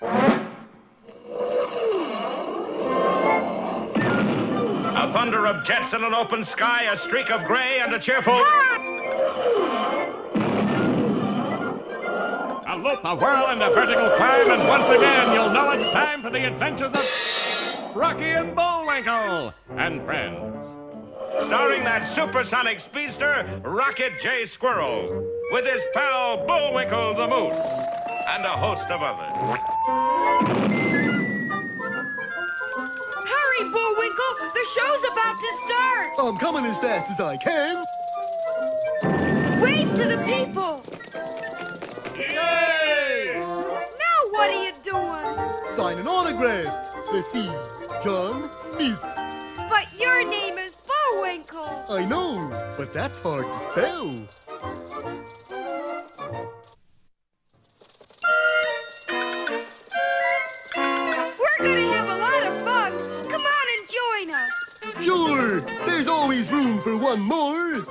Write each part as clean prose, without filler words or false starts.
A thunder of jets in an open sky, a streak of gray, and a cheerful... A loop, a whirl, and a vertical climb, and once again you'll know it's time for the adventures of Rocky and Bullwinkle and friends. Starring that supersonic speedster, Rocket J. Squirrel, with his pal Bullwinkle the Moose, and a host of others. Hurry, Bullwinkle! The show's about to start! I'm coming as fast as I can. Wave to the people! Yay! Now what are you doing? Signing autographs. Let's see. John Smith. But your name is Bullwinkle. I know, but that's hard to spell. We're gonna have a lot of fun. Come on and join us. Sure, there's always room for one more.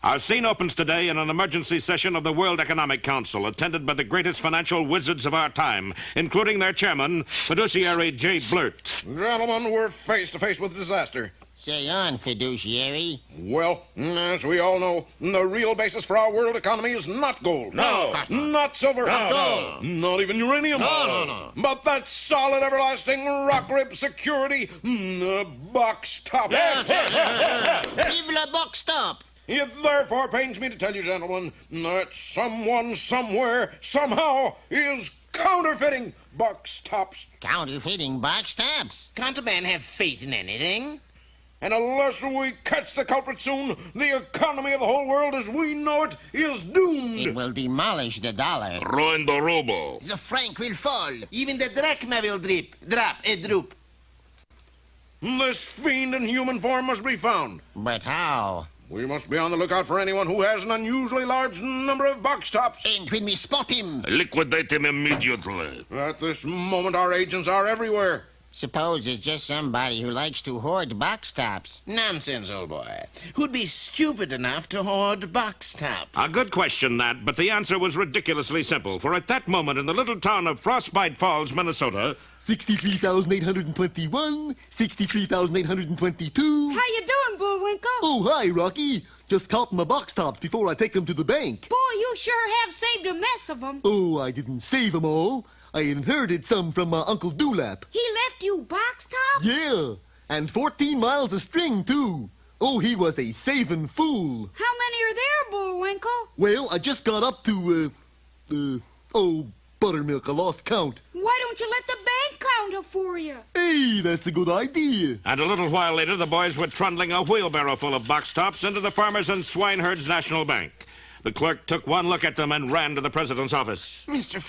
Our scene opens today in an emergency session of the World Economic Council, attended by the greatest financial wizards of our time, including their chairman, fiduciary J. Blurt. Gentlemen, we're face to face with disaster. Say on, fiduciary. Well, as we all know, the real basis for our world economy is not gold. No. Not silver. No. Gold. Not even uranium. No. But that solid, everlasting rock rib security, the box top. Vive la box top. It therefore pains me to tell you, gentlemen, that someone, somewhere, somehow is counterfeiting box tops. Counterfeiting box tops. Can't a man have faith in anything? And unless we catch the culprit soon, the economy of the whole world as we know it is doomed. It will demolish the dollar. Ruin the ruble. The franc will fall. Even the drachma will droop. This fiend in human form must be found. But how? We must be on the lookout for anyone who has an unusually large number of box tops. And when we spot him, Liquidate him immediately. At this moment, our agents are everywhere. suppose it's just somebody who likes to hoard box tops. Nonsense, old boy. Who'd be stupid enough to hoard box tops? A good question, that, but the answer was ridiculously simple, for at that moment in the little town of Frostbite Falls, Minnesota, 63,821, 63,822. How you doing, Bullwinkle? Oh, hi, Rocky. Just counting my box tops before I take them to the bank. Boy, you sure have saved a mess of them. Oh, I didn't save them all. I inherited some from my Uncle Dewlap. He left you box tops? Yeah, and 14 miles of string, too. Oh, he was a saving fool. How many are there, Bullwinkle? Well, I just got up to, buttermilk. I lost count. Why don't you let the bank count it for you? Hey, that's a good idea. and a little while later the boys were trundling a wheelbarrow full of box tops into the Farmers and Swineherds National Bank. The clerk took one look at them and ran to the president's office. Mr.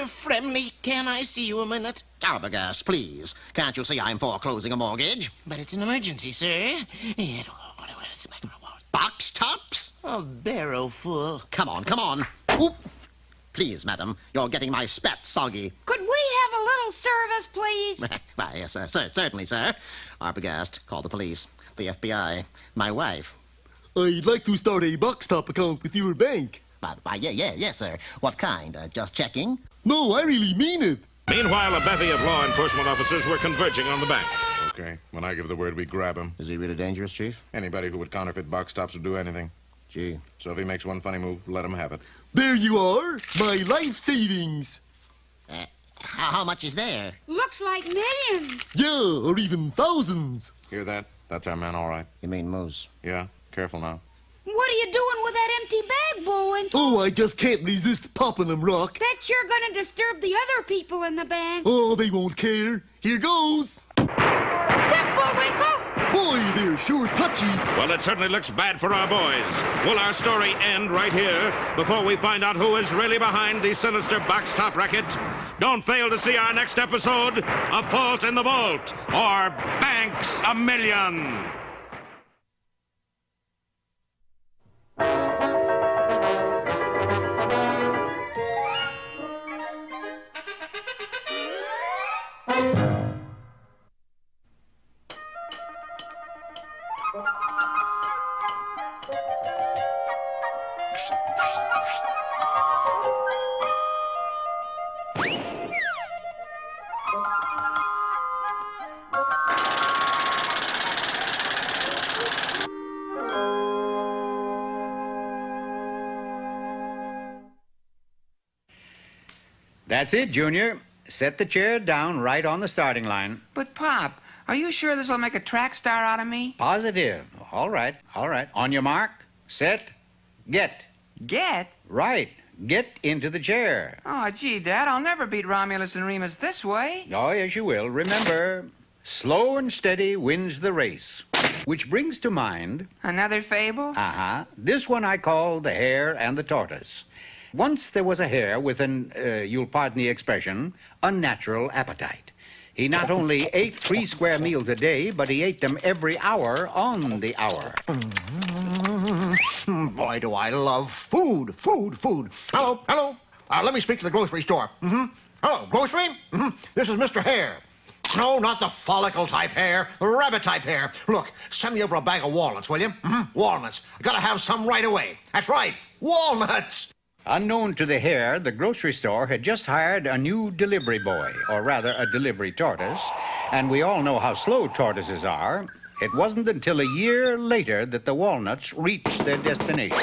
Fremley, can I see you a minute? Arbogast, please. Can't you see I'm foreclosing a mortgage? But it's an emergency, sir. Box tops? A barrow full. Come on. Oop. Please, madam, you're getting my spat soggy. Could we have a little service, please? Why, yes, certainly, sir. Arbogast, call the police, the FBI, my wife. I'd like to start a box top account with your bank. Yes, sir. What kind? Just checking? No, I really mean it. Meanwhile, a bevy of law enforcement officers were converging on the bank. Okay, when I give the word, we grab him. Is he really dangerous, Chief? Anybody who would counterfeit box tops would do anything. Gee. So if he makes one funny move, let him have it. There you are, my life savings. How much is there? Looks like millions. Yeah, or even thousands. Hear that? That's our man, all right. You mean Moose? Yeah, careful now. What are you doing with that empty bag, Bullwinkle? Oh, I just can't resist popping them, Rock. That's sure gonna disturb the other people in the bank. Oh, they won't care. Here goes. Quick, Bullwinkle! Boy, they're sure touchy. Well, it certainly looks bad for our boys. Will our story end right here before we find out who is really behind the sinister box top racket? Don't fail to see our next episode, A Fault in the Vault, or Banks a Million. That's it, Junior. Set the chair down right on the starting line. But, Pop, are you sure this will make a track star out of me? Positive. All right. On your mark, set, get. Get? Right. Get into the chair. Oh, gee, Dad, I'll never beat Romulus and Remus this way. Oh, yes, you will. Remember, slow and steady wins the race. Which brings to mind... Another fable? Uh-huh. This one I call The Hare and the Tortoise. Once there was a hare with an, you'll pardon the expression, unnatural appetite. He not only ate 3 square meals a day, but he ate them every hour on the hour. Boy, do I love food. Hello. Let me speak to the grocery store. Hello, grocery? This is Mr. Hare. No, not the follicle-type hare, the rabbit-type hare. Look, send me over a bag of walnuts, will you? Walnuts. I gotta have some right away. That's right, walnuts. Unknown to the hare, the grocery store had just hired a new delivery boy, or rather a delivery tortoise, and we all know how slow tortoises are. It wasn't until a year later that the walnuts reached their destination.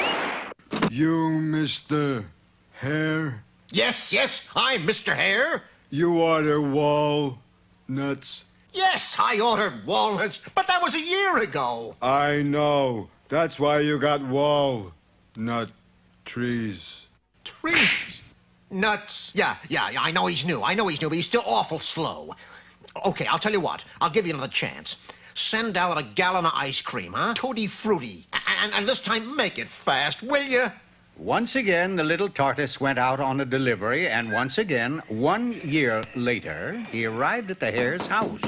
You, Mr. Hare? Yes, I'm Mr. Hare. You order walnuts? Yes, I ordered walnuts, but that was a year ago. I know. That's why you got walnut trees. Trees? Nuts? Yeah, I know he's new, but he's still awful slow. Okay, I'll tell you what. I'll give you another chance. Send out a gallon of ice cream, huh? Tutti frutti. And this time make it fast, will you? Once again, the little tortoise went out on a delivery, and once again, 1 year later, he arrived at the hare's house.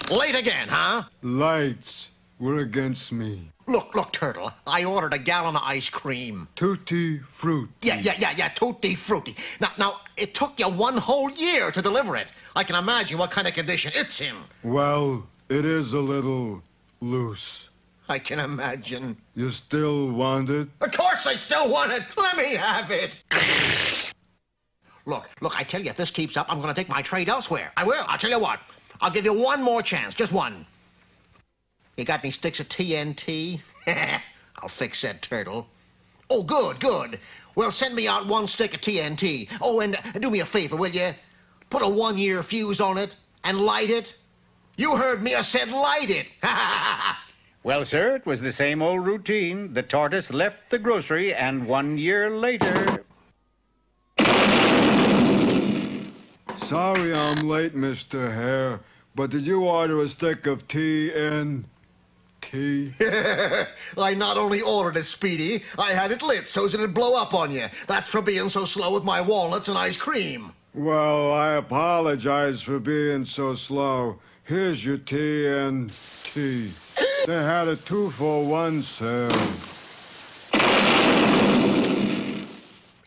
Late again, huh? Lights were against me. Look, Turtle, I ordered a gallon of ice cream. Tutti frutti. Yeah, tutti frutti. Now, it took you 1 whole year to deliver it. I can imagine what kind of condition it's in. Well, it is a little loose. I can imagine. You still want it? Of course I still want it. Let me have it. Look, I tell you, if this keeps up, I'm going to take my trade elsewhere. I will. I'll tell you what. I'll give you 1 more chance, just 1. You got any sticks of TNT? I'll fix that, Turtle. Oh, good. Well, send me out 1 stick of TNT. Oh, and do me a favor, will you? Put a 1-year fuse on it and light it. You heard me. I said light it. Well, sir, it was the same old routine. The tortoise left the grocery, and 1 year later... Sorry I'm late, Mr. Hare, but did you order a stick of TNT? I not only ordered it, Speedy, I had it lit so it'd blow up on you. That's for being so slow with my walnuts and ice cream. Well, I apologize for being so slow. Here's your TNT. They had a 2-for-1 sale.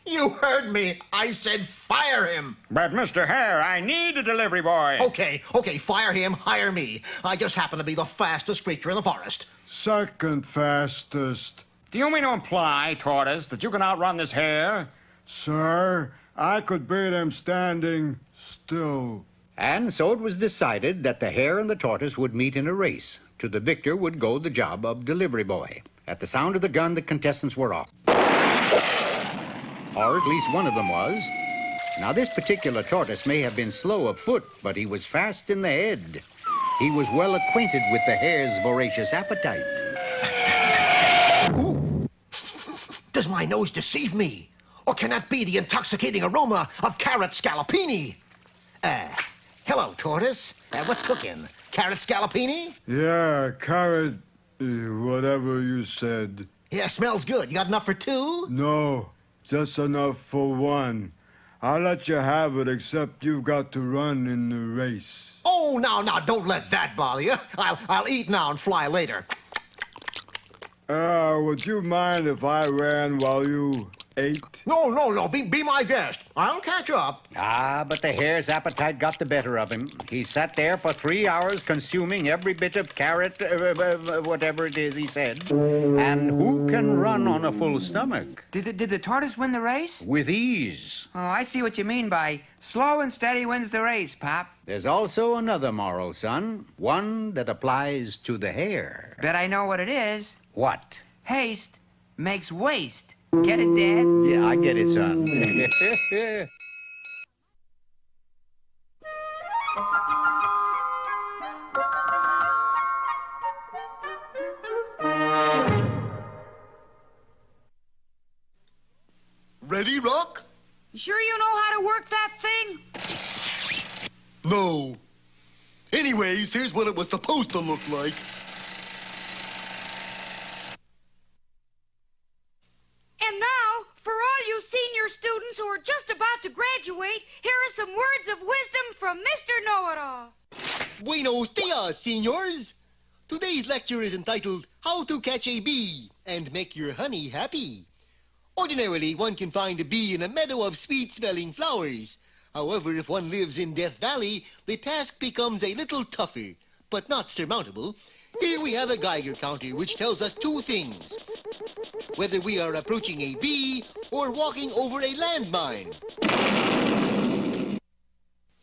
You heard me. I said fire him. But, Mr. Hare, I need a delivery boy. Okay, fire him, hire me. I just happen to be the fastest creature in the forest. Second fastest. Do you mean to imply, Tortoise, that you can outrun this hare? Sir, I could beat him standing still. And so it was decided that the hare and the tortoise would meet in a race. To the victor would go the job of delivery boy. At the sound of the gun, the contestants were off. Or at least one of them was. Now, this particular tortoise may have been slow of foot, but he was fast in the head. He was well acquainted with the hare's voracious appetite. Ooh. Does my nose deceive me? Or can that be the intoxicating aroma of carrot scallopini? Hello, tortoise. What's cooking? Carrot scallopini? Yeah, carrot, whatever you said. Yeah, smells good. You got enough for two? No, just enough for one. I'll let you have it, except you've got to run in the race. Oh, now, don't let that bother you. I'll eat now and fly later. Would you mind if I ran while you ate? No. Be my guest. I'll catch up. Ah, but the hare's appetite got the better of him. He sat there for 3 hours consuming every bit of carrot, whatever it is he said. And who can run on a full stomach? Did the tortoise win the race? With ease. Oh, I see what you mean by slow and steady wins the race, Pop. There's also another moral, son. One that applies to the hare. Bet I know what it is. What? Haste makes waste. Get it, Dad? Yeah, I get it, son. Ready, Rock? You sure you know how to work that thing? No. Anyways, here's what it was supposed to look like. And now, for all you senior students who are just about to graduate, here are some words of wisdom from Mr. Know-It-All. Buenos dias, senors. Today's lecture is entitled How to Catch a Bee and Make Your Honey Happy. Ordinarily, one can find a bee in a meadow of sweet-smelling flowers. However, if one lives in Death Valley, the task becomes a little tougher, but not surmountable. Here we have a Geiger counter which tells us two things. Whether we are approaching a bee or walking over a landmine.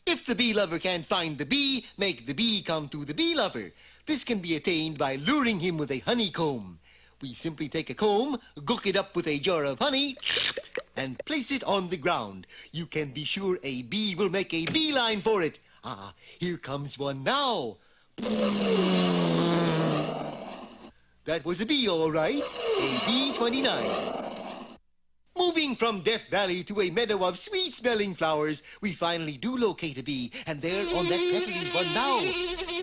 If the bee lover can't find the bee, make the bee come to the bee lover. This can be attained by luring him with a honeycomb. We simply take a comb, gook it up with a jar of honey, and place it on the ground. You can be sure a bee will make a beeline for it. Ah, here comes one now. That was a bee, all right. A bee-29. Moving from Death Valley to a meadow of sweet-smelling flowers, we finally do locate a bee, and there on that petal is one now.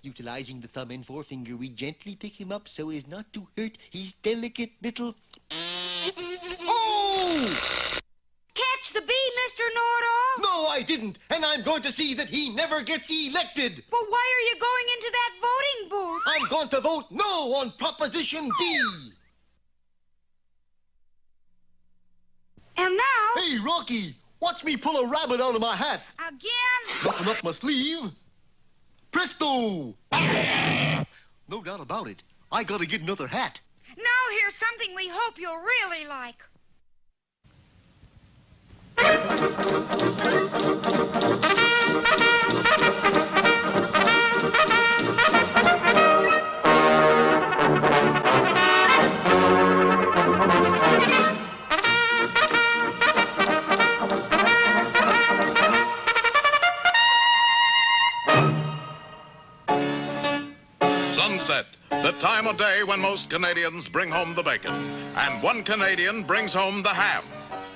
Utilizing the thumb and forefinger, we gently pick him up so as not to hurt his delicate little... Oh! Catch the bee, Mr. Know-It-All? No, I didn't, and I'm going to see that he never gets elected. But why are you going into that voting booth? I'm going to vote no on Proposition B. And now... Hey, Rocky, watch me pull a rabbit out of my hat. Again? Nothing up my sleeve. Presto! No doubt about it. I gotta get another hat. Now here's something we hope you'll really like. Sunset, the time of day when most Canadians bring home the bacon. And one Canadian brings home the ham.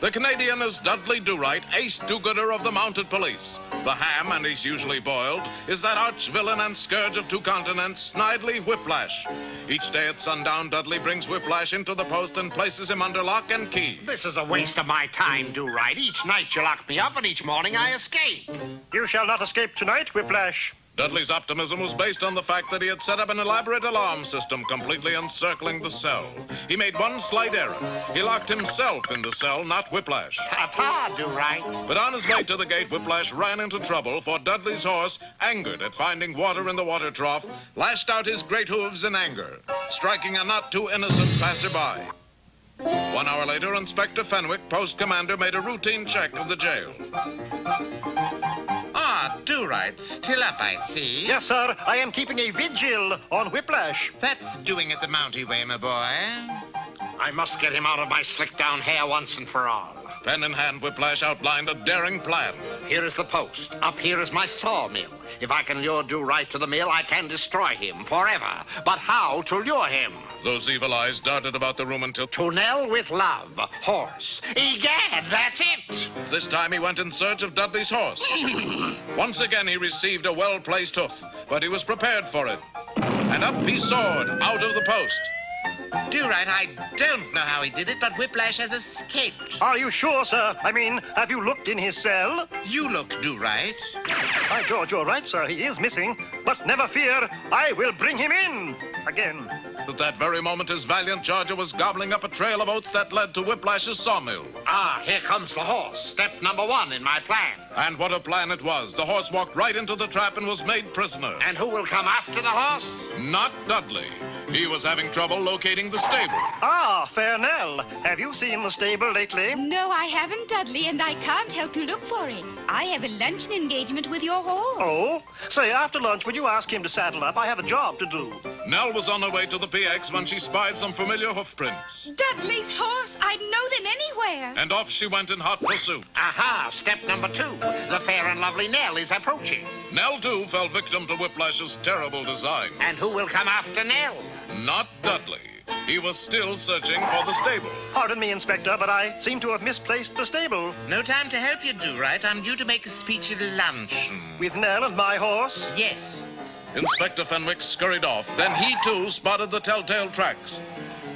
The Canadian is Dudley Do-Right, ace do-gooder of the mounted police. The ham, and he's usually boiled, is that arch-villain and scourge of two continents, Snidely Whiplash. Each day at sundown, Dudley brings Whiplash into the post and places him under lock and key. This is a waste of my time, Do-Right. Each night you lock me up, and each morning I escape. You shall not escape tonight, Whiplash. Dudley's optimism was based on the fact that he had set up an elaborate alarm system completely encircling the cell. He made one slight error. He locked himself in the cell, not Whiplash. Ta-ta, Do-Right. But on his way to the gate, Whiplash ran into trouble, for Dudley's horse, angered at finding water in the water trough, lashed out his great hooves in anger, striking a not too innocent passerby. 1 hour later, Inspector Fenwick, post commander, made a routine check of the jail. Ah, Do-Right, still up, I see. Yes, sir. I am keeping a vigil on Whiplash. That's doing it the Mountie way, my boy. I must get him out of my slick-down hair once and for all. Pen in hand, Whiplash outlined a daring plan. Here is the post. Up here is my sawmill. If I can lure Do-Right to the mill, I can destroy him forever. But how to lure him? Those evil eyes darted about the room until... Tunnel with love. Horse. Egad, that's it! This time he went in search of Dudley's horse. Once again he received a well-placed hoof. but he was prepared for it. And up he soared out of the post. Do-right, I don't know how he did it, but Whiplash has escaped. Are you sure, sir? I mean, have you looked in his cell? You look, Do-right. By George, you're right, sir. He is missing. But never fear, I will bring him in again. At that very moment, his valiant charger was gobbling up a trail of oats that led to Whiplash's sawmill. Ah, here comes the horse. Step number 1 in my plan. And what a plan it was. The horse walked right into the trap and was made prisoner. And who will come after the horse? Not Dudley. He was having trouble locating the stable. Ah, fair Nell. Have you seen the stable lately? No, I haven't, Dudley, and I can't help you look for it. I have a luncheon engagement with your horse. Oh? Say, after lunch, would you ask him to saddle up? I have a job to do. Nell was on her way to the PX when she spied some familiar hoofprints. Dudley's horse. I'd know them anywhere. And off she went in hot pursuit. Aha, step number 2. The fair and lovely Nell is approaching. Nell, too, fell victim to Whiplash's terrible design. And who will come after Nell? Not Dudley. He was still searching for the stable. Pardon me, Inspector, but I seem to have misplaced the stable. No time to help you, Do-right. I'm due to make a speech at luncheon. With Nell and my horse? Yes. Inspector Fenwick scurried off. Then he, too, spotted the telltale tracks.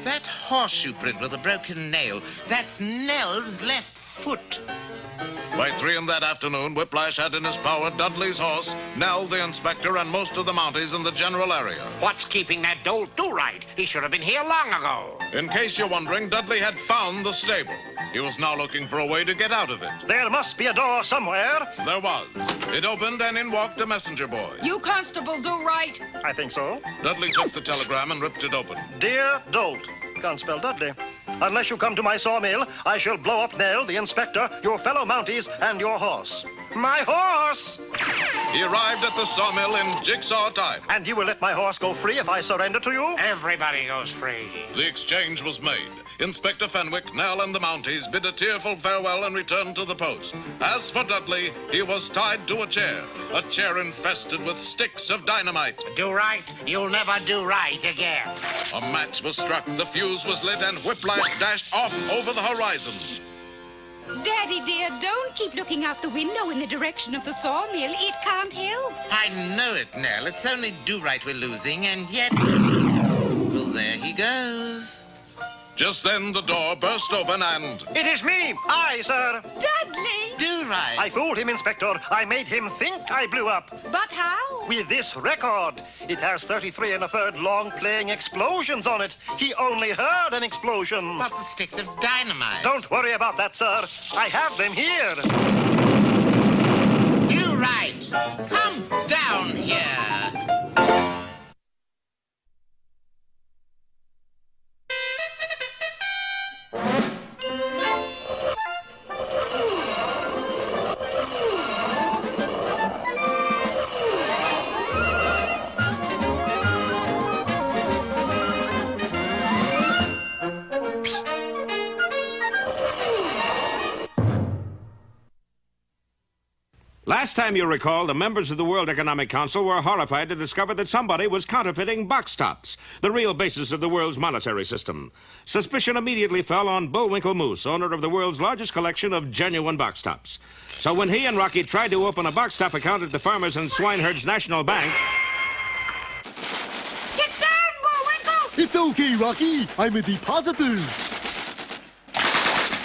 That horseshoe print with a broken nail, that's Nell's left foot. By 3 in that afternoon, Whiplash had in his power Dudley's horse, Nell, the inspector, and most of the Mounties in the general area. What's keeping that dolt Do-right? He should have been here long ago. In case you're wondering, Dudley had found the stable. He was now looking for a way to get out of it. There must be a door somewhere. There was. It opened, and in walked a messenger boy. You, Constable, do right. I think so. Dudley took the telegram and ripped it open. Dear Dolt. Can't spell Dudley. Unless you come to my sawmill, I shall blow up Nell, the inspector, your fellow Mounties, and your horse. My horse! He arrived at the sawmill in jigsaw time. And you will let my horse go free if I surrender to you? Everybody goes free. The exchange was made. Inspector Fenwick, Nell, and the Mounties bid a tearful farewell and returned to the post. As for Dudley, he was tied to a chair infested with sticks of dynamite. Do-right, you'll never do right again. A match was struck, the fuse was lit, and Whiplash dashed off over the horizon. Daddy, dear, don't keep looking out the window in the direction of the sawmill. It can't help. I know it, Nell. It's only Do-right we're losing, and yet... Well, there he goes. Just then, the door burst open and... It is me! I, sir! Dudley! Do-right. I fooled him, Inspector. I made him think I blew up. But how? With this record. It has 33 1/3 long-playing explosions on it. He only heard an explosion. But the sticks of dynamite. Don't worry about that, sir. I have them here. Do-right. Come down here. Last time you recall, the members of the World Economic Council were horrified to discover that somebody was counterfeiting box tops, the real basis of the world's monetary system. Suspicion immediately fell on Bullwinkle Moose, owner of the world's largest collection of genuine box tops. So when he and Rocky tried to open a box top account at the Farmers and Swineherds National Bank... Get down, Bullwinkle! It's okay, Rocky. I'm a depositor.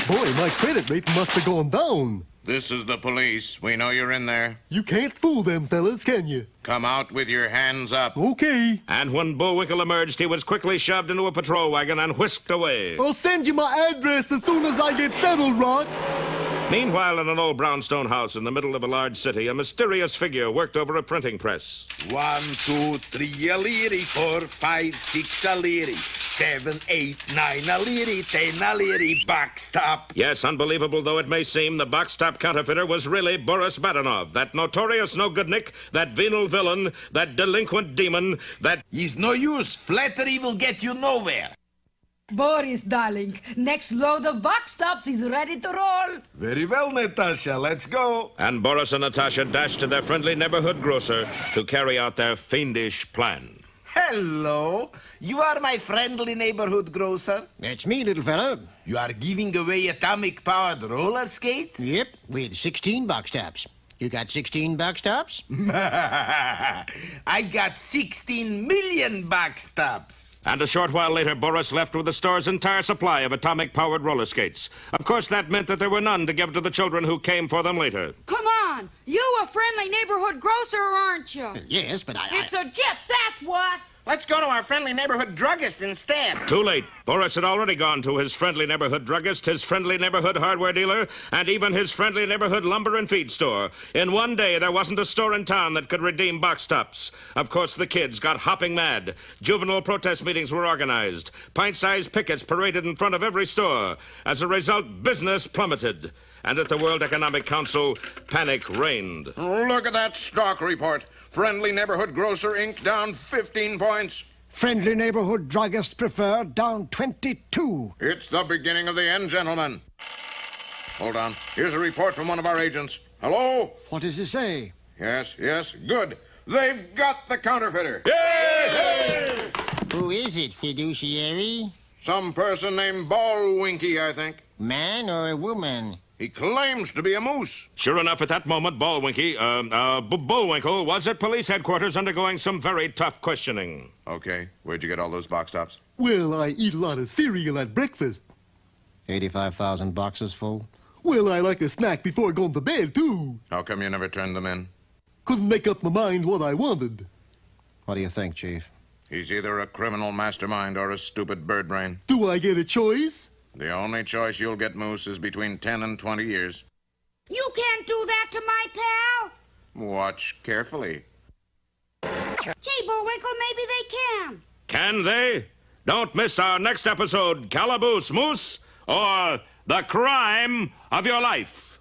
Boy, my credit rate must have gone down. This is the police. We know you're in there. You can't fool them fellas, can you? Come out with your hands up. Okay. And when Bullwinkle emerged, he was quickly shoved into a patrol wagon and whisked away. I'll send you my address as soon as I get settled, Rock. Meanwhile, in an old brownstone house in the middle of a large city, a mysterious figure worked over a printing press. 1, 2, 3 a liri, 4, 5, 6 a liri, 7, 8, 9 a liri, 10 a liri, box top. Yes, unbelievable though it may seem, the box top counterfeiter was really Boris Badenov, that notorious no-goodnik, that venal villain, that delinquent demon, that... It's no use. Flattery will get you nowhere. Boris, darling, next load of box tops is ready to roll. Very well, Natasha. Let's go. And Boris and Natasha dashed to their friendly neighborhood grocer to carry out their fiendish plan. Hello. You are my friendly neighborhood grocer? That's me, little fella. You are giving away atomic-powered roller skates? Yep, with 16 box tops. You got 16 box tops? I got 16 million box tops. And a short while later, Boris left with the store's entire supply of atomic-powered roller skates. Of course, that meant that there were none to give to the children who came for them later. Come on. You a friendly neighborhood grocer, aren't you? Yes, but It's a gyp, that's what. Let's go to our friendly neighborhood druggist instead. Too late. Boris had already gone to his friendly neighborhood druggist, his friendly neighborhood hardware dealer, and even his friendly neighborhood lumber and feed store. In one day, there wasn't a store in town that could redeem box tops. Of course, the kids got hopping mad. Juvenile protest meetings were organized. Pint-sized pickets paraded in front of every store. As a result, business plummeted. And at the World Economic Council, panic reigned. Look at that stock report. Friendly Neighborhood Grocer Inc. down 15 points. Friendly Neighborhood Druggist Preferred down 22. It's the beginning of the end, gentlemen. Hold on. Here's a report from one of our agents. Hello? What does it say? Yes, good. They've got the counterfeiter. Yay! Who is it, fiduciary? Some person named Bullwinkle, I think. Man or a woman? He claims to be a moose. Sure enough, at that moment, Bullwinkle was at police headquarters undergoing some very tough questioning. Okay, where'd you get all those box tops? Well, I eat a lot of cereal at breakfast. 85,000 boxes full? Well, I like a snack before going to bed, too. How come you never turned them in? Couldn't make up my mind what I wanted. What do you think, Chief? He's either a criminal mastermind or a stupid bird brain. Do I get a choice? The only choice you'll get, Moose, is between 10 and 20 years. You can't do that to my pal. Watch carefully. Gee, Bullwinkle, maybe they can. Can they? Don't miss our next episode, Calaboose Moose, or The Crime of Your Life.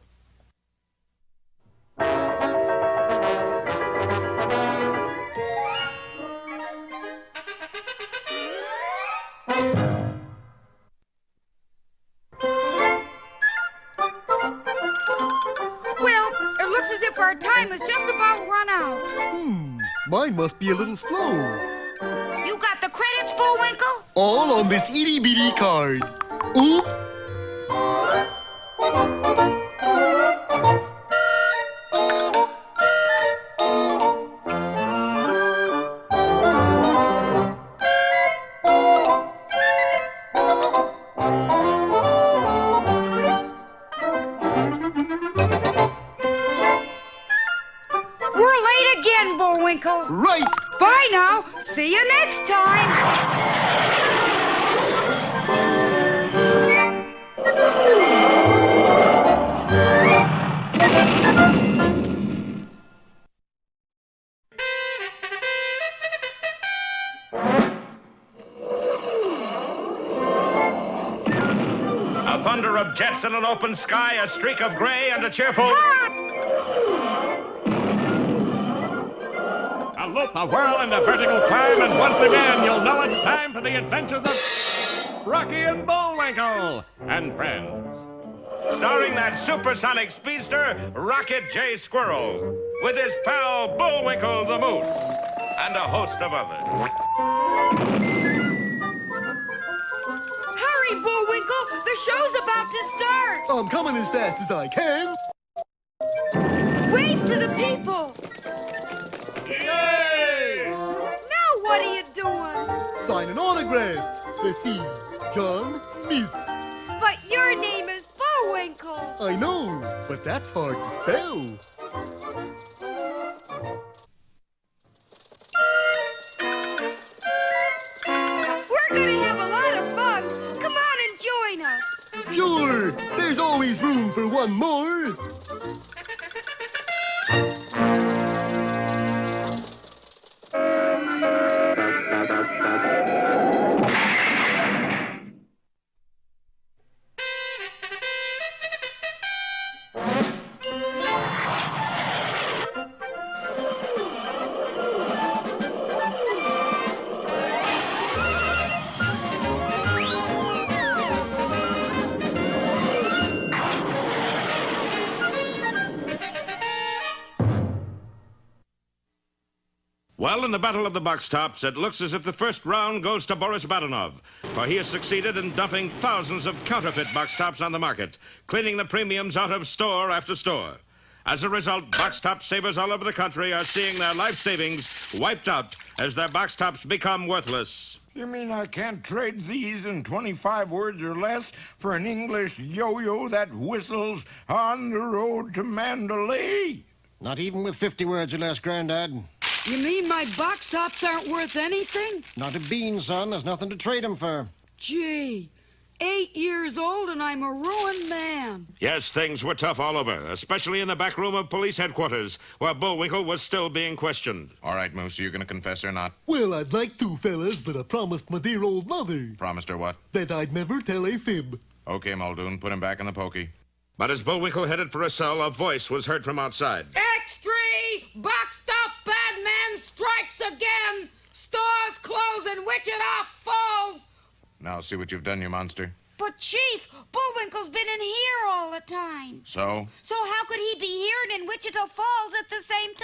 As if our time is just about run out. Mine must be a little slow. You got the credits, Bullwinkle? All on this itty-bitty card. Oop! Right. Bye now. See you next time. A thunder of jets in an open sky, a streak of gray, and a cheerful... A loop, a whirl, and a vertical climb, and once again, you'll know it's time for the adventures of Rocky and Bullwinkle and friends. Starring that supersonic speedster, Rocket J. Squirrel, with his pal Bullwinkle the Moose, and a host of others. Hurry, Bullwinkle! The show's about to start! I'm coming as fast as I can. Wave to the people! Yay! Now what are you doing? Sign an autograph. Let's see. John Smith. But your name is Bullwinkle. I know, but that's hard to spell. We're gonna have a lot of fun. Come on and join us. Sure. There's always room for one more. Well, in the Battle of the Box Tops, it looks as if the first round goes to Boris Badenov, for he has succeeded in dumping thousands of counterfeit box tops on the market, cleaning the premiums out of store after store. As a result, box top savers all over the country are seeing their life savings wiped out as their box tops become worthless. You mean I can't trade these in 25 words or less for an English yo-yo that whistles on the road to Mandalay? Not even with 50 words or less, Grandad. You mean my box tops aren't worth anything? Not a bean, son. There's nothing to trade 'em for. Gee, 8 years old and I'm a ruined man. Yes, things were tough all over, especially in the back room of police headquarters, where Bullwinkle was still being questioned. All right, Moose, are you going to confess or not? Well, I'd like to, fellas, but I promised my dear old mother Promised her what? that I'd never tell a fib. Okay, Muldoon, put him back in the pokey. But as Bullwinkle headed for a cell, a voice was heard from outside. Extra! Box top bad man strikes again! Stores close and Wichita Falls! Now see what you've done, you monster. But, Chief, Bullwinkle's been in here all the time. So? So how could he be here and in Wichita Falls at the same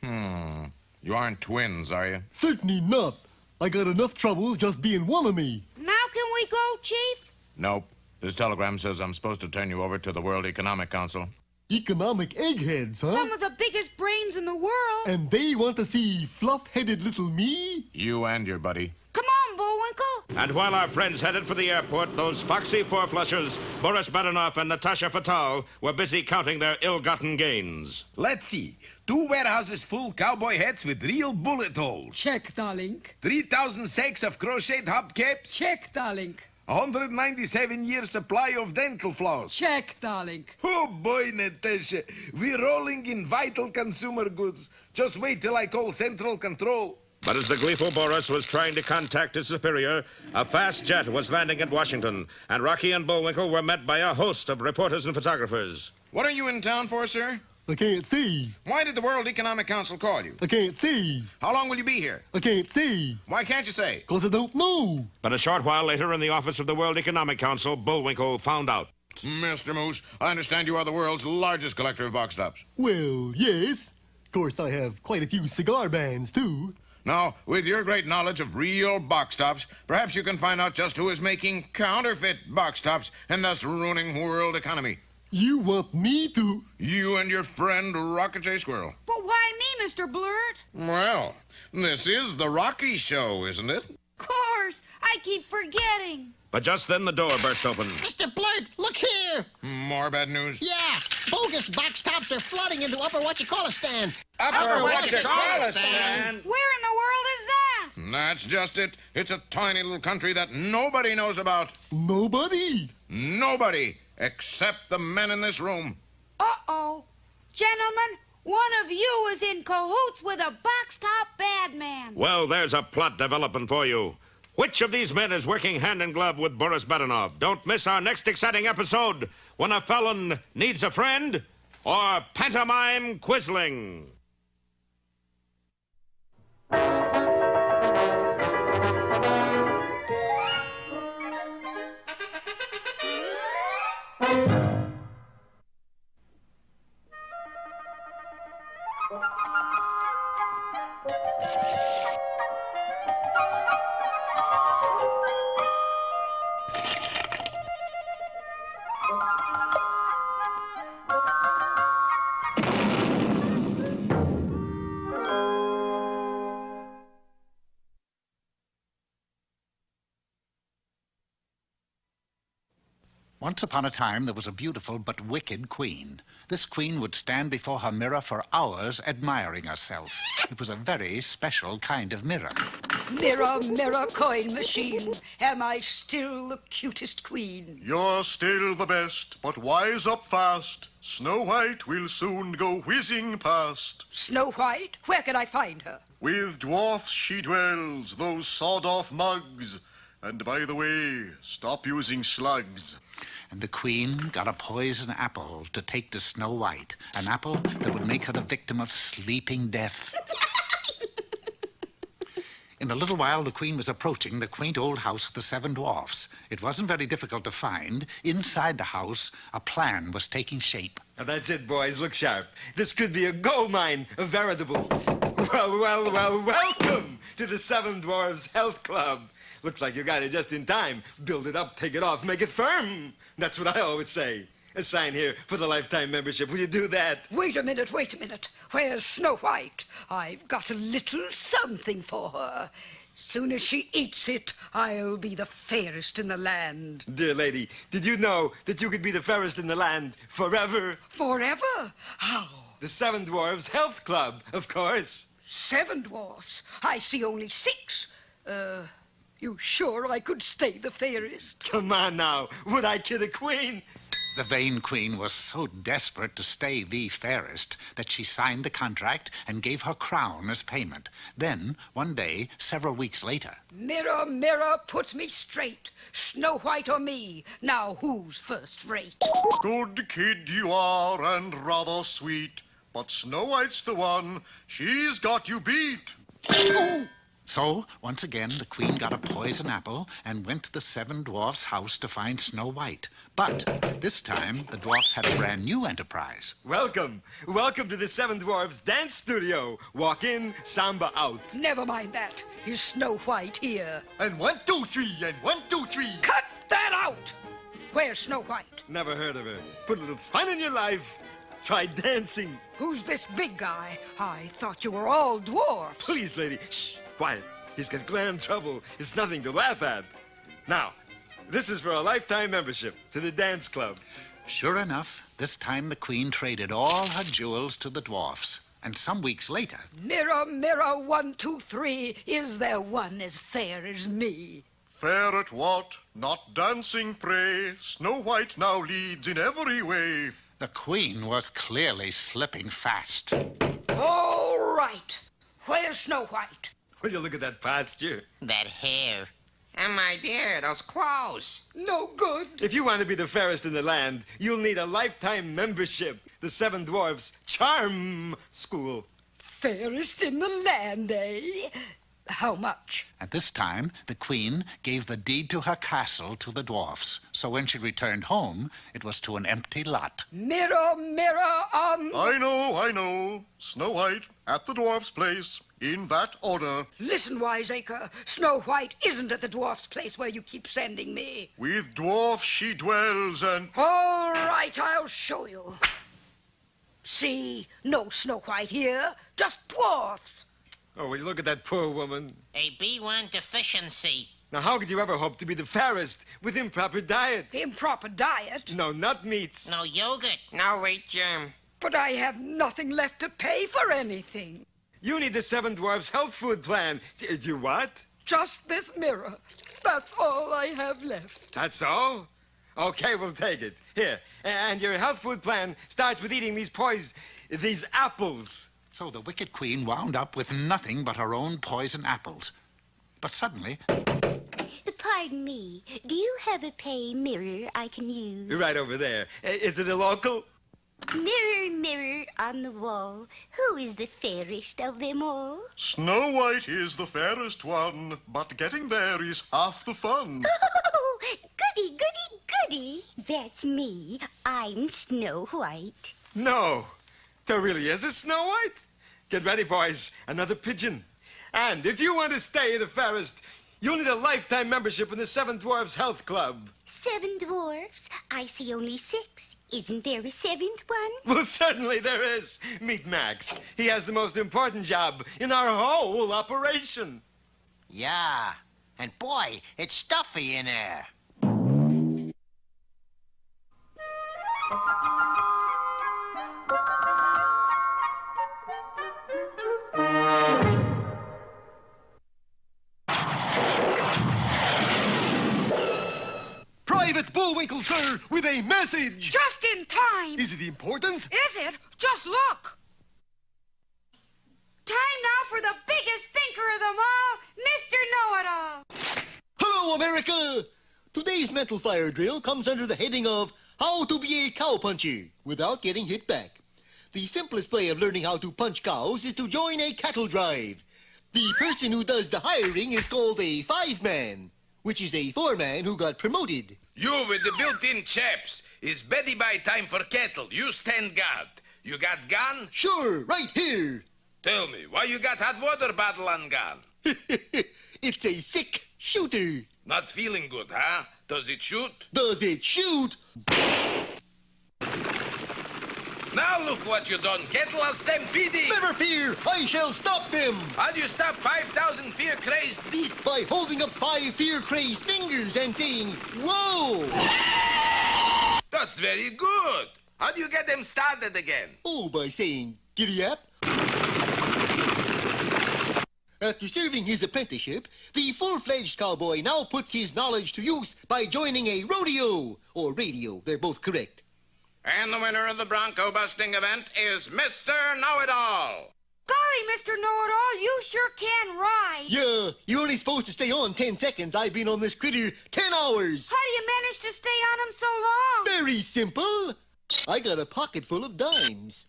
time? You aren't twins, are you? Certainly not. I got enough troubles just being one of me. Now can we go, Chief? Nope. This telegram says I'm supposed to turn you over to the World Economic Council. Economic eggheads, huh? Some of the biggest brains in the world. And they want to see fluff-headed little me? You and your buddy. Come on, Bullwinkle. And while our friends headed for the airport, those foxy four-flushers, Boris Badenoff and Natasha Fatal, were busy counting their ill-gotten gains. Let's see. 2 warehouses full cowboy hats with real bullet holes. Check, darling. 3,000 sacks of crocheted hubcaps. Check, darling. 197-year supply of dental floss. Check, darling. Oh, boy, Natasha. We're rolling in vital consumer goods. Just wait till I call Central Control. But as the gleeful Boris was trying to contact his superior, a fast jet was landing at Washington, and Rocky and Bullwinkle were met by a host of reporters and photographers. What are you in town for, sir? I can't see. Why did the World Economic Council call you? I can't see. How long will you be here? I can't see. Why can't you say? 'Cause I don't know. But a short while later, in the office of the World Economic Council, Bullwinkle found out. Mr. Moose, I understand you are the world's largest collector of box tops. Well, yes. Of course, I have quite a few cigar bands, too. Now, with your great knowledge of real box tops, perhaps you can find out just who is making counterfeit box tops and thus ruining world economy. You want me to? You and your friend Rocket J. Squirrel. But why me, Mr. Blurt? Well, this is the Rocky Show, isn't it? Of course. I keep forgetting. But just then the door burst open. Mr. Blurt, look here. More bad news? Yeah, bogus box tops are flooding into Upper Whatchamacallistan. Upper Whatchamacallistan? Where in the world is that? That's just it. It's a tiny little country that nobody knows about. Nobody? Nobody, except the men in this room. Uh-oh. Gentlemen, one of you is in cahoots with a box-top bad man. Well, there's a plot developing for you. Which of these men is working hand in glove with Boris Badenoff? Don't miss our next exciting episode, When a Felon Needs a Friend, or Pantomime Quisling. Once upon a time, there was a beautiful but wicked queen. This queen would stand before her mirror for hours admiring herself. It was a very special kind of mirror. Mirror, mirror, coin machine, am I still the cutest queen? You're still the best, but wise up fast. Snow White will soon go whizzing past. Snow White? Where can I find her? With dwarfs she dwells, those sawed-off mugs. And by the way, stop using slugs. And the queen got a poison apple to take to Snow White, an apple that would make her the victim of sleeping death. In a little while, the queen was approaching the quaint old house of the 7 dwarfs. It wasn't very difficult to find. Inside the house, a plan was taking shape. Now that's it, boys. Look sharp. This could be a gold mine, a veritable... Well, welcome to the 7 Dwarfs Health Club. Looks like you got it just in time. Build it up, take it off, make it firm. That's what I always say. a sign here for the lifetime membership. Will you do that? Wait a minute. Where's Snow White? I've got a little something for her. Soon as she eats it, I'll be the fairest in the land. Dear lady, did you know that you could be the fairest in the land forever? Forever? How? The Seven Dwarfs Health Club, of course. 7 dwarfs? I see only 6. You sure I could stay the fairest? Come on now. Would I kid a queen? The vain queen was so desperate to stay the fairest that she signed the contract and gave her crown as payment. Then, one day, several weeks later... Mirror, mirror, put me straight. Snow White or me? Now who's first rate? Good kid you are and rather sweet, but Snow White's the one. She's got you beat. Oh! So, once again, the queen got a poison apple and went to the 7 dwarfs' house to find Snow White. But this time, the dwarfs had a brand new enterprise. Welcome. Welcome to the 7 Dwarfs Dance Studio. Walk in, samba out. Never mind that. Is Snow White here? And 1, 2, 3, and 1, 2, 3. Cut that out! Where's Snow White? Never heard of her. Put a little fun in your life. Try dancing. Who's this big guy? I thought you were all dwarfs. Please, lady. Shh. Quiet. He's got grand trouble. It's nothing to laugh at. Now, this is for a lifetime membership to the dance club. Sure enough, this time the queen traded all her jewels to the dwarfs. And some weeks later... Mirror, mirror, 1, 2, 3, is there one as fair as me? Fair at what? Not dancing, pray. Snow White now leads in every way. The queen was clearly slipping fast. All right. Where's Snow White? Will you look at that posture? That hair. And my dear, those clothes. No good. If you want to be the fairest in the land, you'll need a lifetime membership. The 7 Dwarfs Charm School. Fairest in the land, eh? How much? At this time, the queen gave the deed to her castle to the dwarfs. So when she returned home, it was to an empty lot. Mirror, mirror on... I know. Snow White at the dwarf's place, in that order. Listen, wiseacre. Snow White isn't at the dwarf's place where you keep sending me. With dwarfs she dwells and... All right, I'll show you. See, no Snow White here, just dwarfs. Oh, will you look at that poor woman? A B1 deficiency. Now, how could you ever hope to be the fairest with improper diet? Improper diet? No, not meats. No yogurt. No wheat germ. But I have nothing left to pay for anything. You need the 7 Dwarfs health food plan. Do you what? Just this mirror. That's all I have left. That's all? Okay, we'll take it. Here. And your health food plan starts with eating these apples. So the wicked queen wound up with nothing but her own poison apples. But suddenly... Pardon me. Do you have a pay mirror I can use? Right over there. Is it a local? Mirror, mirror on the wall, who is the fairest of them all? Snow White is the fairest one, but getting there is half the fun. Oh, goody, goody, goody. That's me. I'm Snow White. No, there really is a Snow White? Get ready, boys. Another pigeon. And if you want to stay the fairest, you'll need a lifetime membership in the 7 Dwarfs Health Club. 7 dwarfs? I see only 6. Isn't there a 7th one? Well, certainly there is. Meet Max. He has the most important job in our whole operation. Yeah. And boy, it's stuffy in there. Private Bullwinkle, sir, with a message. Just in time. Is it important? Is it? Just look. Time now for the biggest thinker of them all, Mr. Know-It-All. Hello, America! Today's mental fire drill comes under the heading of How to be a Cowpuncher without getting hit back. The simplest way of learning how to punch cows is to join a cattle drive. The person who does the hiring is called a 5-man, which is a 4-man who got promoted. You with the built-in chaps. It's Betty by time for cattle. You stand guard. You got gun? Sure, right here. Tell me, why you got hot water bottle on gun? It's a sick shooter. Not feeling good, huh? Does it shoot? Does it shoot? Now look what you done. Kettle are stampeding. Never fear, I shall stop them. How do you stop 5,000 fear-crazed beasts? By holding up 5 fear-crazed fingers and saying, whoa! That's very good. How do you get them started again? Oh, by saying, giddy up. After serving his apprenticeship, the full-fledged cowboy now puts his knowledge to use by joining a rodeo, or radio, they're both correct. And the winner of the Bronco busting event is Mr. Know-It-All. Golly, Mr. Know-It-All, you sure can ride. Yeah, you're only supposed to stay on 10 seconds. I've been on this critter 10 hours. How do you manage to stay on him so long? Very simple. I got a pocket full of dimes.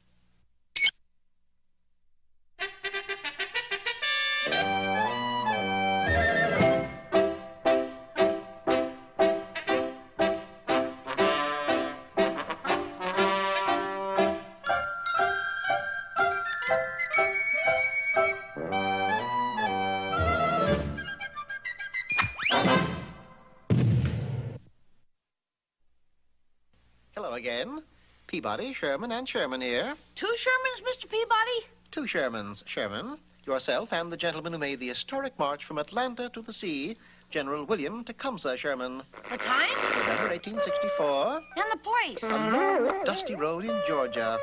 Hello again. Peabody, Sherman, and Sherman here. 2 Shermans, Mr. Peabody? 2 Shermans. Sherman, yourself, and the gentleman who made the historic march from Atlanta to the sea, General William Tecumseh Sherman. The time? November 1864. And the place? A long, dusty road in Georgia.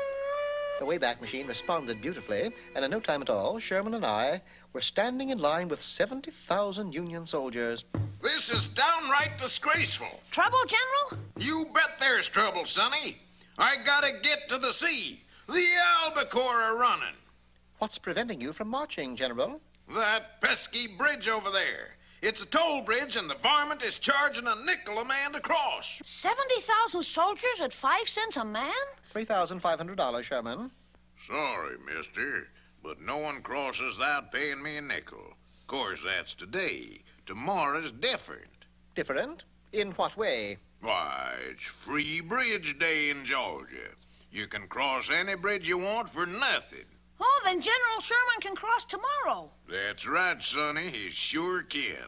The Wayback Machine responded beautifully, and in no time at all, Sherman and I were standing in line with 70,000 Union soldiers. This is downright disgraceful. Trouble, General? You bet there's trouble, Sonny. I gotta get to the sea. The albacore are running. What's preventing you from marching, General? That pesky bridge over there. It's a toll bridge, and the varmint is charging a nickel a man to cross. 70,000 soldiers at 5 cents a man? $3,500, Sherman. Sorry, mister, but no one crosses without paying me a nickel. Of course, that's today. Tomorrow's different. Different? In what way? Why, it's Free Bridge Day in Georgia. You can cross any bridge you want for nothing. Oh, then General Sherman can cross tomorrow. That's right, Sonny. He sure can.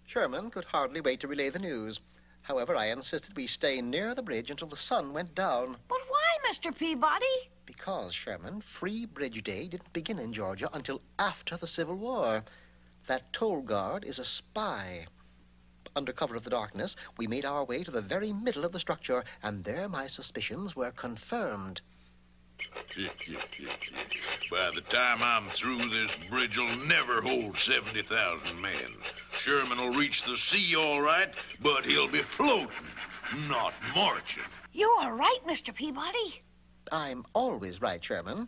Sherman could hardly wait to relay the news. However, I insisted we stay near the bridge until the sun went down. But why, Mr. Peabody? Because, Sherman, Free Bridge Day didn't begin in Georgia until after the Civil War. That toll guard is a spy. Under cover of the darkness, we made our way to the very middle of the structure, and there my suspicions were confirmed. By the time I'm through, this bridge will never hold 70,000 men. Sherman will reach the sea all right, but he'll be floating, not marching. You are right, Mr. Peabody. I'm always right, Sherman.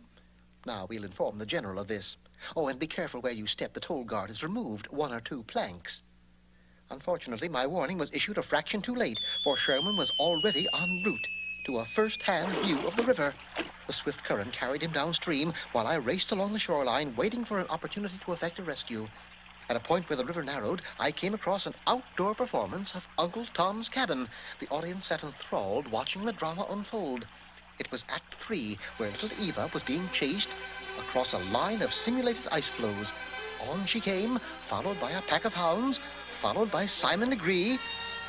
Now, we'll inform the general of this. Oh, and be careful where you step. The toll guard has removed 1 or 2 planks. Unfortunately, my warning was issued a fraction too late, for Sherman was already en route to a first-hand view of the river. The swift current carried him downstream while I raced along the shoreline, waiting for an opportunity to effect a rescue. At a point where the river narrowed, I came across an outdoor performance of Uncle Tom's Cabin. The audience sat enthralled, watching the drama unfold. It was Act 3, where little Eva was being chased across a line of simulated ice floes. On she came, followed by a pack of hounds, followed by Simon Legree,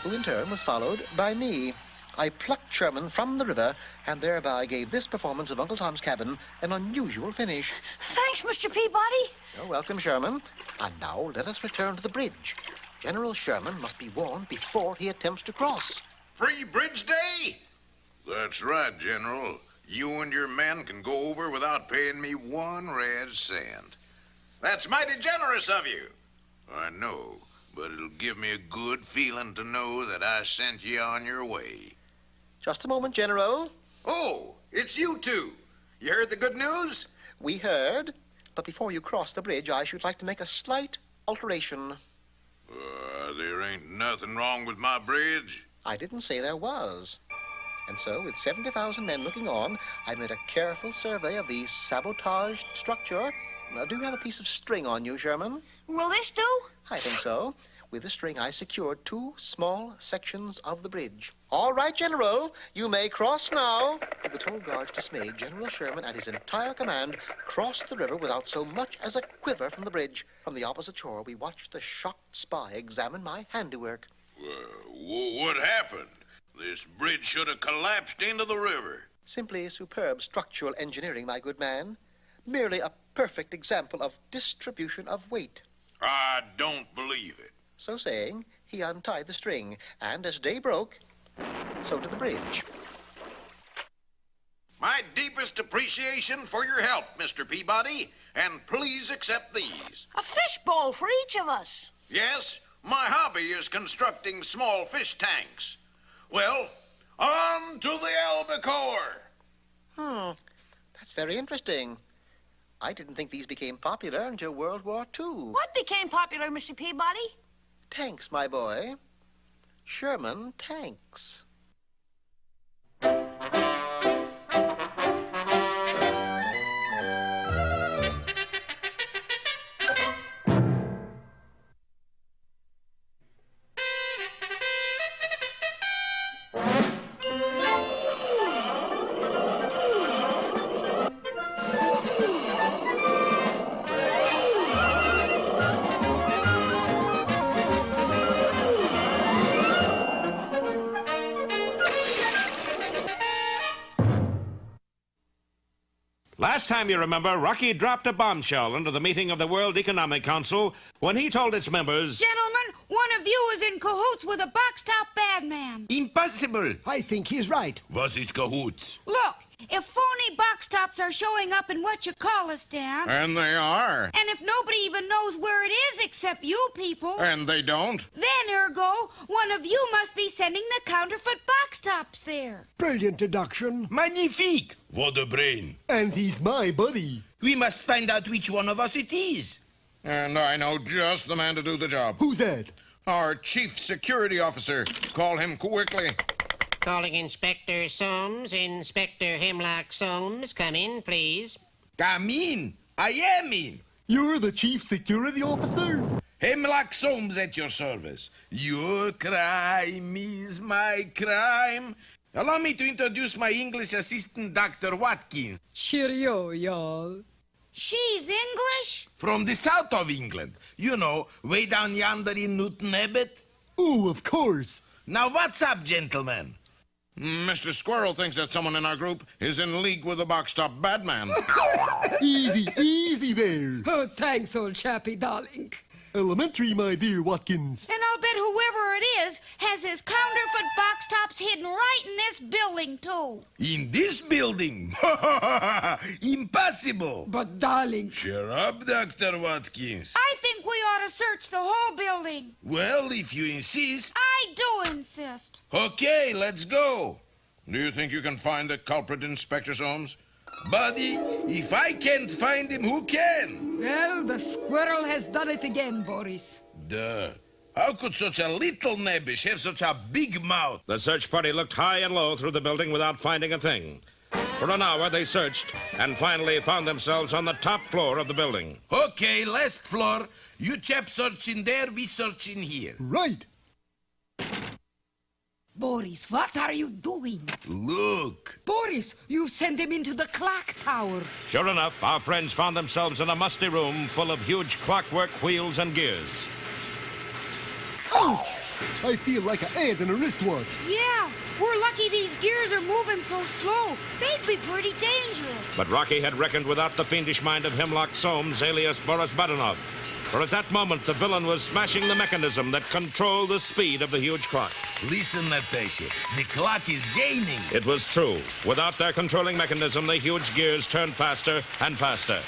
who in turn was followed by me. I plucked Sherman from the river and thereby gave this performance of Uncle Tom's Cabin an unusual finish. Thanks, Mr. Peabody. You're welcome, Sherman. And now let us return to the bridge. General Sherman must be warned before he attempts to cross. Free Bridge Day? That's right, General. You and your men can go over without paying me 1 red cent. That's mighty generous of you. I know, but it'll give me a good feeling to know that I sent you on your way. Just a moment, General. Oh, it's you two. You heard the good news? We heard. But before you cross the bridge, I should like to make a slight alteration. There ain't nothing wrong with my bridge. I didn't say there was. And so, with 70,000 men looking on, I made a careful survey of the sabotaged structure. Now, do you have a piece of string on you, Sherman? Will this do? I think so. With the string, I secured 2 small sections of the bridge. All right, General. You may cross now. With the toll guards dismayed, General Sherman and his entire command crossed the river without so much as a quiver from the bridge. From the opposite shore, we watched the shocked spy examine my handiwork. What happened? This bridge should have collapsed into the river. Simply superb structural engineering, my good man. Merely a perfect example of distribution of weight. I don't believe it. So saying, he untied the string, and as day broke, so did the bridge. My deepest appreciation for your help, Mr. Peabody, and please accept these. A fishbowl for each of us. Yes, my hobby is constructing small fish tanks. Well, on to the albacore. That's very interesting. I didn't think these became popular until World War II. What became popular, Mr. Peabody? Tanks, my boy. Sherman tanks. Last time, you remember, Rocky dropped a bombshell into the meeting of the World Economic Council when he told its members... Gentlemen, one of you is in cahoots with a box-top bad man. Impossible. I think he's right. Was ist cahoots? Look, if phony box tops are showing up in what you call us down... And they are. And if nobody even knows where it is except you people... And they don't. Then, ergo, one of you must be sending the counterfeit box tops there. Brilliant deduction. Magnifique. What a brain. And he's my buddy. We must find out which one of us it is. And I know just the man to do the job. Who's that? Our chief security officer. Call him quickly. Calling Inspector Soames. Inspector Hemlock Soames. Come in, please. Come in. I am in. You're the chief security officer? Hemlock Soames at your service. Your crime is my crime. Allow me to introduce my English assistant, Dr. Watkins. Cheerio, y'all. She's English? From the south of England. You know, way down yonder in Newton Abbot. Oh, of course. Now, what's up, gentlemen? Mr. Squirrel thinks that someone in our group is in league with the box-top bad man. Easy there. Oh, thanks, old chappy, darling. Elementary, my dear Watkins. And I'll bet whoever it is has his counterfeit box tops hidden right in this building, too. In this building? Impossible. But, darling... Cheer up, Dr. Watkins. I think we ought to search the whole building. Well, if you insist. I do insist. Okay, let's go. Do you think you can find the culprit, Inspector Soames? Buddy, if I can't find him, who can? Well, the squirrel has done it again, Boris. Duh. How could such a little nebbish have such a big mouth? The search party looked high and low through the building without finding a thing. For an hour, they searched and finally found themselves on the top floor of the building. Okay, last floor. You chaps search in there, we search in here. Right. Boris, what are you doing? Look. Boris, you sent him into the clock tower. Sure enough, our friends found themselves in a musty room full of huge clockwork wheels and gears. Ouch! I feel like an ant in a wristwatch. Yeah, we're lucky these gears are moving so slow. They'd be pretty dangerous. But Rocky had reckoned without the fiendish mind of Hemlock Soames, alias Boris Badenov. For at that moment, the villain was smashing the mechanism that controlled the speed of the huge clock. Listen, Natasha, the clock is gaining. It was true. Without their controlling mechanism, the huge gears turned faster and faster.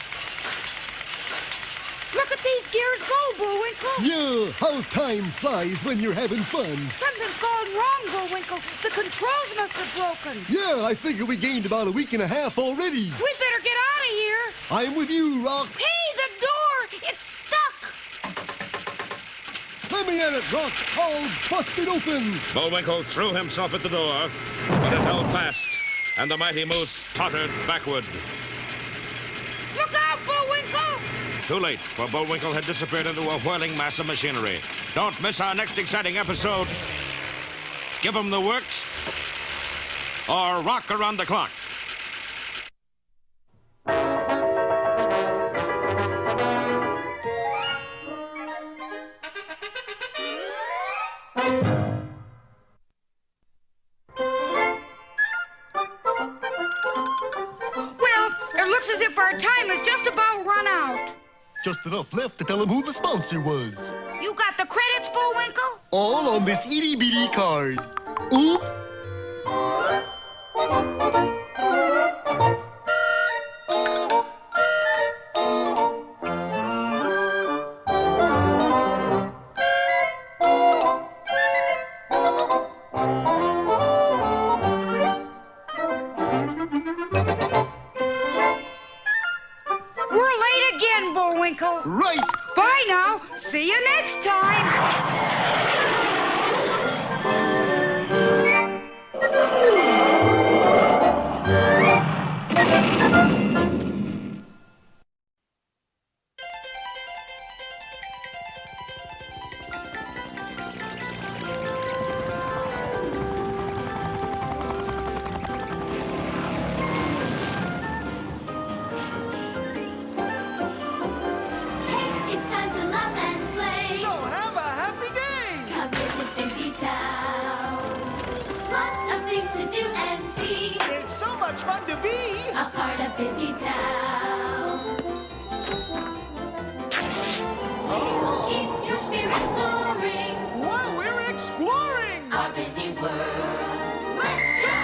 Look at these gears go, Bullwinkle. Yeah, how time flies when you're having fun. Something's gone wrong, Bullwinkle. The controls must have broken. Yeah, I figure we gained about a week and a half already. We better get out of here. I'm with you, Rock. Hey, the door! It's stuck! Let me at it, Rock. I'll bust it open. Bullwinkle threw himself at the door, but it held fast, and the mighty moose tottered backward. Look out, Bullwinkle! Too late, for Bullwinkle had disappeared into a whirling mass of machinery. Don't miss our next exciting episode. Give 'em the works, or rock around the clock. looks as if our time is just about run out. Just enough left to tell him who the sponsor was. You got the credits, Bullwinkle? All on this itty-bitty card. Oop! We're late again, Bullwinkle. Right. Bye now. See you next time. It's time to laugh and play. So have a happy day. Come visit Busy Town. Lots of things to do and see. It's so much fun to be a part of Busy Town. Keep your spirits soaring while we're exploring our busy world. Let's go!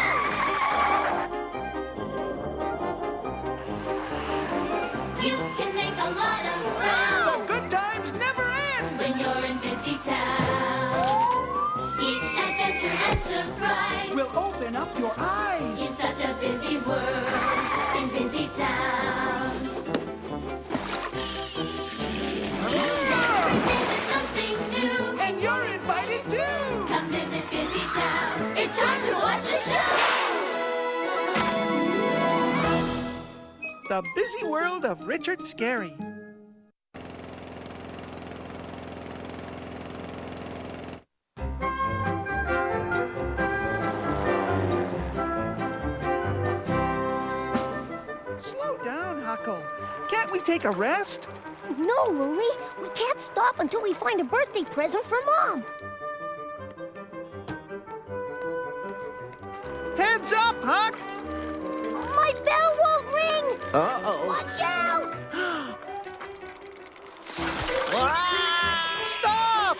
You can make a lot of friends. The good times never end when you're in Busy Town. Each adventure and surprise will open up your eyes in such a busy world. In Busy Town. Every day there's something new, and you're invited too. Come visit Busy Town. It's time to watch the show. The Busy World of Richard Scarry. Slow down, Huckle. Can't we take a rest? No, Lily. We can't stop until we find a birthday present for Mom. Heads up, Huck! My bell won't ring! Uh-oh. Watch out! Stop!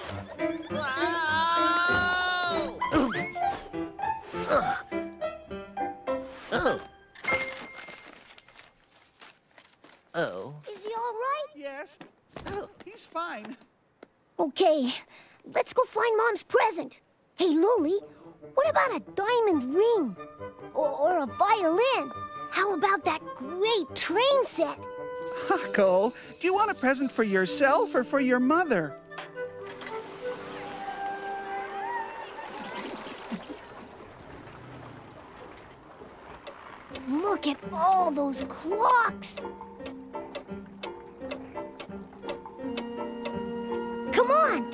Oh. Is he all right? Yes. He's fine. Okay, let's go find Mom's present. Hey, Lily, what about a diamond ring? Or a violin? How about that great train set? Huckle, do you want a present for yourself or for your mother? Look at all those clocks. Come on.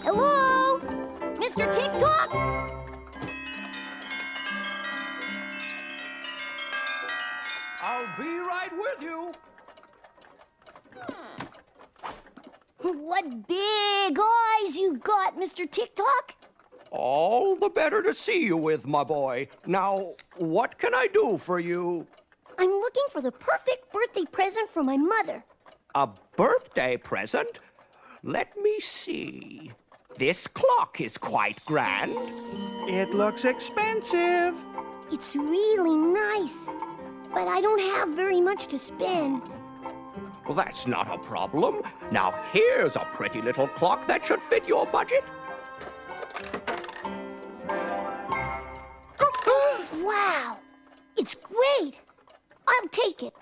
Hello? Mr. TikTok? I'll be right with you. What big eyes you got, Mr. TikTok? All the better to see you with, my boy. Now, what can I do for you? I'm looking for the perfect birthday present for my mother. A birthday present? Let me see. This clock is quite grand. It looks expensive. It's really nice, but I don't have very much to spend. Well, that's not a problem. Now, here's a pretty little clock that should fit your budget. Wow, it's great. I'll take it.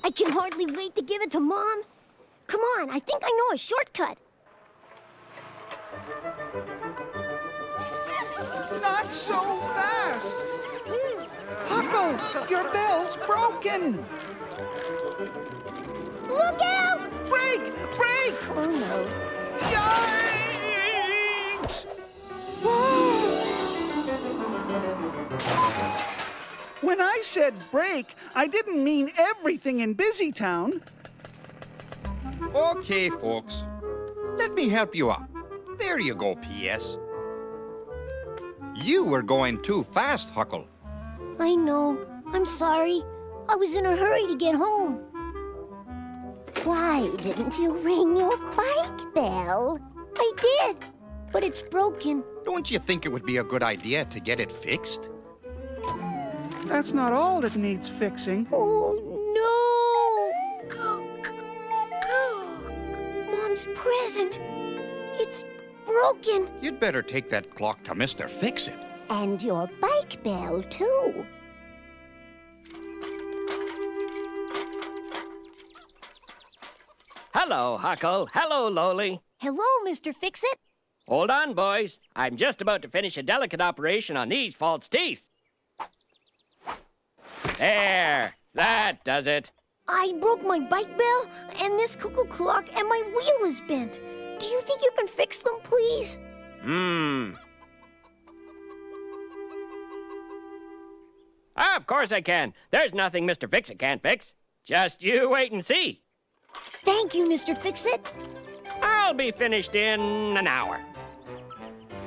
I can hardly wait to give it to Mom. Come on, I think I know a shortcut. Not so fast. Huckle, your bell's broken. Look out! Brake! Brake! Oh, no. Yikes! Whoa! When I said break, I didn't mean everything in Busy Town. Okay, folks. Let me help you out. There you go, P.S. You were going too fast, Huckle. I know. I'm sorry. I was in a hurry to get home. Why didn't you ring your bike bell? I did, but it's broken. Don't you think it would be a good idea to get it fixed? That's not all that needs fixing. Oh, no! Mom's present. It's broken. You'd better take that clock to Mr. Fix-It. And your bike bell, too. Hello, Huckle. Hello, Loli. Hello, Mr. Fix-It. Hold on, boys. I'm just about to finish a delicate operation on these false teeth. There. That does it. I broke my bike bell and this cuckoo clock, and my wheel is bent. Do you think you can fix them, please? Of course I can. There's nothing Mr. Fix-It can't fix. Just you wait and see. Thank you, Mr. Fix-It. I'll be finished in an hour.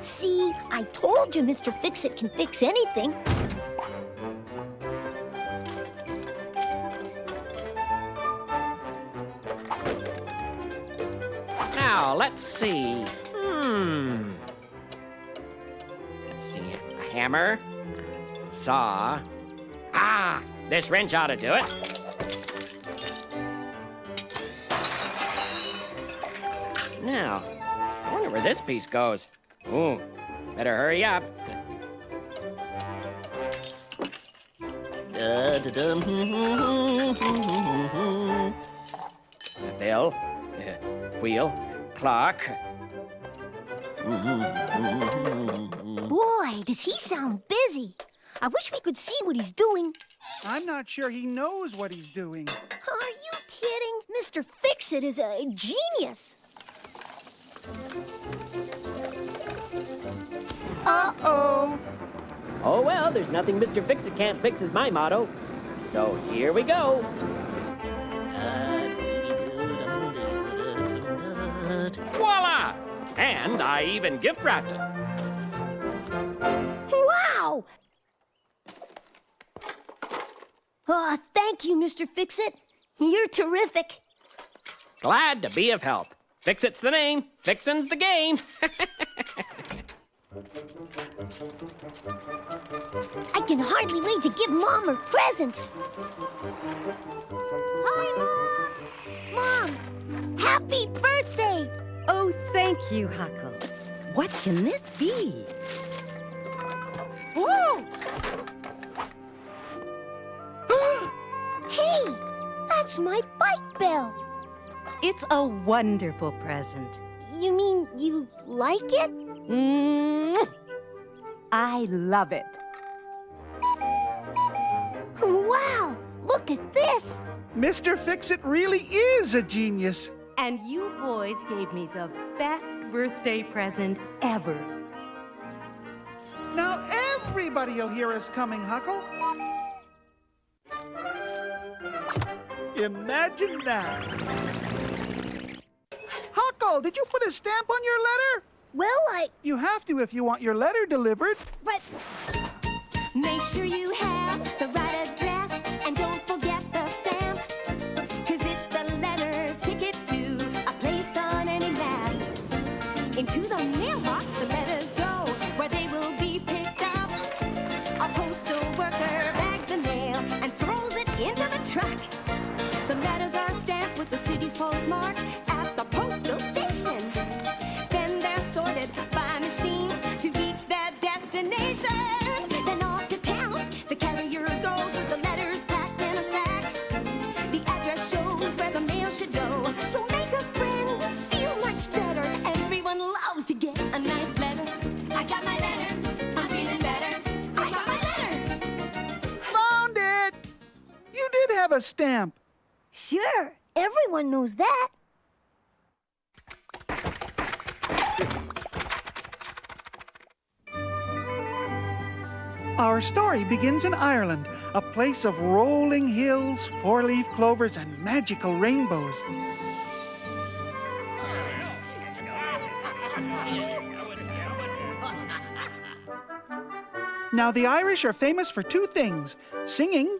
See, I told you Mr. Fix-It can fix anything. Now, let's see. Let's see. A hammer. Saw. Ah! This wrench ought to do it. Now, I wonder where this piece goes. Ooh, better hurry up. Bell, wheel, clock. Boy, does he sound busy. I wish we could see what he's doing. I'm not sure he knows what he's doing. Are you kidding? Mr. Fix-It is a genius. Uh-oh. Oh, well, there's nothing Mr. Fix-It can't fix is my motto. So here we go. Voila! And I even gift wrapped it. Wow! Oh, thank you, Mr. Fix-It. You're terrific. Glad to be of help. Fix-It's the name, Fixin's the game. I can hardly wait to give Mom her present. Hi, Mom! Mom, happy birthday! Oh, thank you, Huckle. What can this be? Whoa! Hey, that's my bike bell. It's a wonderful present. You mean you like it? I love it. Wow, look at this. Mr. Fix-It really is a genius. And you boys gave me the best birthday present ever. Now everybody will hear us coming, Huckle. Imagine that. Huckle, did you put a stamp on your letter? Well, You have to if you want your letter delivered. But... Make sure you have the right address and don't forget the stamp. 'Cause it's the letter's ticket to a place on any map. Into the mailbox the letters go, where they will be picked up. A postal worker bags the mail and throws it into the truck. The letters are stamped with the city's postmark at the postal station. Then they're sorted by machine to reach their destination. Then off to town, the carrier goes with the letters packed in a sack. The address shows where the mail should go. So make a friend feel much better. Everyone loves to get a nice letter. I got my letter. I'm feeling better. I got my letter. Found it! You did have a stamp. Sure, everyone knows that. Our story begins in Ireland, a place of rolling hills, four-leaf clovers, and magical rainbows. Now, the Irish are famous for two things: singing.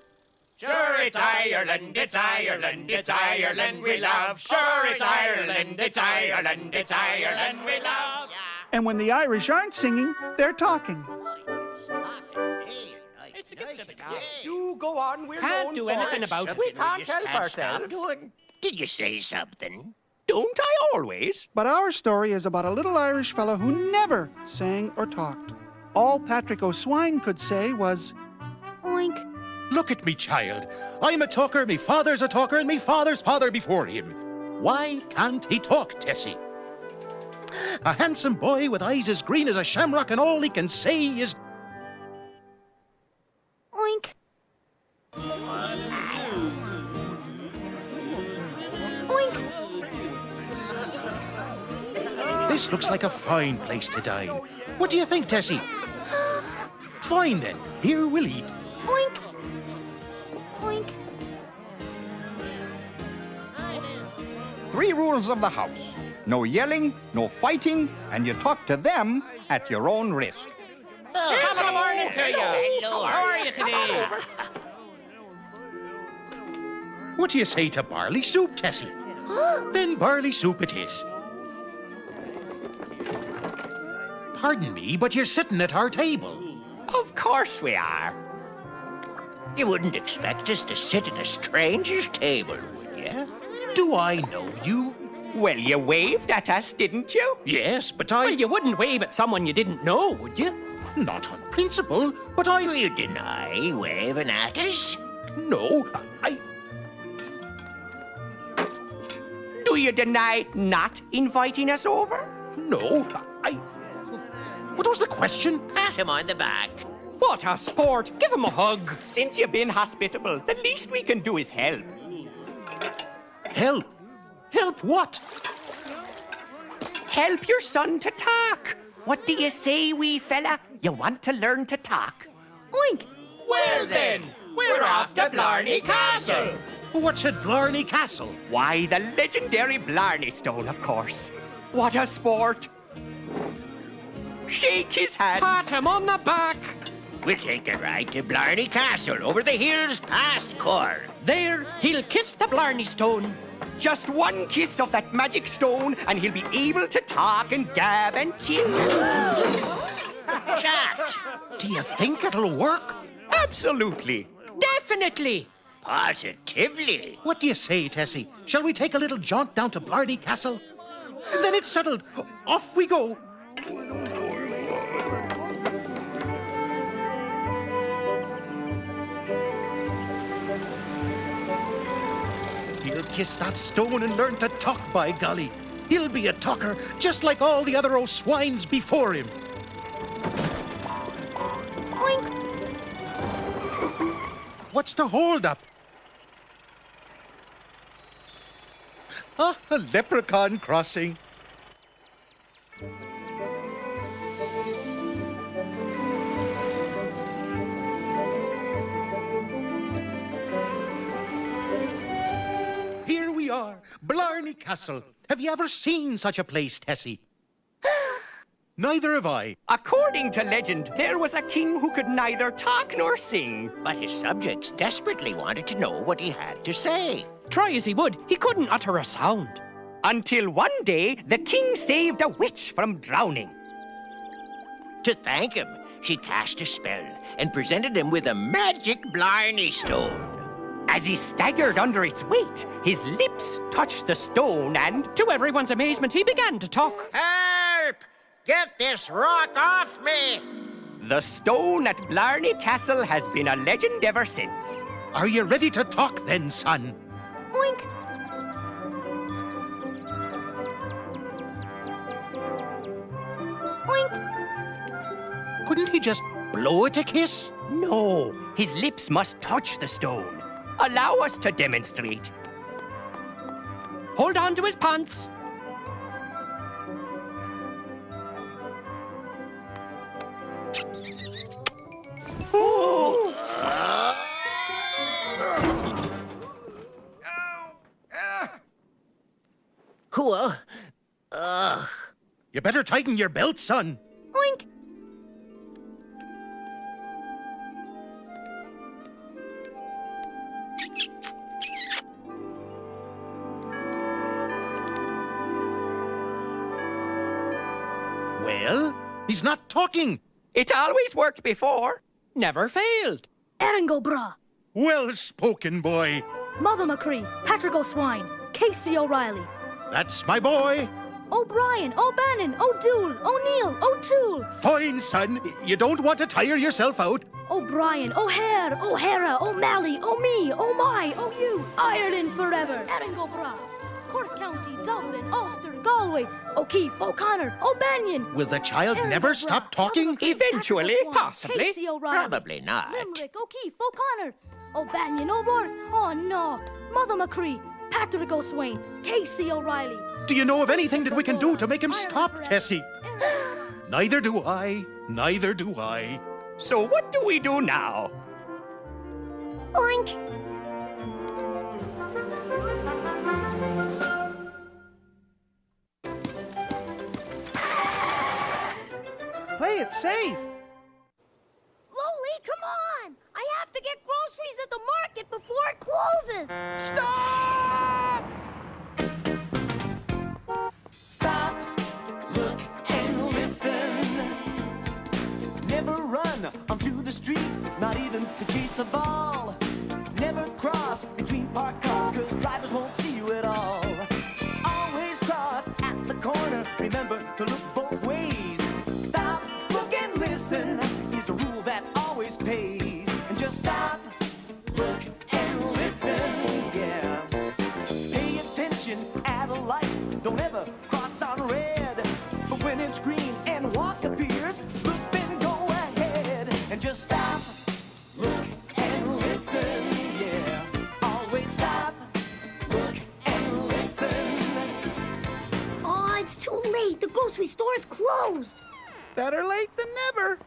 Sure, it's Ireland, it's Ireland, it's Ireland we love. Sure, it's Ireland, it's Ireland, it's Ireland we love. And when the Irish aren't singing, they're talking. It's a gift of the gods. Do go on, we're Can't known do for anything it. about it. We can't help ourselves. Did you say something? Don't I always? But our story is about a little Irish fellow who never sang or talked. All Patrick O'Swine could say was, Oink. Look at me, child. I'm a talker, me father's a talker, and me father's father before him. Why can't he talk, Tessie? A handsome boy with eyes as green as a shamrock, and all he can say is... Oink. Oink. This looks like a fine place to dine. What do you think, Tessie? Fine, then. Here we'll eat. Oink. Oink. 3 rules of the house. No yelling, no fighting, and you talk to them at your own risk. Top of the morning to you. How are you today? What do you say to barley soup, Tessie? Then barley soup it is. Pardon me, but you're sitting at our table. Of course we are. You wouldn't expect us to sit at a stranger's table, would you? Do I know you? Well, you waved at us, didn't you? Yes, but I... Well, you wouldn't wave at someone you didn't know, would you? Not on principle, but I... Do you deny waving at us? No, I... Do you deny not inviting us over? No, I... What was the question? Pat him on the back. What a sport. Give him a hug. Since you've been hospitable, the least we can do is help. Help? Help what? Help your son to talk. What do you say, wee fella? You want to learn to talk? Oink. Well then, we're off to Blarney Castle. What's at Blarney Castle? Why, the legendary Blarney Stone, of course. What a sport. Shake his hand. Pat him on the back. We'll take a ride to Blarney Castle, over the hills past Corr. There, he'll kiss the Blarney Stone. Just one kiss of that magic stone, and he'll be able to talk and gab and chit. Jack! Do you think it'll work? Absolutely. Definitely. Positively. What do you say, Tessie? Shall we take a little jaunt down to Blarney Castle? Then it's settled. Off we go. He'll kiss that stone and learn to talk, by golly. He'll be a talker, just like all the other O'Swines before him. Oink. What's the hold-up? Ah, a leprechaun crossing. Here we are, Blarney Castle. Have you ever seen such a place, Tessie? Neither have I. According to legend, there was a king who could neither talk nor sing. But his subjects desperately wanted to know what he had to say. Try as he would, he couldn't utter a sound. Until one day, the king saved a witch from drowning. To thank him, she cast a spell and presented him with a magic Blarney Stone. As he staggered under its weight, his lips touched the stone and... To everyone's amazement, he began to talk. Help! Get this rock off me! The stone at Blarney Castle has been a legend ever since. Are you ready to talk then, son? Oink. Oink. Couldn't he just blow it a kiss? No, his lips must touch the stone. Allow us to demonstrate. Hold on to his pants. You better tighten your belt, son. Oink. Well, he's not talking. It always worked before. Never failed. Eringo Bra, Well spoken, boy. Mother McCree, Patrick O'Swine, Casey O'Reilly, That's my boy. O'Brien, O'Bannon, O'Doul, O'Neill, O'Toole, Fine, son. You don't want to tire yourself out. O'Brien, O'Hare, O'Hara, O'Malley, O'Mee, O'My, O'U, Ireland forever, Eringo Bra, Cork County, Dublin, Ulster, Galway, O'Keefe, O'Connor, O'Banion. Will the child never stop talking? Eventually, possibly. Casey O'Reilly, Probably not. Limerick, O'Keefe, O'Connor, O'Banion, O'Rourke, oh no, Mother McCree, Patrick O'Swain, Casey O'Reilly. Do you know of anything that we can do to make him stop, Tessie? Neither do I. Neither do I. So what do we do now? Oink! Play it safe. Loli, come on! I have to get groceries at the market before it closes. Stop! Stop, look, and listen. Never run onto the street, not even to chase a ball. Never cross between parked cars, cause drivers won't see you at all. Always cross at the corner, remember to look both ways. Stop, look, and listen is a rule that always pays. And just stop, look, and listen, yeah. Pay attention at a light, don't ever cross on red. But when it's green and walk appears, look, then go ahead. And just stop, look, and listen, yeah. Always stop, look, and listen. Oh, it's too late. The grocery store is closed. Better late than never.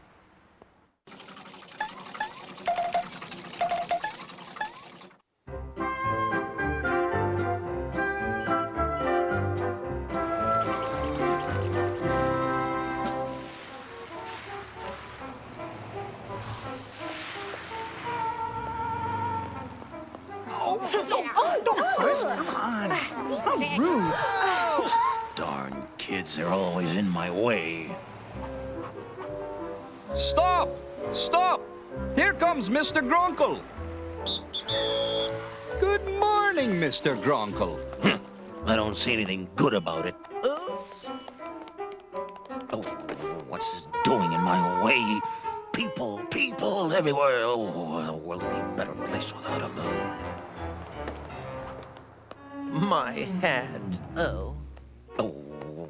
Darn kids, they're always in my way. Stop! Stop! Here comes Mr. Gronkle. Good morning, Mr. Gronkle. I don't see anything good about it. Oops. Oh, what's this doing in my way? People everywhere. Oh, the world would be a better place without him. My hat. Oh. Oh.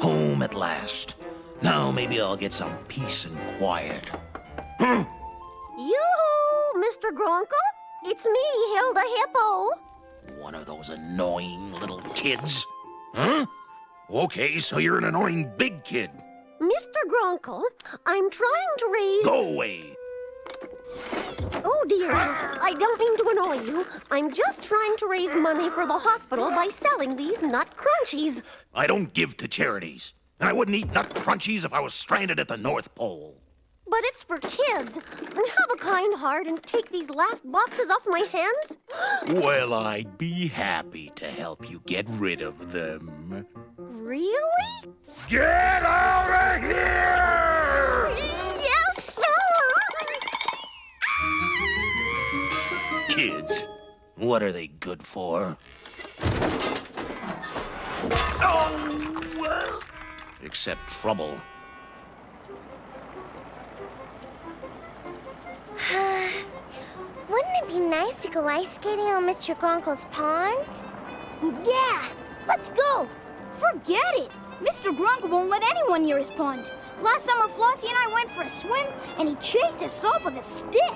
Home at last. Now maybe I'll get some peace and quiet. Yoo-hoo, Mr. Gronkle. It's me, Hilda Hippo. One of those annoying little kids. Huh? Okay, so you're an annoying big kid. Mr. Gronkle, I'm trying to raise... Go away. Oh, dear. I don't mean to annoy you. I'm just trying to raise money for the hospital by selling these nut crunchies. I don't give to charities. And I wouldn't eat nut crunchies if I was stranded at the North Pole. But it's for kids. Have a kind heart and take these last boxes off my hands. Well, I'd be happy to help you get rid of them. Really? Get out of here! Yes, sir! Kids, what are they good for? Oh, well, except trouble. Wouldn't it be nice to go ice skating on Mr. Gronkle's pond? Yeah, let's go. Forget it. Mr. Gronkle won't let anyone near his pond. Last summer, Flossie and I went for a swim, and he chased us off with a stick.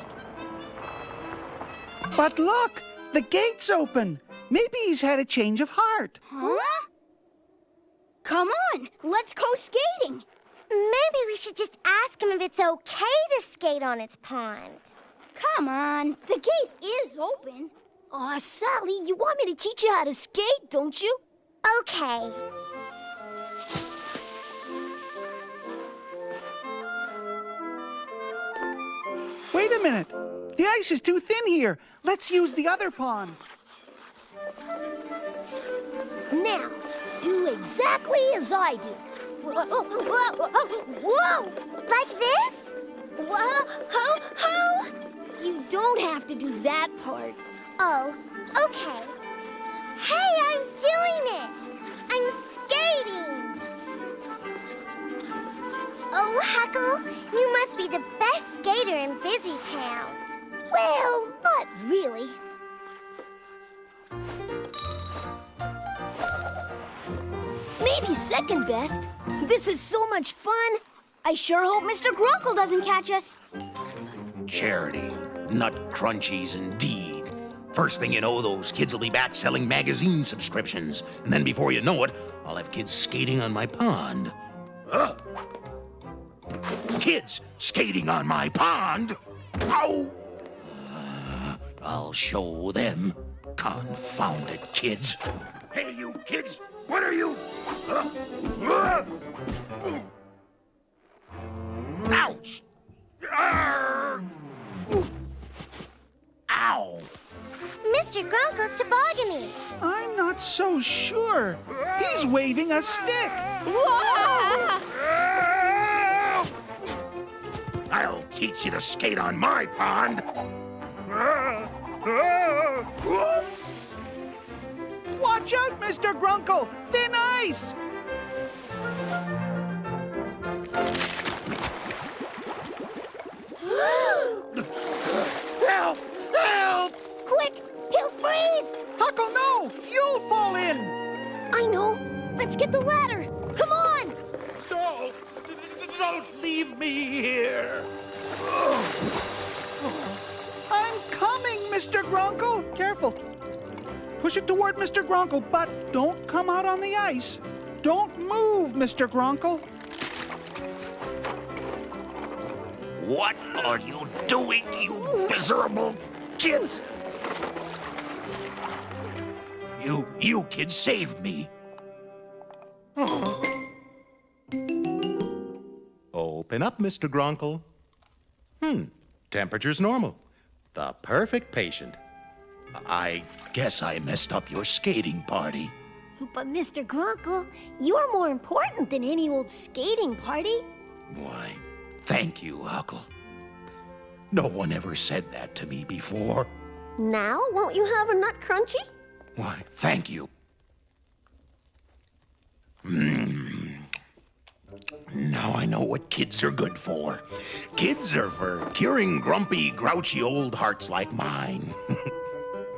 But look, the gate's open. Maybe he's had a change of heart. Huh? Come on, let's go skating. Maybe we should just ask him if it's okay to skate on his pond. Come on, the gate is open. Aw, Sally, you want me to teach you how to skate, don't you? Okay. Wait a minute. The ice is too thin here. Let's use the other pond. Now, do exactly as I do. Whoa! Like this? Ho! You don't have to do that part. Oh, okay. Hey, I'm doing it! I'm skating! Oh, Huckle, you must be the best skater in Busy Town. Well, not really. Maybe second best. This is so much fun. I sure hope Mr. Gronkle doesn't catch us. Charity. Nut crunchies indeed. First thing you know, those kids will be back selling magazine subscriptions. And then before you know it, I'll have kids skating on my pond. Kids skating on my pond? Ow! I'll show them. Confounded kids. Hey, you kids! What are you? Ouch! Ow! Mr. Gronkle's tobogganing. I'm not so sure. He's waving a stick. Whoa! I'll teach you to skate on my pond. Watch out, Mr. Gronkle! Thin ice! Help! Help! Quick! He'll freeze! Huckle, no! You'll fall in! I know! Let's get the ladder! Come on! No! Don't leave me here! I'm coming, Mr. Gronkle! Careful. Push it toward Mr. Gronkle, but don't come out on the ice. Don't move, Mr. Gronkle. What are you doing, you miserable kids? You kids saved me. Open up, Mr. Gronkle. Temperature's normal. The perfect patient. I guess I messed up your skating party. But Mr. Gronkle, you're more important than any old skating party. Why, thank you, Huckle. No one ever said that to me before. Now, won't you have a nut crunchy? Why, thank you. Now I know what kids are good for. Kids are for curing grumpy, grouchy old hearts like mine.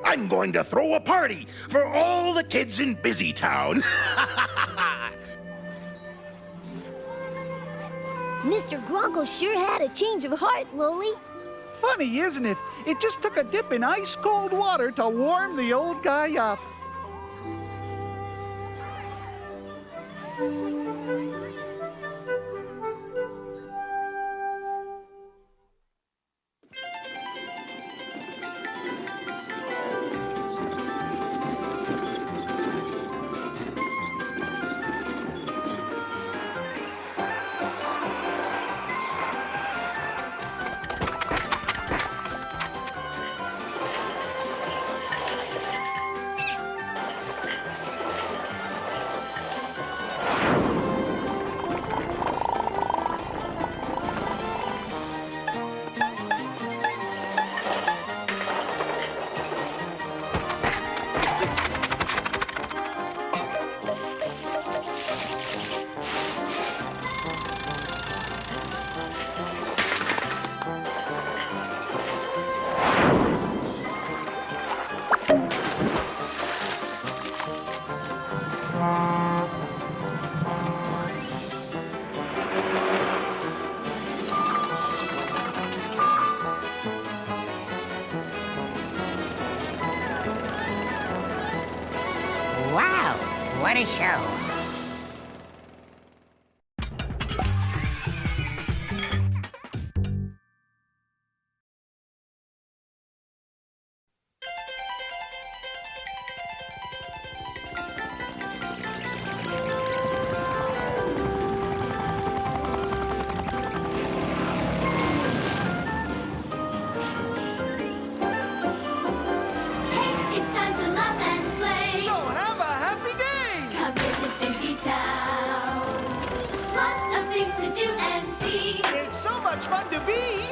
I'm going to throw a party for all the kids in Busy Town. Mr. Gronkle sure had a change of heart, Loli. Funny, isn't it? It just took a dip in ice-cold water to warm the old guy up. Wow, what a show.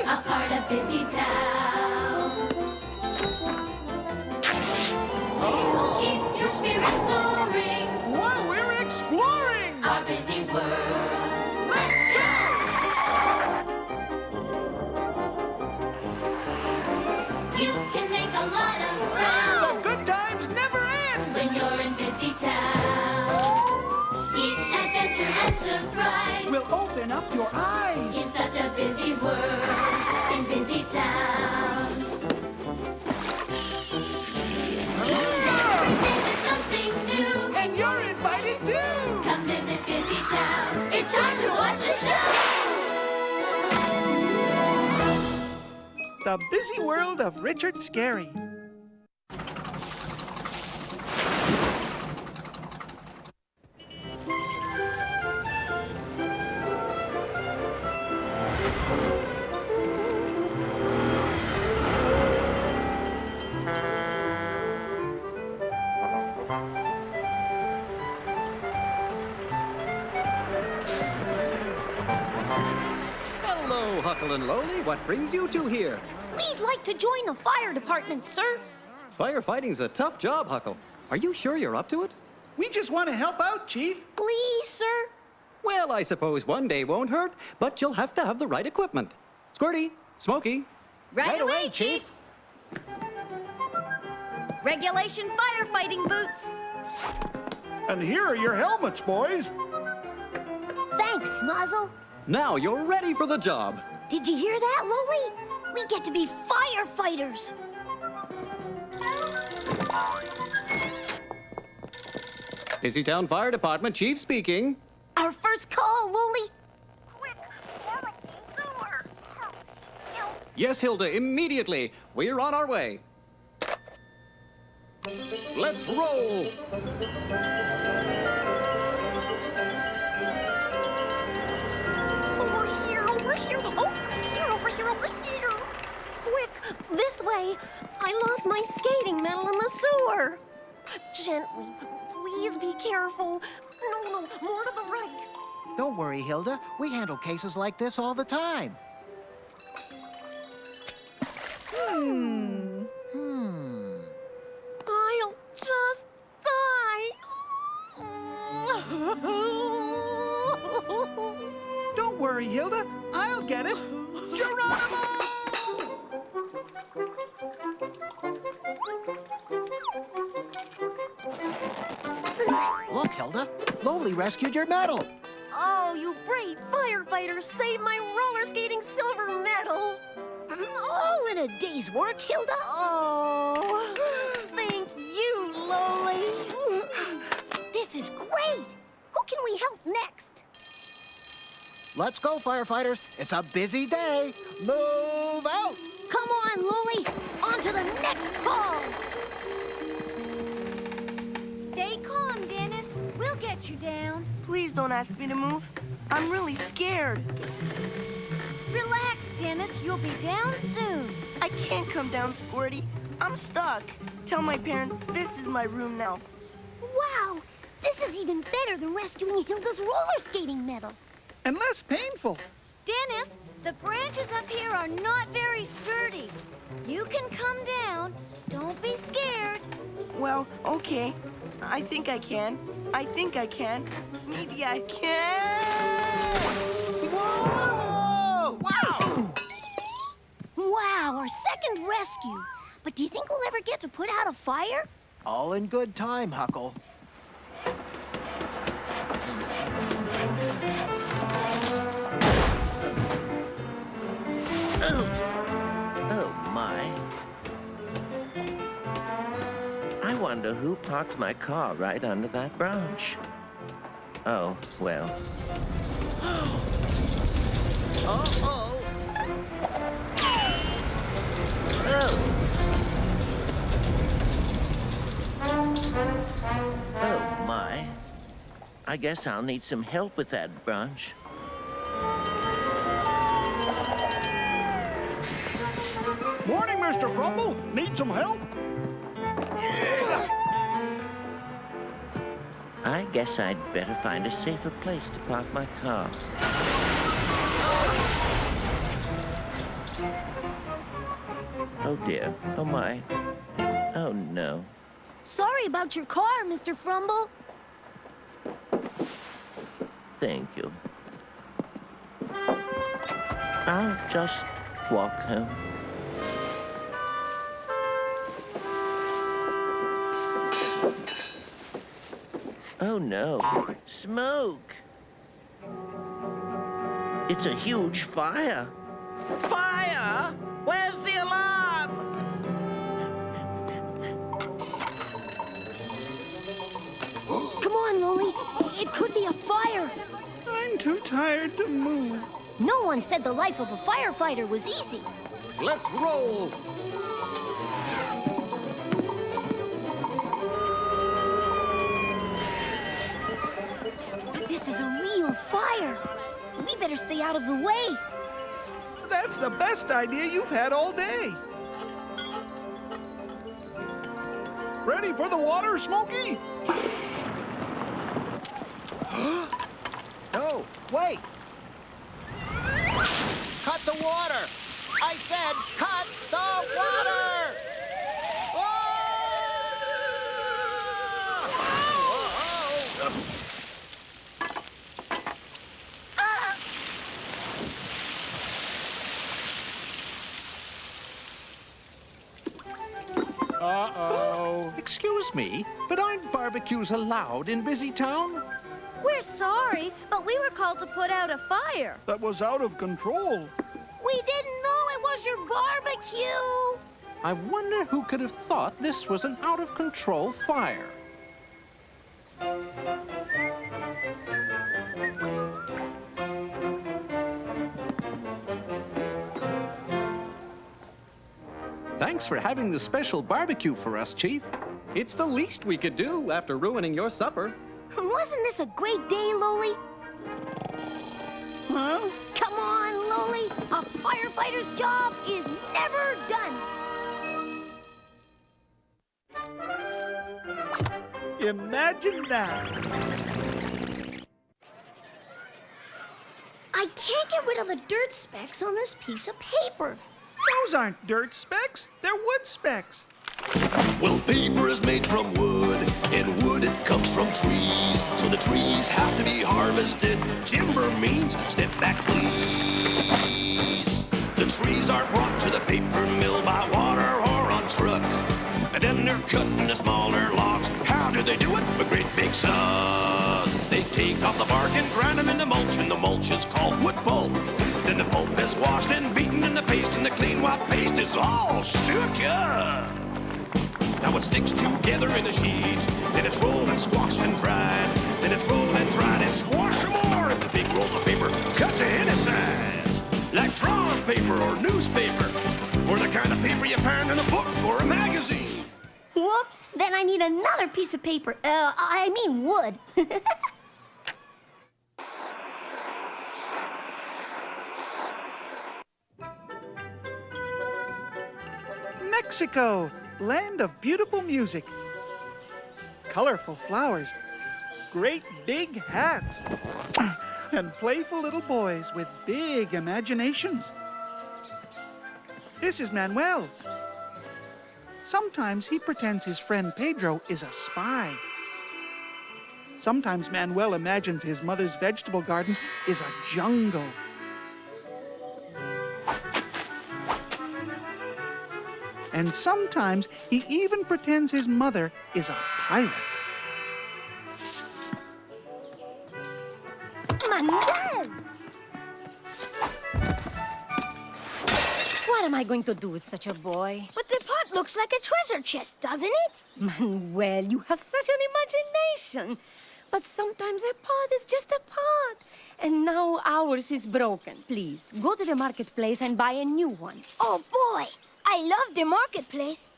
a part of Busy Town. We'll keep your spirits soaring while we're exploring our busy world. Let's go! You can make a lot of friends. The good times never end when you're in Busy Town. Each adventure and surprise will open up your eyes in such a busy world in Busy Town. Every day there's something new, and you're invited too. Come visit Busy Town. It's time to watch the show. The Busy World of Richard Scarry. Hello, Huckle and Lowly. What brings you two here? We'd like to join the fire department, sir. Firefighting's a tough job, Huckle. Are you sure you're up to it? We just want to help out, Chief. Please, sir. Well, I suppose one day won't hurt, but you'll have to have the right equipment. Squirty, Smokey. Right away, Chief. Regulation firefighting boots. And here are your helmets, boys. Thanks, Snozzle. Now you're ready for the job. Did you hear that, Lily? We get to be firefighters. Busy Town Fire Department, Chief speaking. Our first call, Lily. Yes, Hilda, immediately. We're on our way. Let's roll. Quick, this way. I lost my skating medal in the sewer. Gently, please be careful. No, more to the right. Don't worry, Hilda. We handle cases like this all the time. I'll just die. Don't worry, Hilda. I'll get it. Geronimo! Look, Hilda. Lowly rescued your medal. Oh, you brave firefighter saved my roller skating silver medal. All in a day's work, Hilda. Oh, thank you, Lowly. This is great. Who can we help next? Let's go, firefighters. It's a busy day. Move out. Come on, Lowly. On to the next call. Stay calm, Dennis. We'll get you down. Please don't ask me to move. I'm really scared. Relax, Dennis. You'll be down soon. I can't come down, Squirty. I'm stuck. Tell my parents this is my room now. Wow, this is even better than rescuing Hilda's roller skating medal. And less painful. Dennis, the branches up here are not very sturdy. You can come down. Don't be scared. Well, okay. I think I can. I think I can. Maybe I can. Whoa! Wow! Wow, our second rescue. But do you think we'll ever get to put out a fire? All in good time, Huckle. Oh, my. I wonder who parked my car right under that branch. Oh, well. Uh-oh! Oh, my. I guess I'll need some help with that branch. Morning, Mr. Frumble. Need some help? I guess I'd better find a safer place to park my car. Oh dear. Oh my. Oh no. Sorry about your car, Mr. Frumble. Thank you. I'll just walk home. Oh no. Smoke! It's a huge fire. Fire! Where's the alarm? Come on, Lily. It could be a fire. I'm too tired to move. No one said the life of a firefighter was easy. Let's roll! This is a real fire. We better stay out of the way. That's the best idea you've had all day. Ready for the water, Smokey? No, wait! Cut the water! I said cut the water! Uh-oh. Excuse me, but aren't barbecues allowed in Busy Town? We're sorry, but we were called to put out a fire. That was out of control. We didn't know it was your barbecue. I wonder who could have thought this was an out-of-control fire. Thanks for having the special barbecue for us, Chief. It's the least we could do after ruining your supper. Wasn't this a great day, Loli? Huh? Come on, Loli. A firefighter's job is never done. Imagine that. I can't get rid of the dirt specks on this piece of paper. Those aren't dirt specks. They're wood specks. Well, paper is made from wood, and wood it comes from trees. So the trees have to be harvested. Timber means step back, please. The trees are brought to the paper mill by water or on truck. And then they're cut into smaller logs. How do they do it? With great big suds. They take off the bark and grind them into mulch, and the mulch is called wood pulp. Then the pulp is washed and beaten in the paste, and the clean white paste is all shook up. Now it sticks together in a sheet. Then it's rolled and squashed and dried. Then it's rolled and dried and squashed some more into big rolls of paper cut to any size. Like drawing paper or newspaper, or the kind of paper you find in a book or a magazine. Whoops, then I need another piece of paper. I mean wood. Mexico, land of beautiful music. Colorful flowers, great big hats, and playful little boys with big imaginations. This is Manuel. Sometimes he pretends his friend Pedro is a spy. Sometimes Manuel imagines his mother's vegetable garden is a jungle. And sometimes he even pretends his mother is a pirate. Manuel! What am I going to do with such a boy? But the pot looks like a treasure chest, doesn't it? Manuel, you have such an imagination. But sometimes a pot is just a pot. And now ours is broken. Please, go to the marketplace and buy a new one. Oh, boy! I love the marketplace.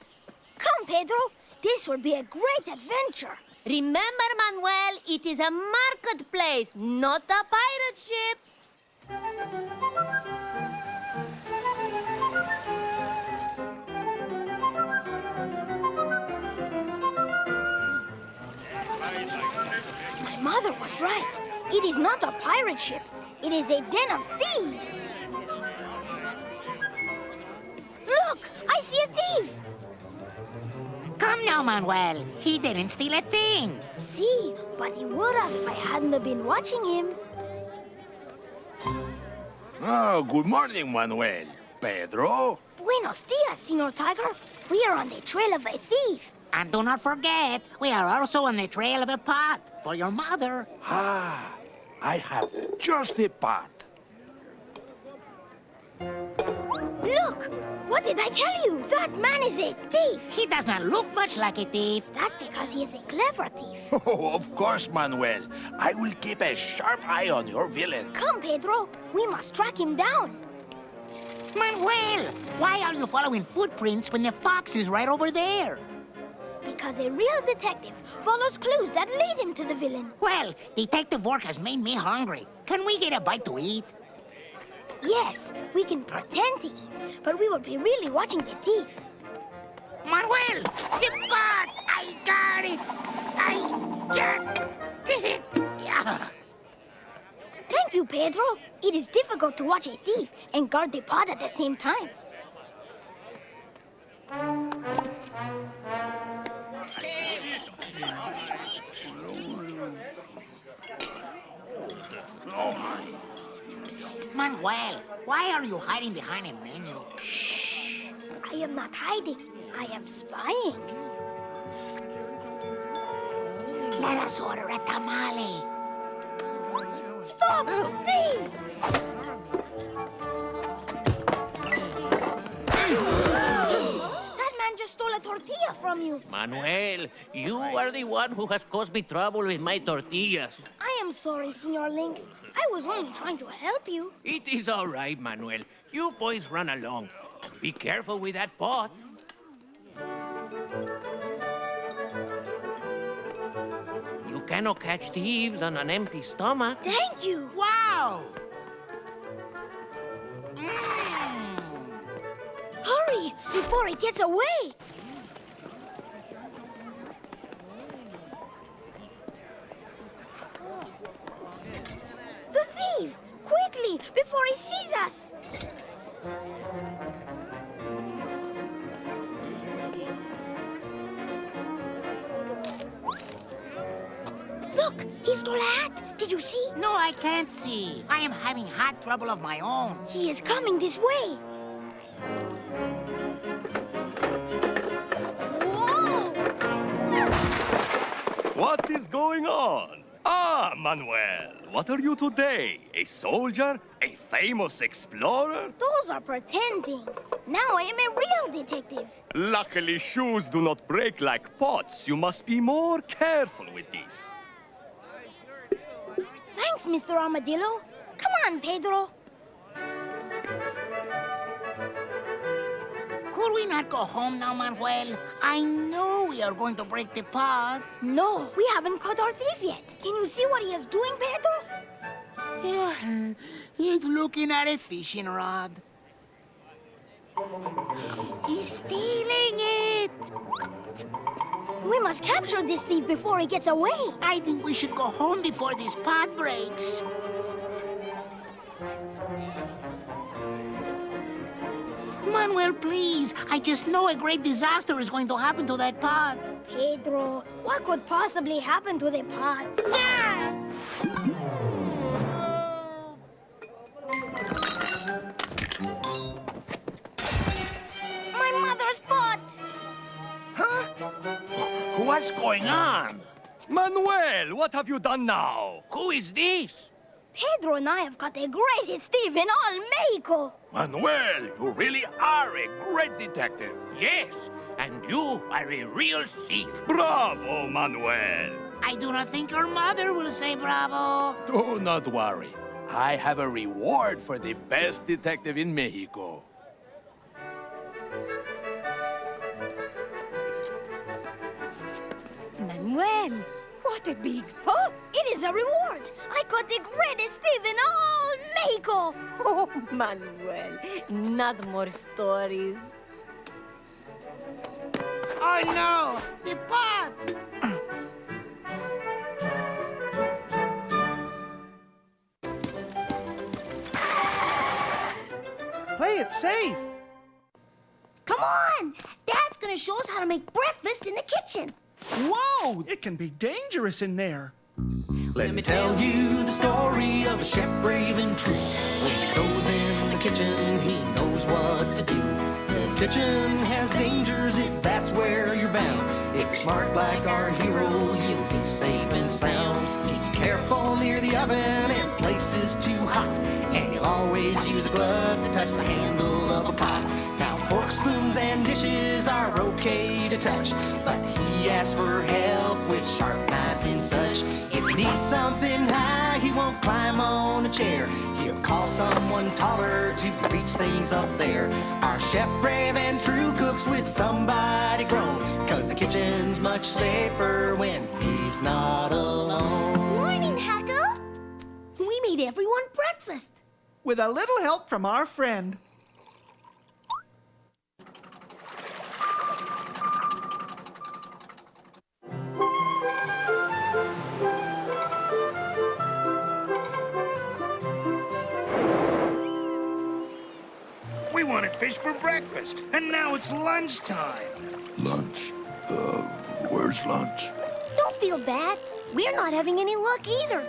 Come, Pedro. This will be a great adventure. Remember, Manuel, it is a marketplace, not a pirate ship. My mother was right. It is not a pirate ship. It is a den of thieves. I see a thief! Come now, Manuel. He didn't steal a thing. See, but he would have if I hadn't have been watching him. Oh, good morning, Manuel. Pedro? Buenos dias, Senor Tiger. We are on the trail of a thief. And do not forget, we are also on the trail of a pot for your mother. Ah, I have just the pot. Look! What did I tell you? That man is a thief. He does not look much like a thief. That's because he is a clever thief. Oh, of course, Manuel. I will keep a sharp eye on your villain. Come, Pedro. We must track him down. Manuel, why are you following footprints when the fox is right over there? Because a real detective follows clues that lead him to the villain. Well, detective work has made me hungry. Can we get a bite to eat? Yes, we can pretend to eat, but we will be really watching the thief. Manuel, the pot! I got it! I got it! Yeah. Thank you, Pedro. It is difficult to watch a thief and guard the pot at the same time. Psst, Manuel, why are you hiding behind a menu? Shh! I am not hiding. I am spying. Let us order a tamale. Stop! Thief! That man just stole a tortilla from you. Manuel, you are the one who has caused me trouble with my tortillas. I am sorry, Senor Lynx. I was only trying to help you. It is all right, Manuel. You boys run along. Be careful with that pot. You cannot catch thieves on an empty stomach. Thank you. Wow! Hurry, before he gets away. The thief! Quickly, before he sees us! Look, he stole a hat. Did you see? No, I can't see. I am having hat trouble of my own. He is coming this way. Whoa! What is going on? Ah, Manuel, what are you today? A soldier? A famous explorer? Those are pretend things. Now I am a real detective. Luckily, shoes do not break like pots. You must be more careful with these. Thanks, Mr. Armadillo. Come on, Pedro. Could we not go home now, Manuel? I know we are going to break the pot. No, we haven't caught our thief yet. Can you see what he is doing, Pedro? Yeah, he's looking at a fishing rod. He's stealing it. We must capture this thief before he gets away. I think we should go home before this pot breaks. Manuel, please. I just know a great disaster is going to happen to that pot. Pedro, what could possibly happen to the pot? Yeah! My mother's pot! Huh? What's going on? Manuel, what have you done now? Who is this? Pedro and I have caught the greatest thief in all Mexico. Manuel, you really are a great detective. Yes, and you are a real thief. Bravo, Manuel. I do not think your mother will say bravo. Do not worry. I have a reward for the best detective in Mexico. Manuel, what a big pot. It is a reward. I caught the greatest thief in all Mexico. Oh, Manuel, not more stories. Oh, no! The pot! Play it safe. Come Come on! Dad's gonna show us how to make breakfast in the kitchen. Whoa! It can be dangerous in there. Let me tell you the story of a chef brave and true. When he goes in the kitchen, he knows what to do. The kitchen has dangers if that's where you're bound. If you're smart like our hero, you'll be safe and sound. He's careful near the oven and places too hot. And he'll always use a glove to touch the handle of a pot. Now forks, spoons, and dishes are okay to touch, but he asks for help with sharp knives and such. If he needs something high, he won't climb on a chair. He'll call someone taller to reach things up there. Our chef brave and true cooks with somebody grown, 'cause the kitchen's much safer when he's not alone. Morning, Huckle. We made everyone breakfast. With a little help from our friend. We wanted fish for breakfast, and now it's lunchtime. Lunch? Where's lunch? Don't feel bad. We're not having any luck either.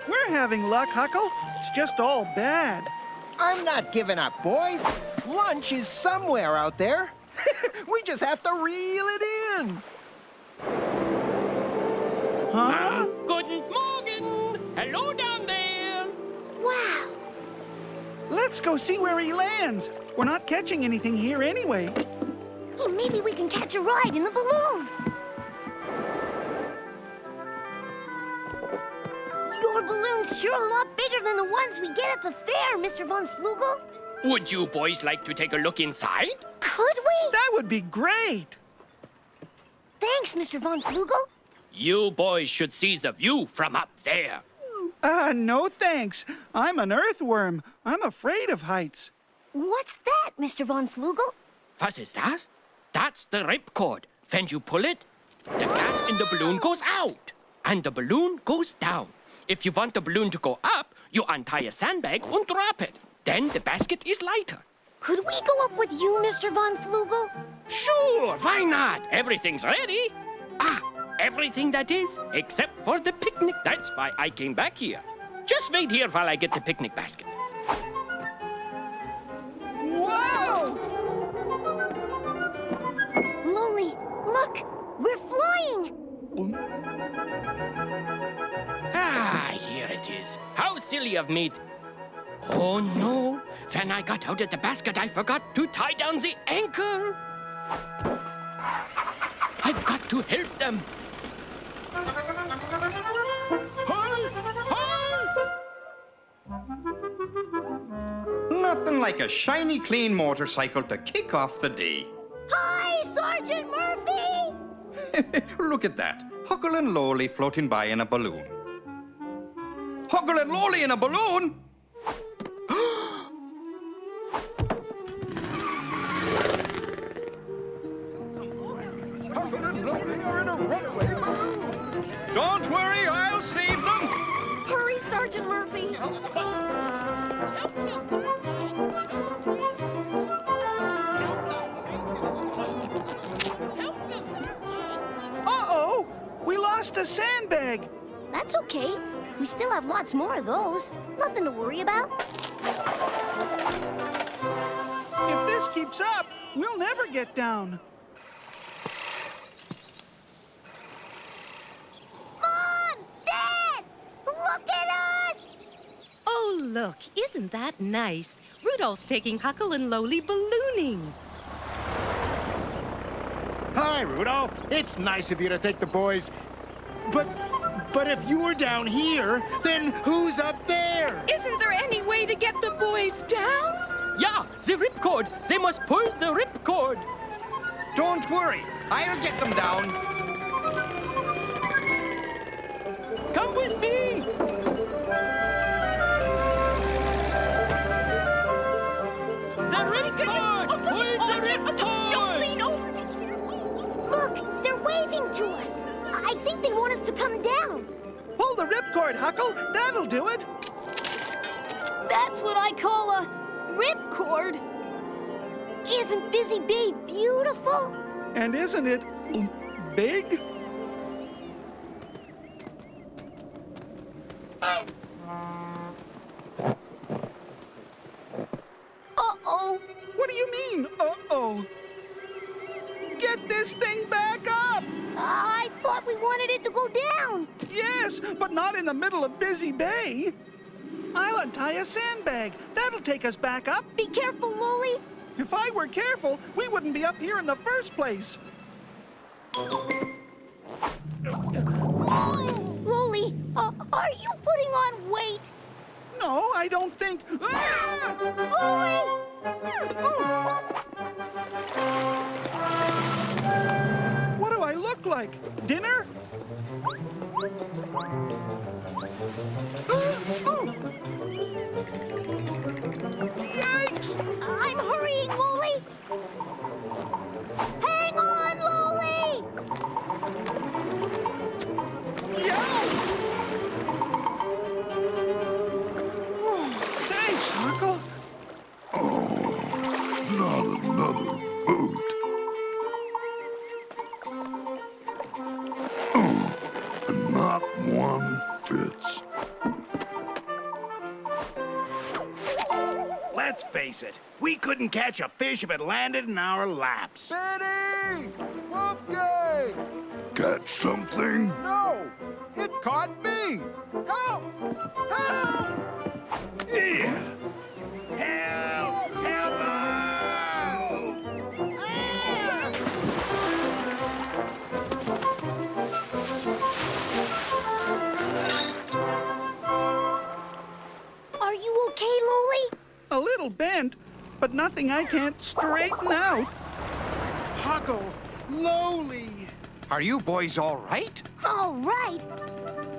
We're having luck, Huckle. It's just all bad. I'm not giving up, boys. Lunch is somewhere out there. We just have to reel it in. Huh? Guten Morgen! Hello down there! Wow. Let's go see where he lands. We're not catching anything here anyway. Hey, maybe we can catch a ride in the balloon. Your balloon's sure a lot bigger than the ones we get at the fair, Mr. Von Flugel. Would you boys like to take a look inside? Could we? That would be great. Thanks, Mr. Von Flugel. You boys should see the view from up there. No thanks. I'm an earthworm. I'm afraid of heights. What's that, Mr. Von Flugel? What is that? That's the ripcord. When you pull it, the gas in the balloon goes out, and the balloon goes down. If you want the balloon to go up, you untie a sandbag and drop it. Then the basket is lighter. Could we go up with you, Mr. Von Flugel? Sure, why not? Everything's ready. Everything that is, except for the picnic. That's why I came back here. Just wait here while I get the picnic basket. Whoa! Loli, look! We're flying! Here it is. How silly of me. Oh, no. When I got out of the basket, I forgot to tie down the anchor. I've got to help them. Nothing like a shiny, clean motorcycle to kick off the day. Hi, Sergeant Murphy! Look at that. Huckle and Lolly floating by in a balloon. Huckle and Lolly in a balloon? Don't worry, I'll save them. Hurry, Sergeant Murphy. Uh-oh! We lost a sandbag. That's okay. We still have lots more of those. Nothing to worry about. If this keeps up, we'll never get down. Mom! Dad! Look at us! Oh, look. Isn't that nice? Rudolph's taking Huckle and Loli ballooning. Hi, Rudolph. It's nice of you to take the boys. But if you're down here, then who's up there? Isn't there any way to get the boys down? Yeah, the ripcord. They must pull the ripcord. Don't worry, I'll get them down. Come with me. The ripcord! Pull the ripcord! Don't lean over! Be careful! Look, they're waving to us. I think they want us to come down. Pull the ripcord, Huckle. That'll do it. That's what I call a ripcord. Isn't Busy Bee beautiful? And isn't it big? Uh-oh. What do you mean, uh-oh? Get this thing back up! I thought we wanted it to go down. Yes, but not in the middle of Busy Bay. I'll untie a sandbag. That'll take us back up. Be careful, Lolly. If I were careful, we wouldn't be up here in the first place. Lolly, are you putting on weight? No, I don't think... Lolly! What do I look like? Dinner? Yikes! I'm hurrying, Lolly. Hang on, Lolly! Thanks, Huckle. Not another boot. Not one fits. Let's face it, we couldn't catch a fish if it landed in our laps. Betty! Wolfgang! Catch something? No! It caught me! Help! Help! Yeah. Help! Help us! Are you okay, Lolly? A little bent, but nothing I can't straighten out. Huckle, Lowly. Are you boys all right? All right.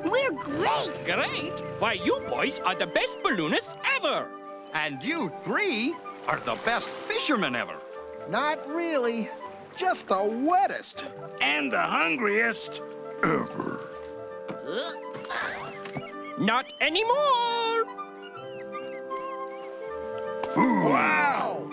We're great. Great! Why, you boys are the best balloonists ever! And you three are the best fishermen ever. Not really. Just the wettest. And the hungriest. Ever. Not anymore! Wow!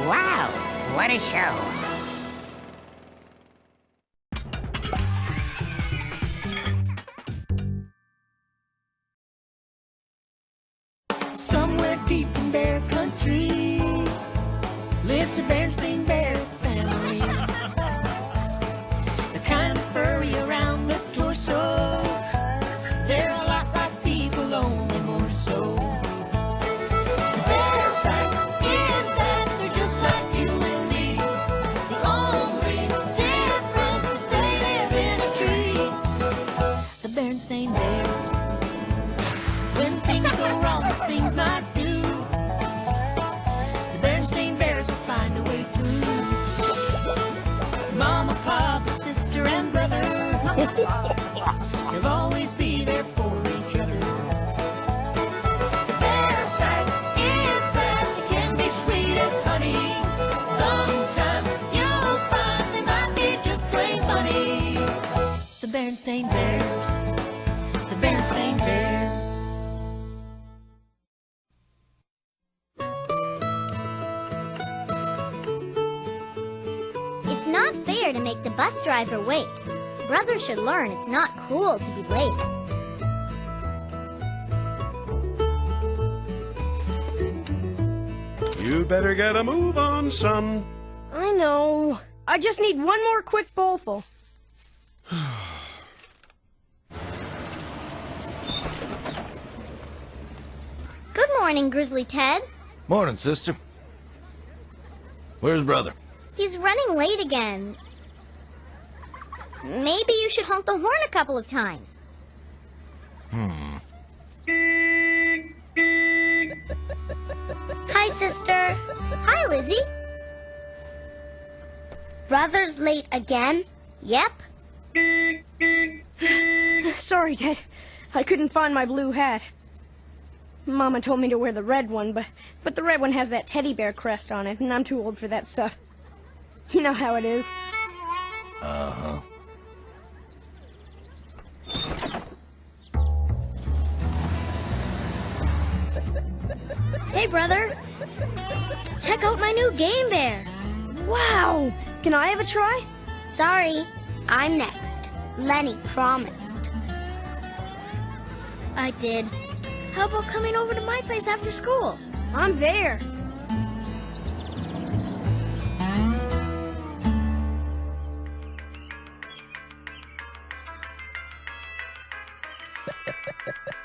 Wow, what a show. Somewhere deep in Bear Country lives a Berenstain Bear family. They're kind of furry around the torso. They're a lot like people, only more so. The bear fact is that they're just like you and me. The only difference is they live in a tree. The Berenstain Bears. When things go wrong, as things might do, the Berenstain Bears will find a way through. Mama, Papa, sister, and brother, they'll always be there for each other. The bear fact is that they can be sweet as honey. Sometimes you'll find they might be just plain funny. The Berenstain Bears. The Berenstain Bears. It's not fair to make the bus driver wait. Brothers should learn it's not cool to be late. You'd better get a move on, son. I know. I just need one more quick bowlful. Good morning, Grizzly Ted. Morning, sister. Where's brother? He's running late again. Maybe you should honk the horn a couple of times. Hi, sister. Hi, Lizzie. Brother's late again? Yep. Sorry, Ted. I couldn't find my blue hat. Mama told me to wear the red one, but the red one has that teddy bear crest on it, and I'm too old for that stuff. You know how it is. Uh-huh. Hey, brother. Check out my new game bear. Wow! Can I have a try? Sorry, I'm next. Lenny promised. I did. How about coming over to my place after school? I'm there.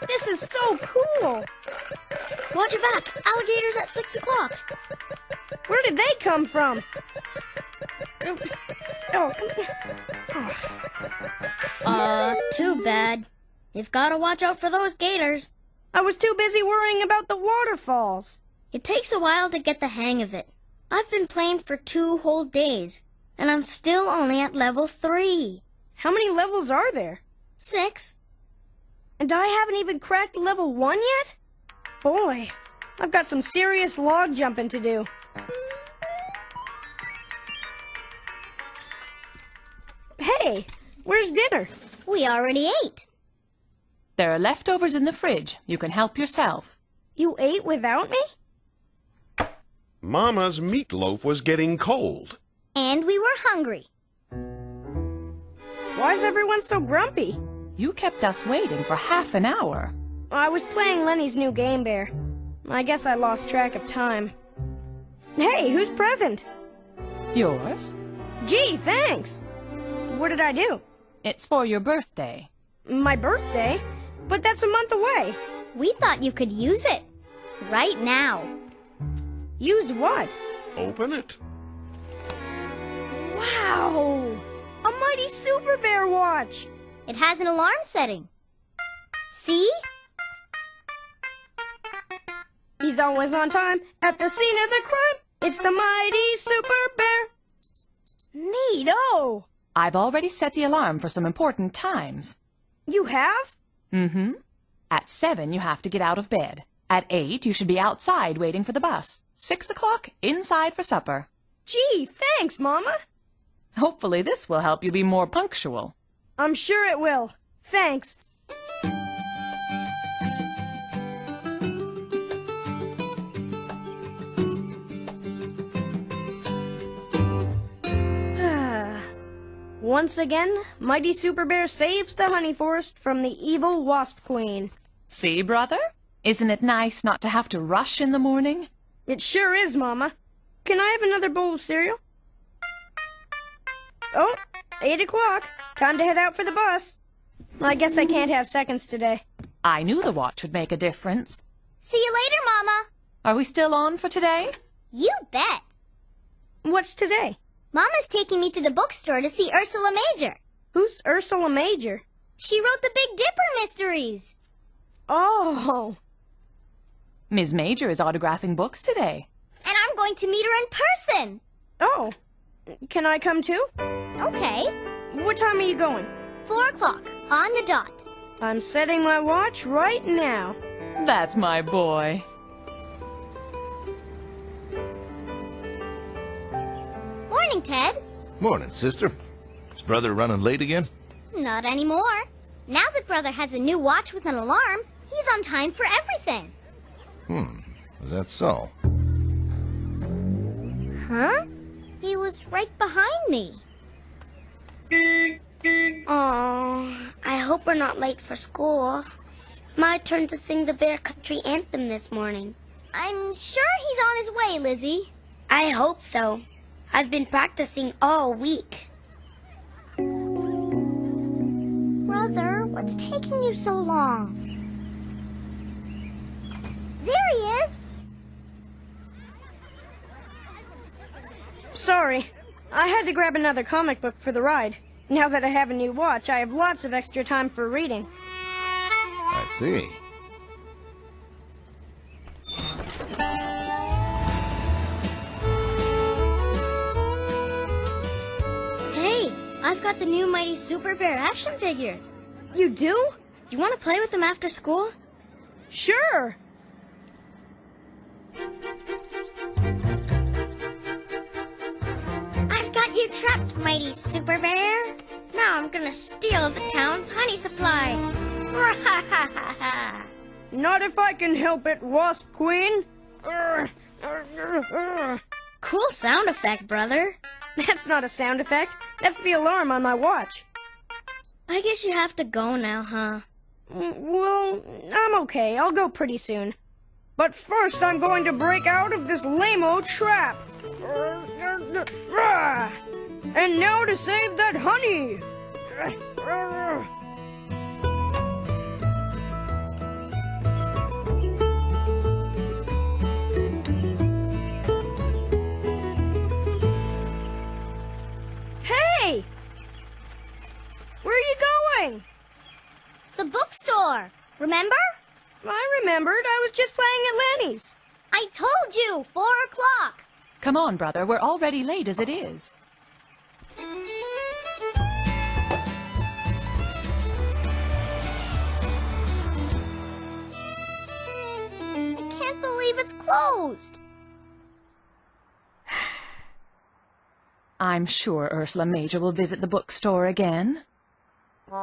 This is so cool. Watch your back. Alligators at 6 o'clock. Where did they come from? Oh, Too bad. You've got to watch out for those gators. I was too busy worrying about the waterfalls. It takes a while to get the hang of it. I've been playing for 2 whole days, and I'm still only at level 3. How many levels are there? 6. And I haven't even cracked level 1 yet? Boy, I've got some serious log jumping to do. Hey, where's dinner? We already ate. There are leftovers in the fridge. You can help yourself. You ate without me? Mama's meatloaf was getting cold. And we were hungry. Why is everyone so grumpy? You kept us waiting for half an hour. I was playing Lenny's new game bear. I guess I lost track of time. Hey, whose present? Yours? Gee, thanks. What did I do? It's for your birthday. My birthday? But that's a month away. We thought you could use it. Right now. Use what? Open it. Wow! A mighty Super Bear watch! It has an alarm setting. See? He's always on time at the scene of the crime. It's the mighty Super Bear. Neato! I've already set the alarm for some important times. You have? Mm-hmm. At 7, you have to get out of bed. At 8, you should be outside waiting for the bus. 6 o'clock, inside for supper. Gee, thanks, Mama. Hopefully this will help you be more punctual. I'm sure it will. Thanks. Once again, Mighty Super Bear saves the honey forest from the evil Wasp Queen. See, brother? Isn't it nice not to have to rush in the morning? It sure is, Mama. Can I have another bowl of cereal? Oh, 8 o'clock. Time to head out for the bus. I guess I can't have seconds today. I knew the watch would make a difference. See you later, Mama. Are we still on for today? You bet. What's today? Mama's taking me to the bookstore to see Ursula Major. Who's Ursula Major? She wrote the Big Dipper mysteries. Oh. Ms. Major is autographing books today. And I'm going to meet her in person. Oh. Can I come too? Okay. What time are you going? 4 o'clock, on the dot. I'm setting my watch right now. That's my boy. Morning, Ted. Morning, sister. Is brother running late again? Not anymore. Now that Brother has a new watch with an alarm, he's on time for everything. Is that so? Huh? He was right behind me. Oh, I hope we're not late for school. It's my turn to sing the Bear Country Anthem this morning. I'm sure he's on his way, Lizzie. I hope so. I've been practicing all week. Brother, what's taking you so long? There he is. Sorry. I had to grab another comic book for the ride. Now that I have a new watch, I have lots of extra time for reading. I see. Hey, I've got the new Mighty Super Bear action figures. You do? You want to play with them after school? Sure. I've got you trapped, Mighty Super Bear. Now I'm gonna steal the town's honey supply. Not if I can help it, Wasp Queen. Cool sound effect, brother. That's not a sound effect. That's the alarm on my watch. I guess you have to go now, huh? Well, I'm okay. I'll go pretty soon. But first, I'm going to break out of this lame-o trap. And now to save that honey. Hey! Where are you going? The bookstore. Remember? I remembered. I was just playing at Lenny's. I told you, 4 o'clock. Come on, brother. We're already late as it is. I can't believe it's closed. I'm sure Ursula Major will visit the bookstore again. Hey,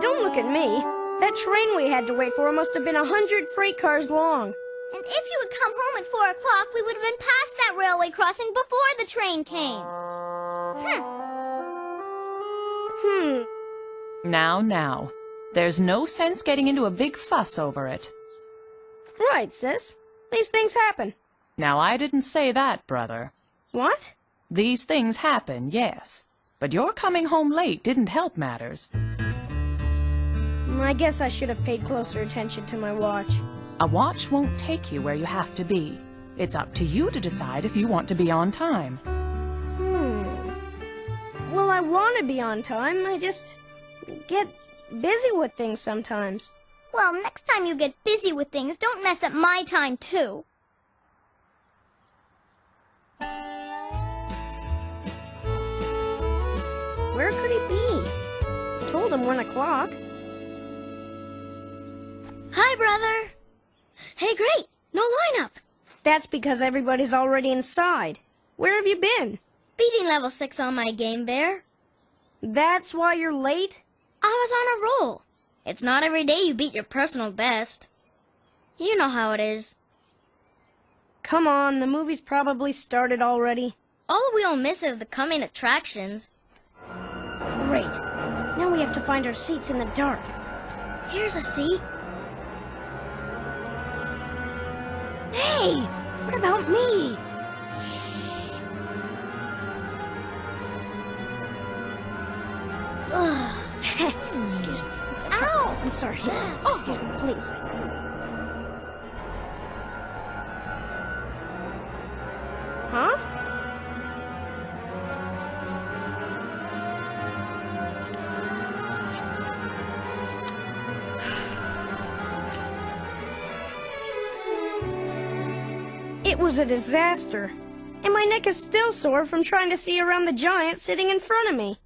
don't look at me. That train we had to wait for must have been 100 freight cars long. And if you had come home at 4 o'clock, we would have been past that railway crossing before the train came. Now. There's no sense getting into a big fuss over it. Right, sis. These things happen. Now, I didn't say that, brother. What? These things happen, yes. But your coming home late didn't help matters. I guess I should have paid closer attention to my watch. A watch won't take you where you have to be. It's up to you to decide if you want to be on time. Well, I want to be on time. I just get busy with things sometimes. Well, next time you get busy with things, don't mess up my time, too. Where could he be? I told him 1 o'clock. Hi, brother. Hey, great. No lineup. That's because everybody's already inside. Where have you been? Beating level 6 on my game, Bear. That's why you're late? I was on a roll. It's not every day you beat your personal best. You know how it is. Come on, the movie's probably started already. All we'll miss is the coming attractions. Great. Now we have to find our seats in the dark. Here's a seat. Hey! What about me? Excuse me. Ow! I'm sorry. Excuse me, please. Huh? It was a disaster, and my neck is still sore from trying to see around the giant sitting in front of me.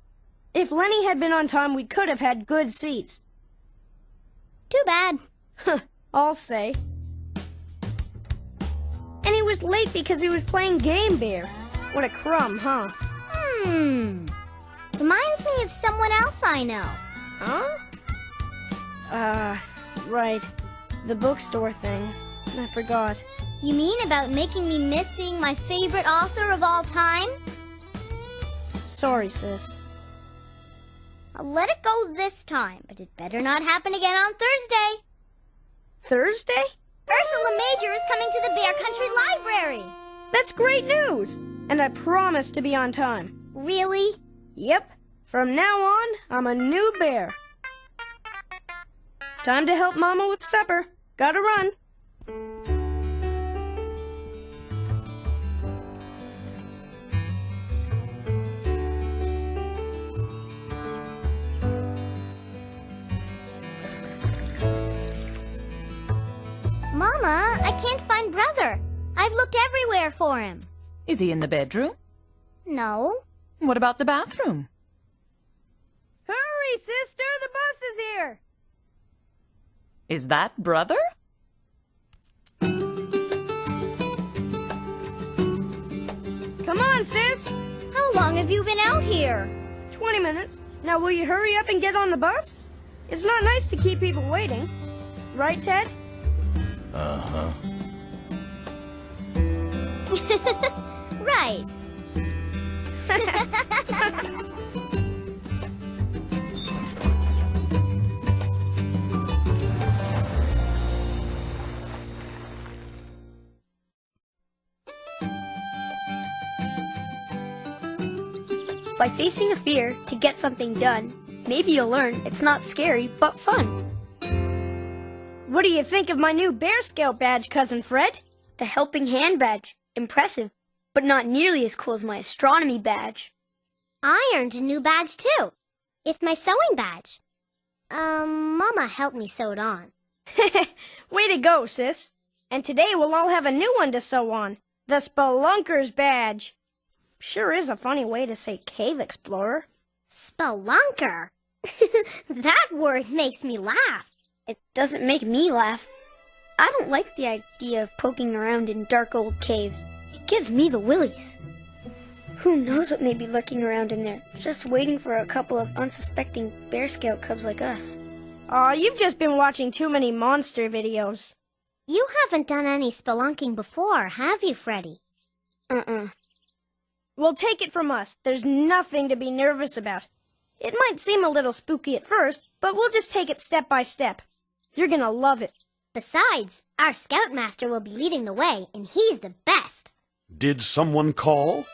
If Lenny had been on time, we could have had good seats. Too bad. I'll say. And he was late because he was playing Game Bear. What a crumb, huh? Reminds me of someone else I know. Huh? Right. The bookstore thing. I forgot. You mean about making me missing my favorite author of all time? Sorry, sis. I'll let it go this time, but it better not happen again on Thursday. Thursday? Ursula Major is coming to the Bear Country Library. That's great news! And I promise to be on time. Really? Yep. From now on, I'm a new bear. Time to help Mama with supper. Gotta run. Mama, I can't find Brother. I've looked everywhere for him. Is he in the bedroom? No. What about the bathroom? Hurry, sister! The bus is here! Is that Brother? Come on, sis! How long have you been out here? 20 minutes. Now will you hurry up and get on the bus? It's not nice to keep people waiting. Right, Ted? Uh-huh. Right. By facing a fear to get something done, maybe you'll learn it's not scary, but fun. What do you think of my new Bear Scout badge, Cousin Fred? The Helping Hand badge. Impressive, but not nearly as cool as my astronomy badge. I earned a new badge, too. It's my sewing badge. Mama helped me sew it on. Way to go, sis. And today we'll all have a new one to sew on. The Spelunker's badge. Sure is a funny way to say cave explorer. Spelunker? That word makes me laugh. It doesn't make me laugh. I don't like the idea of poking around in dark old caves. It gives me the willies. Who knows what may be lurking around in there, just waiting for a couple of unsuspecting Bear Scout cubs like us. Aw, you've just been watching too many monster videos. You haven't done any spelunking before, have you, Freddy? Well, take it from us. There's nothing to be nervous about. It might seem a little spooky at first, but we'll just take it step by step. You're gonna love it. Besides, our Scoutmaster will be leading the way, and he's the best. Did someone call?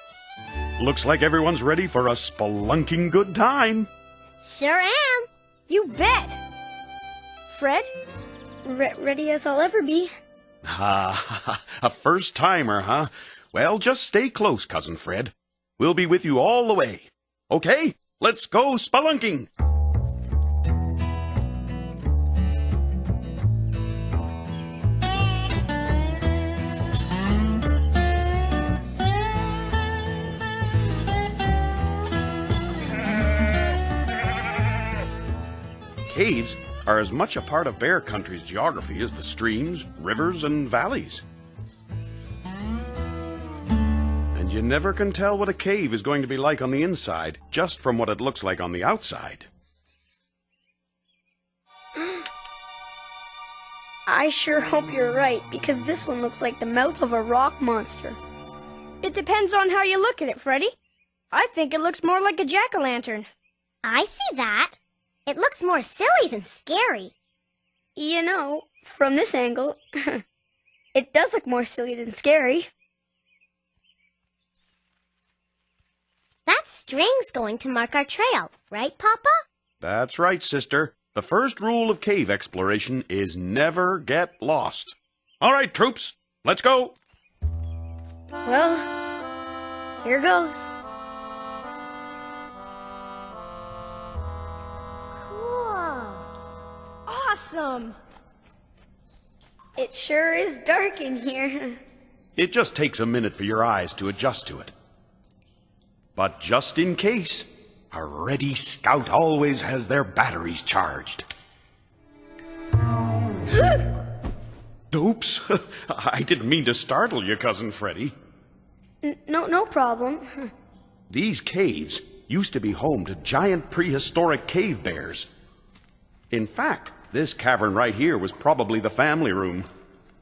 Looks like everyone's ready for a spelunking good time. Sure am. You bet. Fred? Ready as I'll ever be. Ha, a first-timer, huh? Well, just stay close, Cousin Fred. We'll be with you all the way. Okay, let's go spelunking. Caves are as much a part of Bear Country's geography as the streams, rivers, and valleys. And you never can tell what a cave is going to be like on the inside, just from what it looks like on the outside. I sure hope you're right, because this one looks like the mouth of a rock monster. It depends on how you look at it, Freddy. I think it looks more like a jack-o'-lantern. I see that. It looks more silly than scary. You know, from this angle, it does look more silly than scary. That string's going to mark our trail, right, Papa? That's right, sister. The first rule of cave exploration is never get lost. All right, troops, let's go. Well, here goes. Awesome! It sure is dark in here. It just takes a minute for your eyes to adjust to it. But just in case, a ready scout always has their batteries charged. Oops, I didn't mean to startle you, Cousin Freddy. No problem. These caves used to be home to giant prehistoric cave bears. In fact, this cavern right here was probably the family room.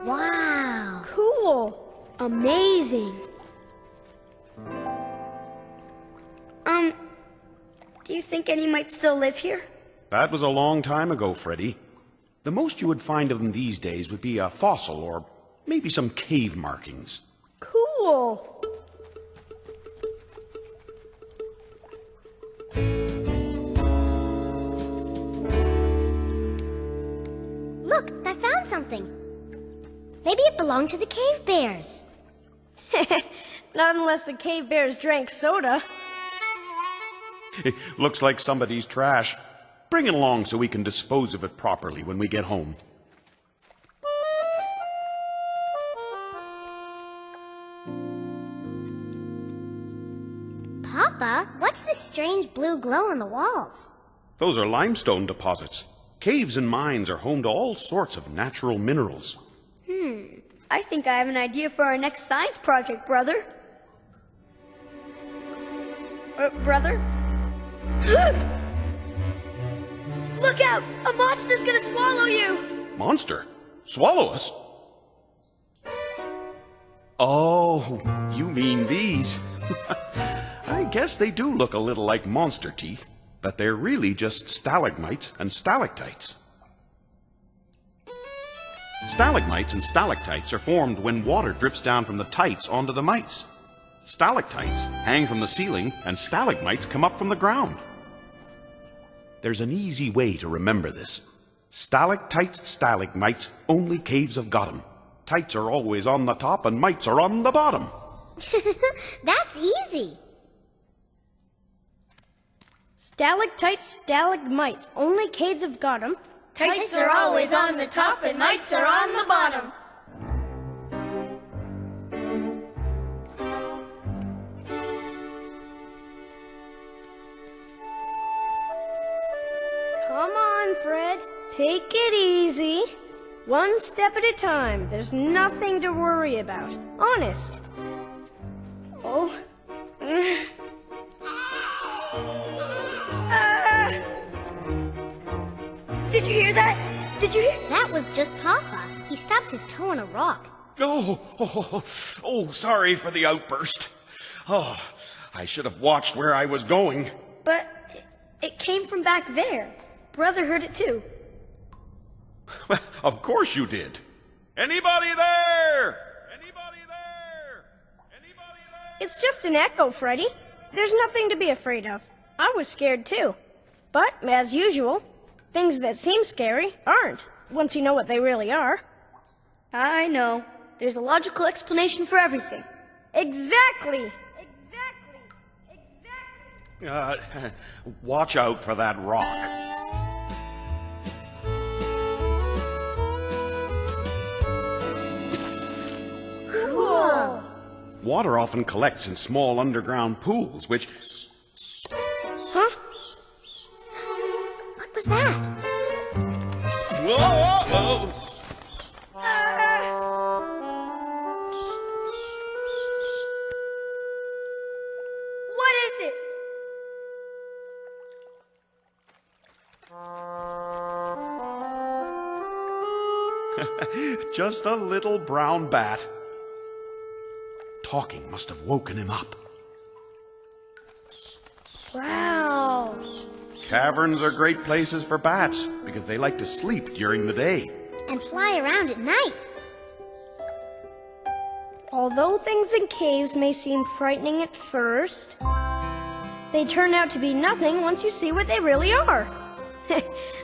Wow. Cool. Amazing. Do you think any might still live here? That was a long time ago, Freddy. The most you would find of them these days would be a fossil or maybe some cave markings. Cool. Look, I found something. Maybe it belonged to the cave bears. Not unless the cave bears drank soda. Looks like somebody's trash. Bring it along so we can dispose of it properly when we get home. Papa, what's this strange blue glow on the walls? Those are limestone deposits. Caves and mines are home to all sorts of natural minerals. I think I have an idea for our next science project, brother. Brother? Look out! A monster's gonna swallow you! Monster? Swallow us? Oh, you mean these. I guess they do look a little like monster teeth, but they're really just stalagmites and stalactites. Stalagmites and stalactites are formed when water drips down from the tights onto the mites. Stalactites hang from the ceiling, and stalagmites come up from the ground. There's an easy way to remember this. Stalactites, stalagmites, only caves have got 'em. Tights are always on the top, and mites are on the bottom. That's easy. Stalactites, stalagmites. Only caves have got 'em. Tights are always on the top and mites are on the bottom. Come on, Fred. Take it easy. One step at a time. There's nothing to worry about. Honest. Oh. Did you hear that? Did you hear? That was just Papa. He stubbed his toe on a rock. Oh, sorry for the outburst. Oh, I should have watched where I was going. But it came from back there. Brother heard it too. Of course you did. Anybody there? It's just an echo, Freddy. There's nothing to be afraid of. I was scared too. But, as usual, things that seem scary aren't, once you know what they really are. I know. There's a logical explanation for everything. Exactly! Watch out for that rock. Cool. Water often collects in small underground pools, which... Huh? What was that? Whoa! What is it? Just a little brown bat. Talking must have woken him up. Wow. Caverns are great places for bats because they like to sleep during the day. And fly around at night. Although things in caves may seem frightening at first, they turn out to be nothing once you see what they really are.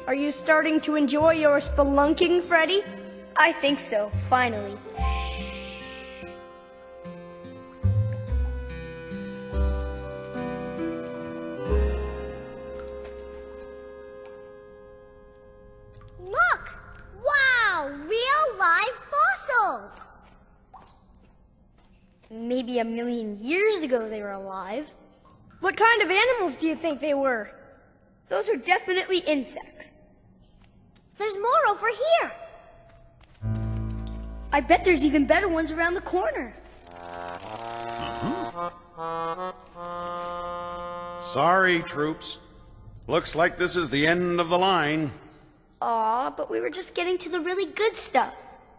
Are you starting to enjoy your spelunking, Freddy? I think so, finally. Look! Wow! Real live fossils! Maybe 1,000,000 years ago they were alive. What kind of animals do you think they were? Those are definitely insects. There's more over here. I bet there's even better ones around the corner. Sorry, troops. Looks like this is the end of the line. Aw, but we were just getting to the really good stuff.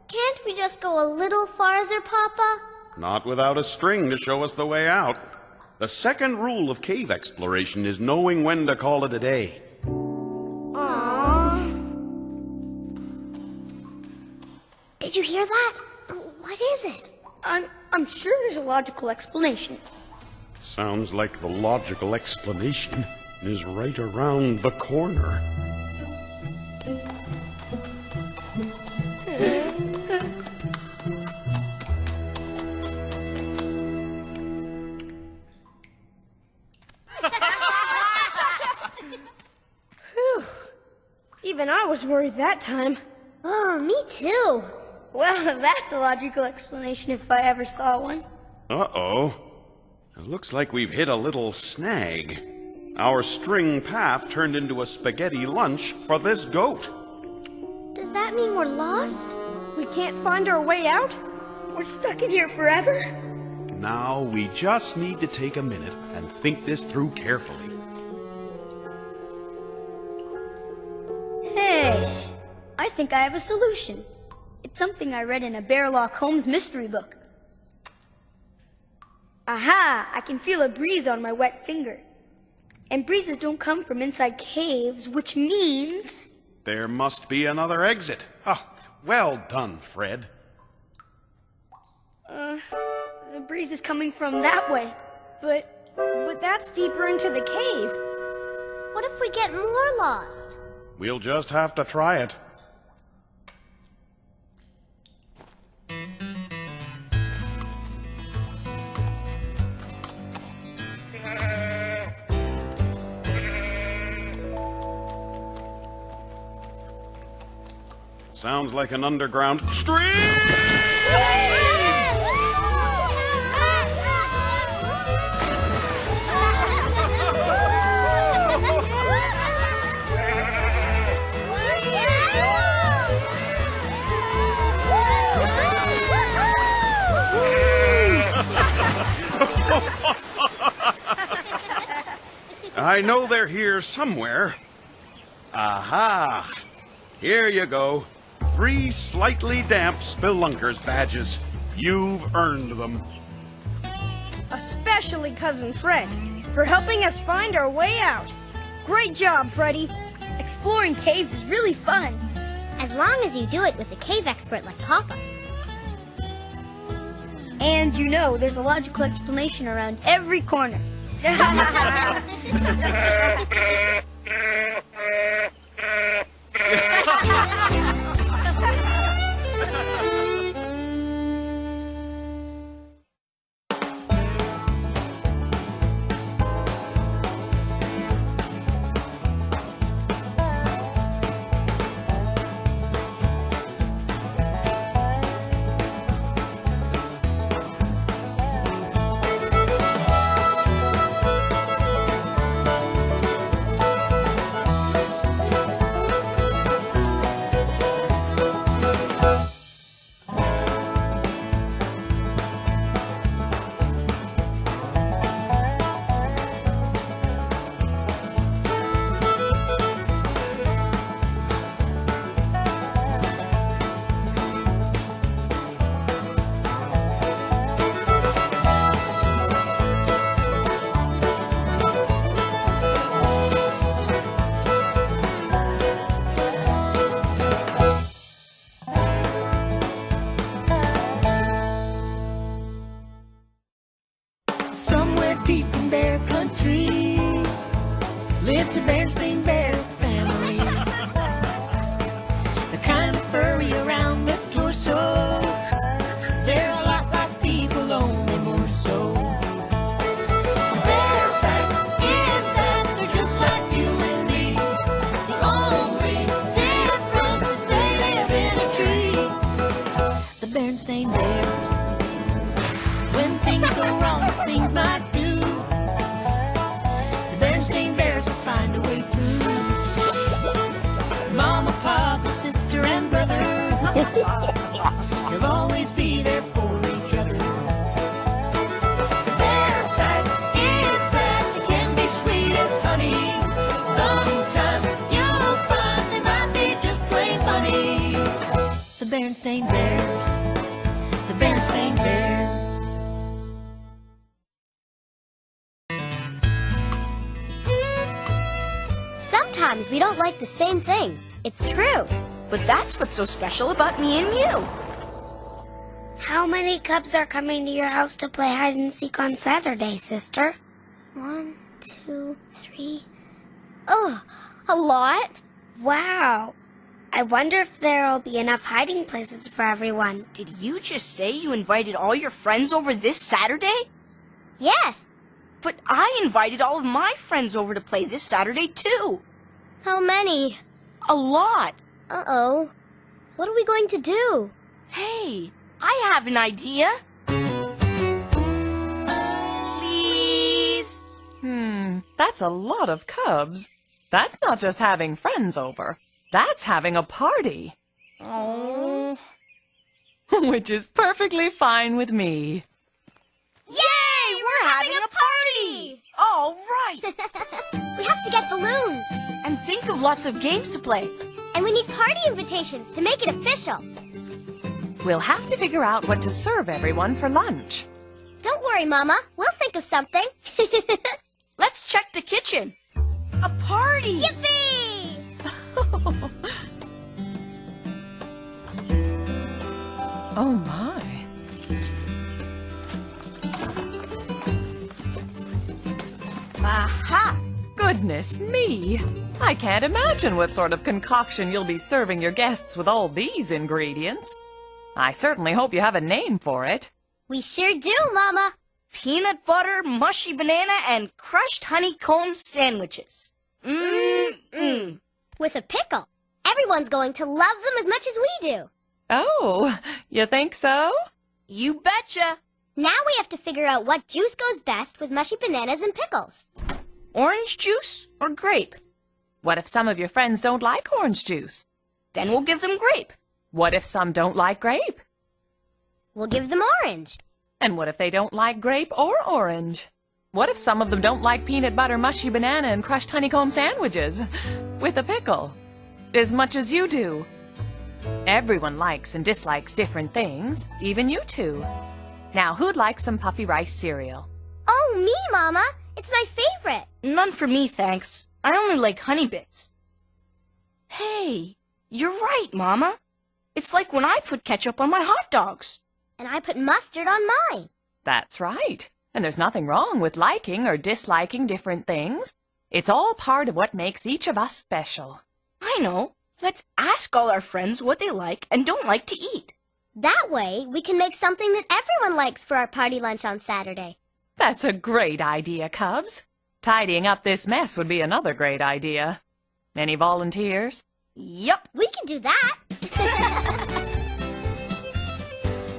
Can't we just go a little farther, Papa? Not without a string to show us the way out. The second rule of cave exploration is knowing when to call it a day. Aww. Did you hear that? What is it? I'm sure there's a logical explanation. Sounds like the logical explanation is right around the corner. Whew. Even I was worried that time. Oh, me too. Well, that's a logical explanation if I ever saw one. Uh-oh. It looks like we've hit a little snag. Our string path turned into a spaghetti lunch for this goat. Does that mean we're lost? We can't find our way out? We're stuck in here forever? Now we just need to take a minute and think this through carefully. Hey, I think I have a solution. It's something I read in a Bearlock Holmes mystery book. Aha! I can feel a breeze on my wet finger. And breezes don't come from inside caves, which means... There must be another exit. Ah, well done, Fred. The breeze is coming from that way. But that's deeper into the cave. What if we get more lost? We'll just have to try it. Sounds like an underground stream! I know they're here somewhere. Aha! Here you go. 3 slightly damp Spelunkers badges. You've earned them. Especially Cousin Fred, for helping us find our way out. Great job, Freddy. Exploring caves is really fun. As long as you do it with a cave expert like Papa. And you know, there's a logical explanation around every corner. Somewhere deep in Bear Country lives the Berenstain Bear family. They're kind of furry around the torso. They're a lot like people, only more so. The bear fact is that they're just like you and me. The only difference is they live in a tree. The Berenstain Bears. When things go wrong, as things might do, the Berenstain Bears will find a way through. Mama, Papa, sister, and brother, they'll always be there for each other. The bear fact is that they can be sweet as honey. Sometimes you'll find they might be just plain funny. The Berenstain Bears. The Berenstain Bears. Sometimes we don't like the same things. It's true. But that's what's so special about me and you. How many cubs are coming to your house to play hide and seek on Saturday, sister? 1, 2, 3. Oh, a lot. Wow. I wonder if there'll be enough hiding places for everyone. Did you just say you invited all your friends over this Saturday? Yes. But I invited all of my friends over to play this Saturday, too. How many? A lot. Uh-oh. What are we going to do? Hey, I have an idea. Please? That's a lot of cubs. That's not just having friends over. That's having a party. Oh. Which is perfectly fine with me. Yay! We're having a party! All right. We have to get balloons. And think of lots of games to play. And we need party invitations to make it official. We'll have to figure out what to serve everyone for lunch. Don't worry, Mama. We'll think of something. Let's check the kitchen. A party! Yippee! Oh, my. Aha! Goodness me! I can't imagine what sort of concoction you'll be serving your guests with all these ingredients. I certainly hope you have a name for it. We sure do, Mama. Peanut butter, mushy banana, and crushed honeycomb sandwiches. Mmm. With a pickle. Everyone's going to love them as much as we do. Oh, you think so? You betcha. Now we have to figure out what juice goes best with mushy bananas and pickles. Orange juice or grape? What if some of your friends don't like orange juice? Then we'll give them grape. What if some don't like grape? We'll give them orange. And what if they don't like grape or orange? What if some of them don't like peanut butter, mushy banana, and crushed honeycomb sandwiches? With a pickle. As much as you do. Everyone likes and dislikes different things, even you two. Now, who'd like some puffy rice cereal? Oh, me, Mama. It's my favorite. None for me, thanks. I only like Honey Bits. Hey, you're right, Mama. It's like when I put ketchup on my hot dogs. And I put mustard on mine. That's right. And there's nothing wrong with liking or disliking different things. It's all part of what makes each of us special. I know. Let's ask all our friends what they like and don't like to eat. That way, we can make something that everyone likes for our party lunch on Saturday. That's a great idea, Cubs. Tidying up this mess would be another great idea. Any volunteers? Yup. We can do that.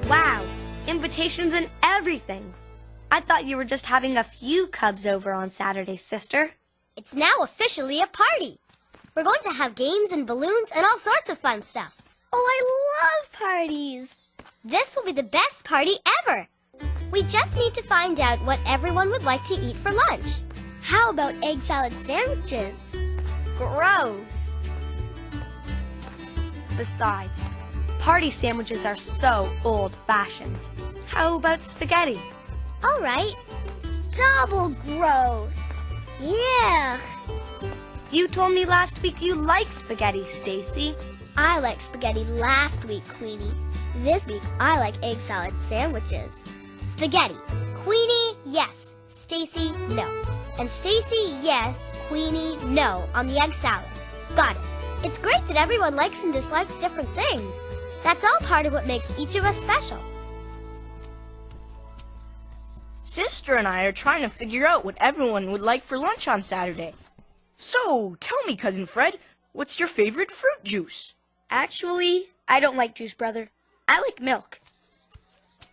Wow, invitations and everything. I thought you were just having a few cubs over on Saturday, sister. It's now officially a party. We're going to have games and balloons and all sorts of fun stuff. Oh, I love parties. This will be the best party ever. We just need to find out what everyone would like to eat for lunch. How about egg salad sandwiches? Gross. Besides, party sandwiches are so old-fashioned. How about spaghetti? All right. Double gross. Yeah. You told me last week you liked spaghetti, Stacy. I liked spaghetti last week, Queenie. This week, I like egg salad sandwiches. Spaghetti. Queenie, yes. Stacy, no. And Stacy, yes. Queenie, no on the egg salad. Got it. It's great that everyone likes and dislikes different things. That's all part of what makes each of us special. Sister and I are trying to figure out what everyone would like for lunch on Saturday. So, tell me, Cousin Fred, what's your favorite fruit juice? Actually, I don't like juice, brother. I like milk.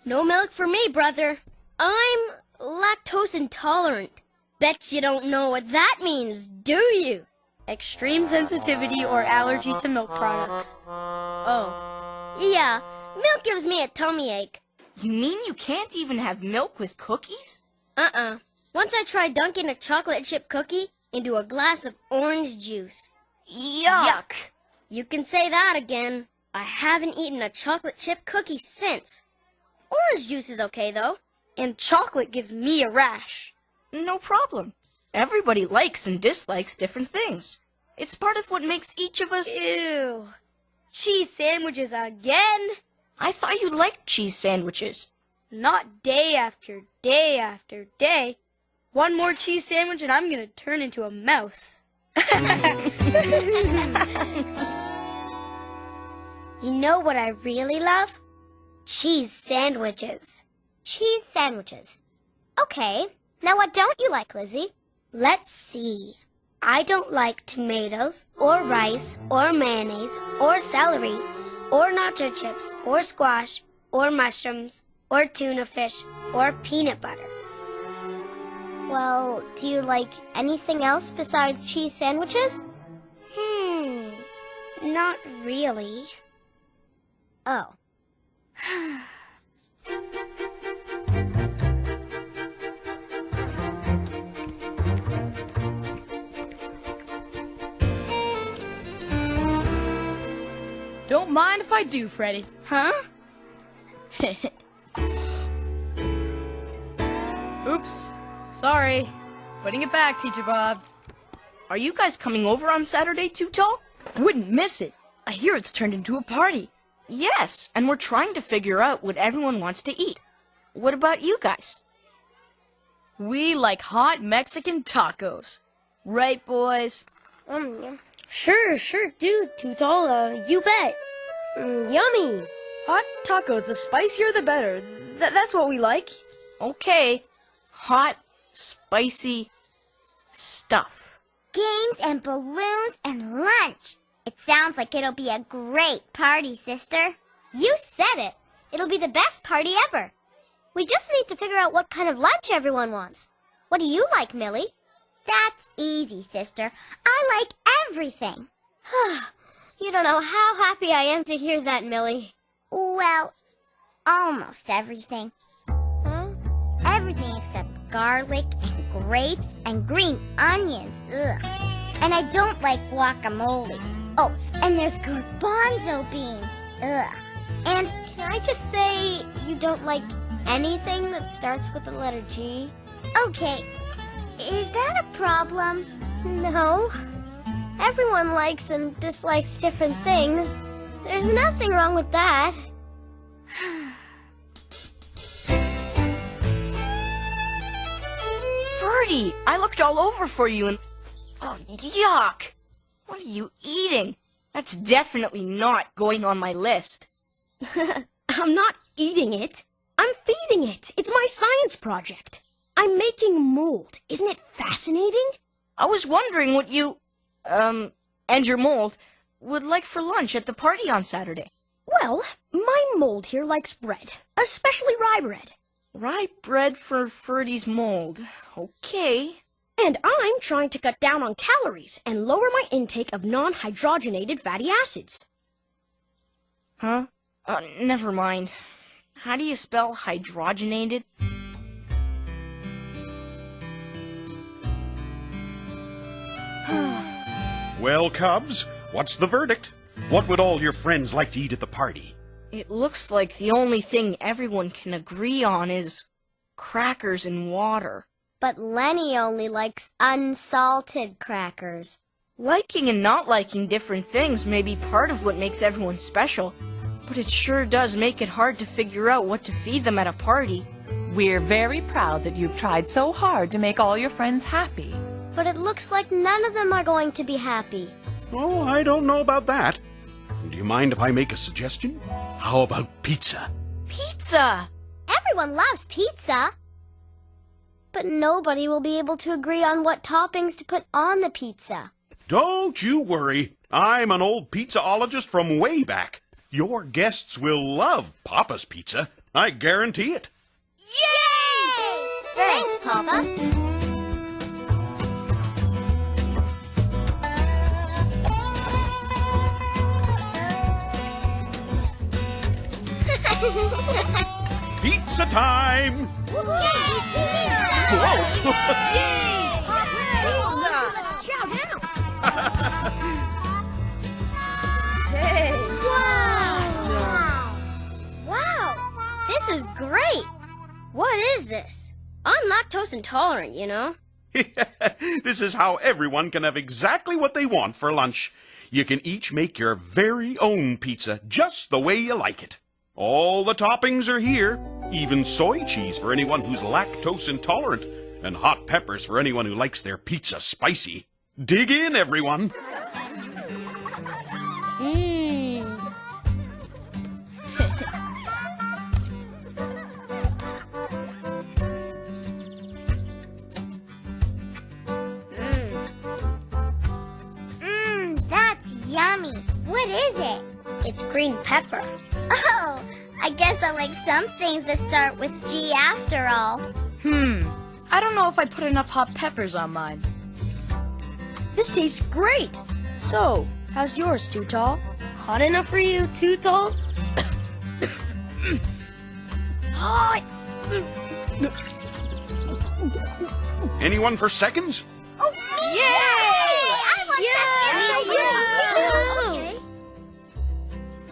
No milk for me, brother. I'm lactose intolerant. Bet you don't know what that means, do you? Extreme sensitivity or allergy to milk products. Oh. Yeah, milk gives me a tummy ache. You mean you can't even have milk with cookies? Uh-uh. Once I tried dunking a chocolate chip cookie into a glass of orange juice. Yuck! You can say that again. I haven't eaten a chocolate chip cookie since. Orange juice is okay, though. And chocolate gives me a rash. No problem. Everybody likes and dislikes different things. It's part of what makes each of us... Ew. Cheese sandwiches again? I thought you liked cheese sandwiches. Not day after day after day. One more cheese sandwich and I'm gonna turn into a mouse. You know what I really love? Cheese sandwiches. Cheese sandwiches. Okay, now what don't you like, Lizzie? Let's see. I don't like tomatoes, or rice, or mayonnaise, or celery, or nacho chips, or squash, or mushrooms, or tuna fish, or peanut butter. Well, do you like anything else besides cheese sandwiches? Not really. Oh. Don't mind if I do, Freddy. Huh? Oops. Sorry. Putting it back, Teacher Bob. Are you guys coming over on Saturday, Too Tall? Wouldn't miss it. I hear it's turned into a party. Yes, and we're trying to figure out what everyone wants to eat. What about you guys? We like hot Mexican tacos. Right, boys? Sure, dude, Too Tall, you bet. Yummy. Hot tacos, the spicier the better. That's what we like. Okay. Hot, spicy stuff. Games and balloons and lunch. It sounds like it'll be a great party, sister. You said it. It'll be the best party ever. We just need to figure out what kind of lunch everyone wants. What do you like, Millie? That's easy, sister. I like everything. You don't know how happy I am to hear that, Millie. Well, almost everything. Huh? Everything except garlic and grapes and green onions. Ugh. And I don't like guacamole. Oh, and there's garbanzo beans. Ugh. And can I just say you don't like anything that starts with the letter G? Okay. Is that a problem? No. Everyone likes and dislikes different things. There's nothing wrong with that. Ferdy, I looked all over for you and... Oh, yuck! What are you eating? That's definitely not going on my list. I'm not eating it. I'm feeding it. It's my science project. I'm making mold. Isn't it fascinating? I was wondering what you, and your mold, would like for lunch at the party on Saturday. Well, my mold here likes bread, especially rye bread. Rye bread for Ferdy's mold. Okay. And I'm trying to cut down on calories and lower my intake of non-hydrogenated fatty acids. Huh? Never mind. How do you spell hydrogenated? Well, Cubs, what's the verdict? What would all your friends like to eat at the party? It looks like the only thing everyone can agree on is crackers and water. But Lenny only likes unsalted crackers. Liking and not liking different things may be part of what makes everyone special, but it sure does make it hard to figure out what to feed them at a party. We're very proud that you've tried so hard to make all your friends happy. But it looks like none of them are going to be happy. Oh, I don't know about that. Do you mind if I make a suggestion? How about pizza? Pizza! Everyone loves pizza. But nobody will be able to agree on what toppings to put on the pizza. Don't you worry. I'm an old pizzaologist from way back. Your guests will love Papa's pizza. I guarantee it. Yay! Thanks, Papa. Pizza time! Yay! Whoa! Yay! Pizza! Let's chow down! Hey! Wow! Wow! This is great! What is this? I'm lactose intolerant, you know? This is how everyone can have exactly what they want for lunch. You can each make your very own pizza just the way you like it. All the toppings are here, even soy cheese for anyone who's lactose intolerant, and hot peppers for anyone who likes their pizza spicy. Dig in, everyone! That's yummy. What is it? It's green pepper. Oh, I guess I like some things that start with G after all. I don't know if I put enough hot peppers on mine. This tastes great. So, how's yours, Too Tall? Hot enough for you, Too Tall? Hot! Anyone for seconds? Oh, me! Yay! I want seconds!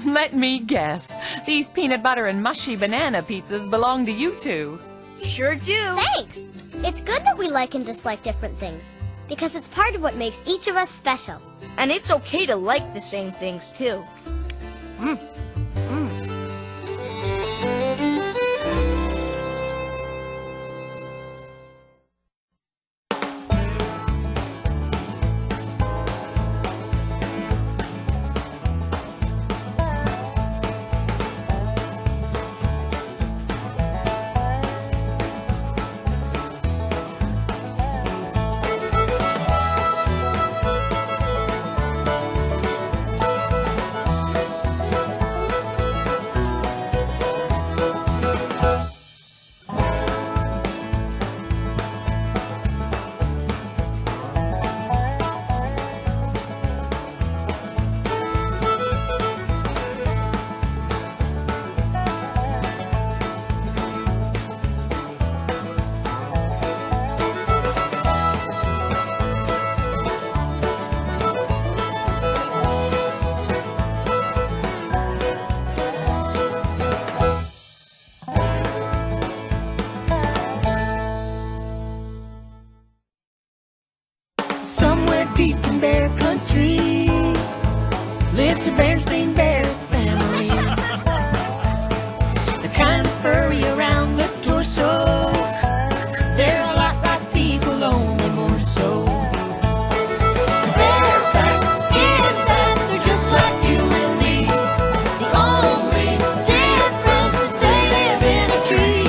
Let me guess. These peanut butter and mushy banana pizzas belong to you two. Sure do. Thanks. It's good that we like and dislike different things, because it's part of what makes each of us special. And it's okay to like the same things, too. Somewhere deep in bear country lives a Berenstain bear family. They're kind of furry around the torso. They're a lot like people, only more so. The bear fact is that they're just like you and me. The only difference is they live in a tree.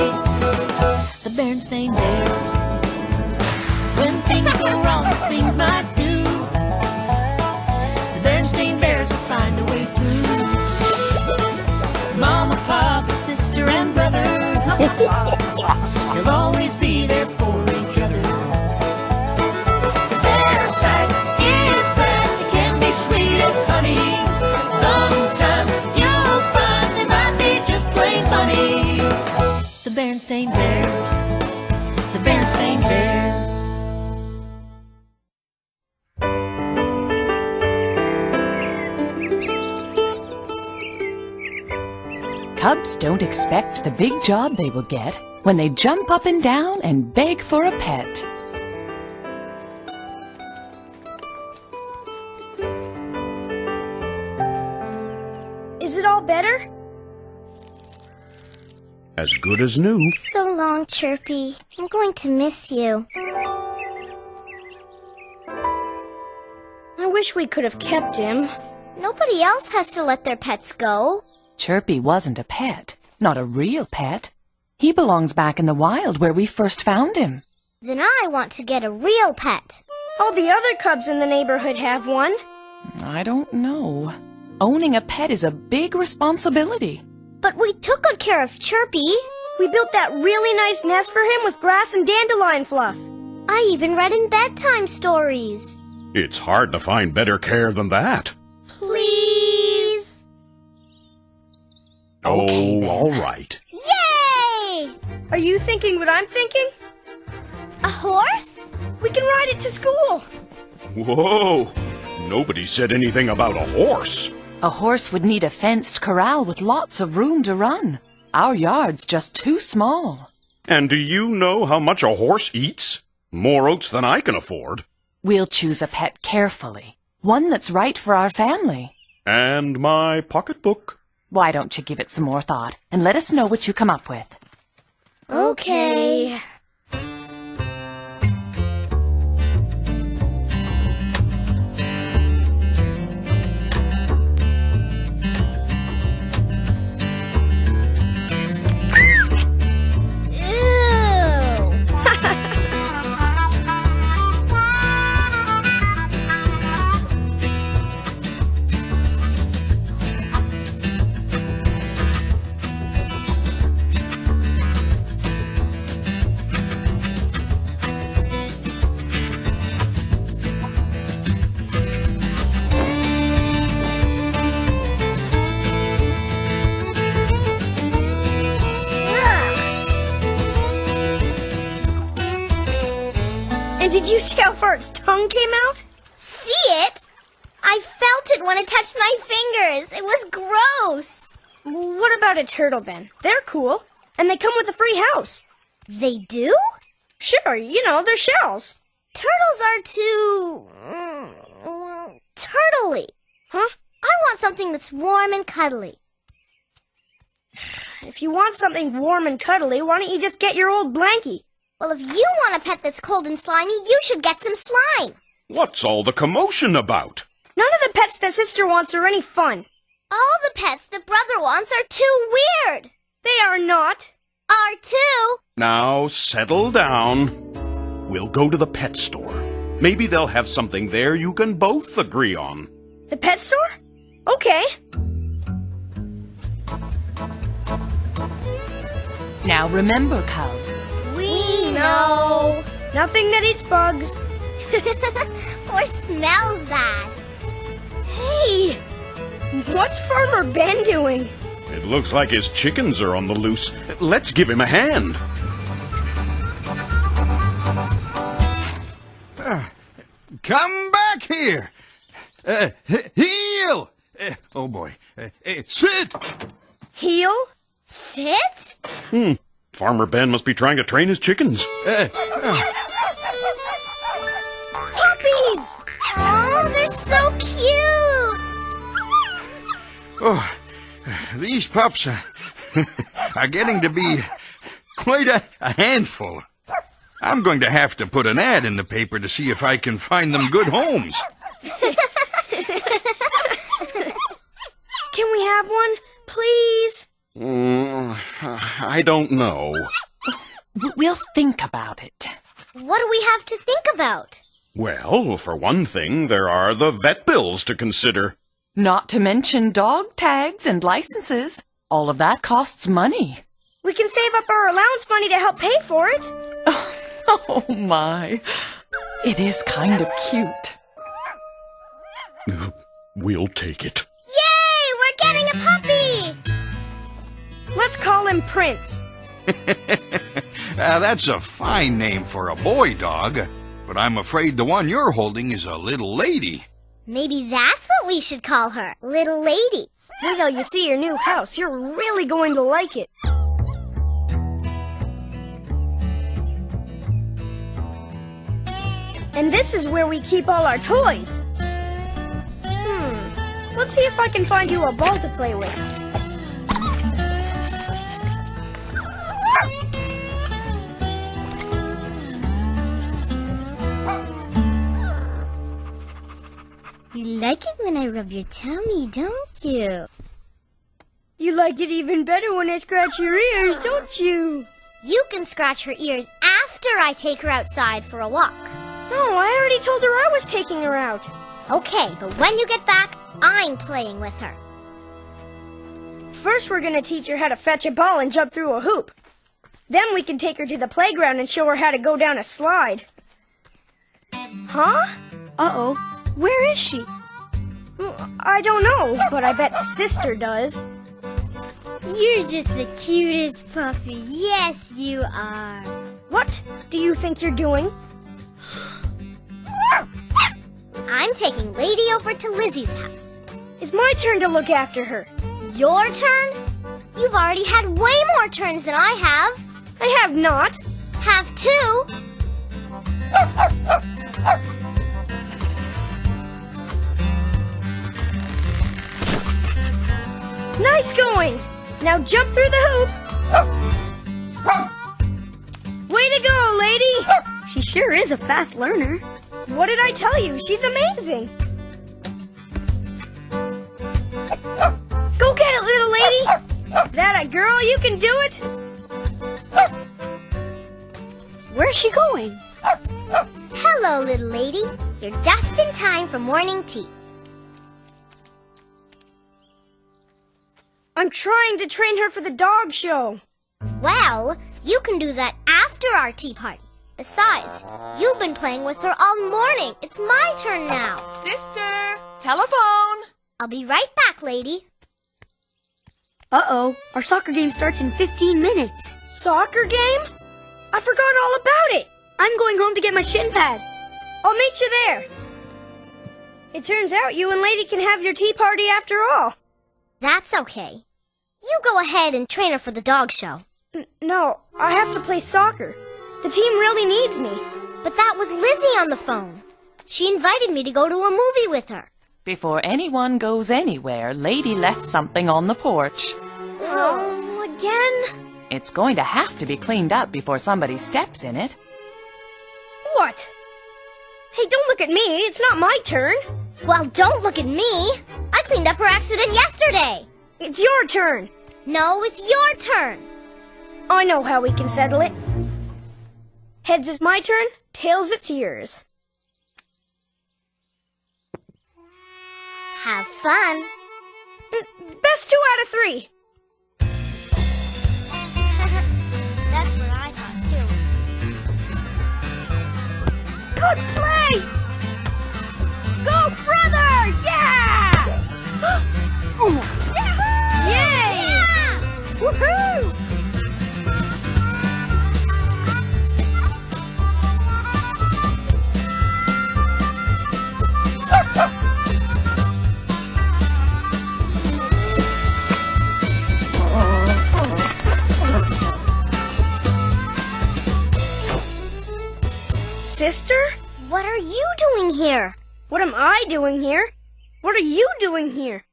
The Berenstain bears. When things go wrong, as things might do, the Berenstain bears will find a way through. Mama, papa, sister, and brother, they'll always be there for each other. The bear fact is that they can be sweet as honey. Sometimes you'll find they might be just plain funny. The Berenstain bears. The Berenstain bears. Cubs don't expect the big job they will get when they jump up and down and beg for a pet. Is it all better? As good as new. So long, Chirpy. I'm going to miss you. I wish we could have kept him. Nobody else has to let their pets go. Chirpy wasn't a pet, not a real pet. He belongs back in the wild where we first found him. Then I want to get a real pet. All the other cubs in the neighborhood have one. I don't know. Owning a pet is a big responsibility. But we took good care of Chirpy. We built that really nice nest for him with grass and dandelion fluff. I even read him bedtime stories. It's hard to find better care than that. Please? Oh, all right. Yay! Are you thinking what I'm thinking? A horse? We can ride it to school. Whoa! Nobody said anything about a horse. A horse would need a fenced corral with lots of room to run. Our yard's just too small. And do you know how much a horse eats? More oats than I can afford. We'll choose a pet carefully, one that's right for our family. And my pocketbook. Why don't you give it some more thought and let us know what you come up with? Okay. And did you see how far its tongue came out? See it? I felt it when it touched my fingers. It was gross. What about a turtle, then? They're cool. And they come with a free house. They do? Sure, you know, they're shells. Turtles are too... turtley. Huh? I want something that's warm and cuddly. If you want something warm and cuddly, why don't you just get your old blankie? Well, if you want a pet that's cold and slimy, you should get some slime. What's all the commotion about? None of the pets that Sister wants are any fun. All the pets that Brother wants are too weird. They are not. Are too. Now, settle down. We'll go to the pet store. Maybe they'll have something there you can both agree on. The pet store? Okay. Now remember, cubs. We know. Nothing that eats bugs. Or smells that. Hey! What's Farmer Ben doing? It looks like his chickens are on the loose. Let's give him a hand. Come back here. Heel. Oh, boy. Sit. Heel? Sit? Farmer Ben must be trying to train his chickens. Puppies! Oh, they're so cute. Oh, these pups are getting to be quite a handful. I'm going to have to put an ad in the paper to see if I can find them good homes. Can we have one, please? I don't know. We'll think about it. What do we have to think about? Well, for one thing, there are the vet bills to consider. Not to mention dog tags and licenses. All of that costs money. We can save up our allowance money to help pay for it. Oh, my. It is kind of cute. We'll take it. Yay! We're getting a puppy! Let's call him Prince. That's a fine name for a boy dog, but I'm afraid the one you're holding is a little lady. Maybe that's what we should call her, Little Lady. Wait till you see your new house. You're really going to like it. And this is where we keep all our toys. Let's see if I can find you a ball to play with. You like it when I rub your tummy, don't you? You like it even better when I scratch your ears, don't you? You can scratch her ears after I take her outside for a walk. No, I already told her I was taking her out. Okay, but when you get back, I'm playing with her. First, we're going to teach her how to fetch a ball and jump through a hoop. Then we can take her to the playground and show her how to go down a slide. Huh? Uh-oh. Where is she? I don't know, but I bet Sister does. You're just the cutest puppy. Yes, you are. What do you think you're doing? I'm taking Lady over to Lizzie's house. It's my turn to look after her. Your turn? You've already had way more turns than I have. I have not. Have two. Nice going! Now jump through the hoop! Way to go, lady! She sure is a fast learner. What did I tell you? She's amazing! Go get it, little lady! That a girl, you can do it! Where's she going? Hello, little lady. You're just in time for morning tea. I'm trying to train her for the dog show. Well, you can do that after our tea party. Besides, you've been playing with her all morning. It's my turn now. Sister! Telephone! I'll be right back, lady. Uh-oh, our soccer game starts in 15 minutes. Soccer game? I forgot all about it. I'm going home to get my shin pads. I'll meet you there. It turns out you and Lady can have your tea party after all. That's okay. You go ahead and train her for the dog show. No, I have to play soccer. The team really needs me. But that was Lizzie on the phone. She invited me to go to a movie with her. Before anyone goes anywhere, Lady left something on the porch. Oh, again? It's going to have to be cleaned up before somebody steps in it. What? Hey, don't look at me. It's not my turn. Well, don't look at me. I cleaned up her accident yesterday. It's your turn. No, it's your turn. I know how we can settle it. Heads is my turn, tails it's yours. Have fun. Best 2 out of 3. That's what I thought, too. Good play! Go, brother! Yeah! Yay! Yeah! Woohoo! Sister? What are you doing here? What am I doing here? What are you doing here?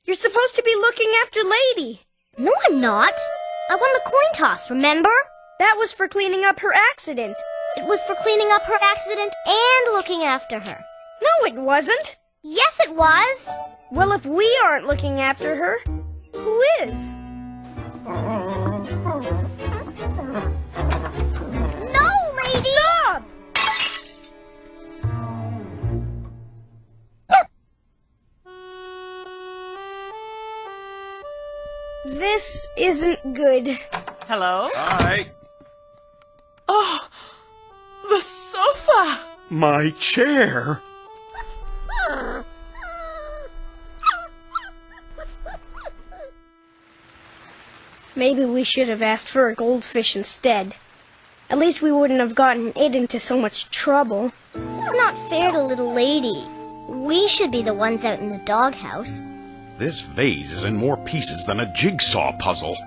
You're supposed to be looking after Lady. No, I'm not. I won the coin toss, remember? That was for cleaning up her accident. It was for cleaning up her accident and looking after her. No, it wasn't. Yes, it was. Well, if we aren't looking after her, who is? No, lady! Stop! This isn't good. Hello? Hi. Oh, the sofa! My chair. Maybe we should have asked for a goldfish instead. At least we wouldn't have gotten it into so much trouble. It's not fair to little lady. We should be the ones out in the doghouse. This vase is in more pieces than a jigsaw puzzle.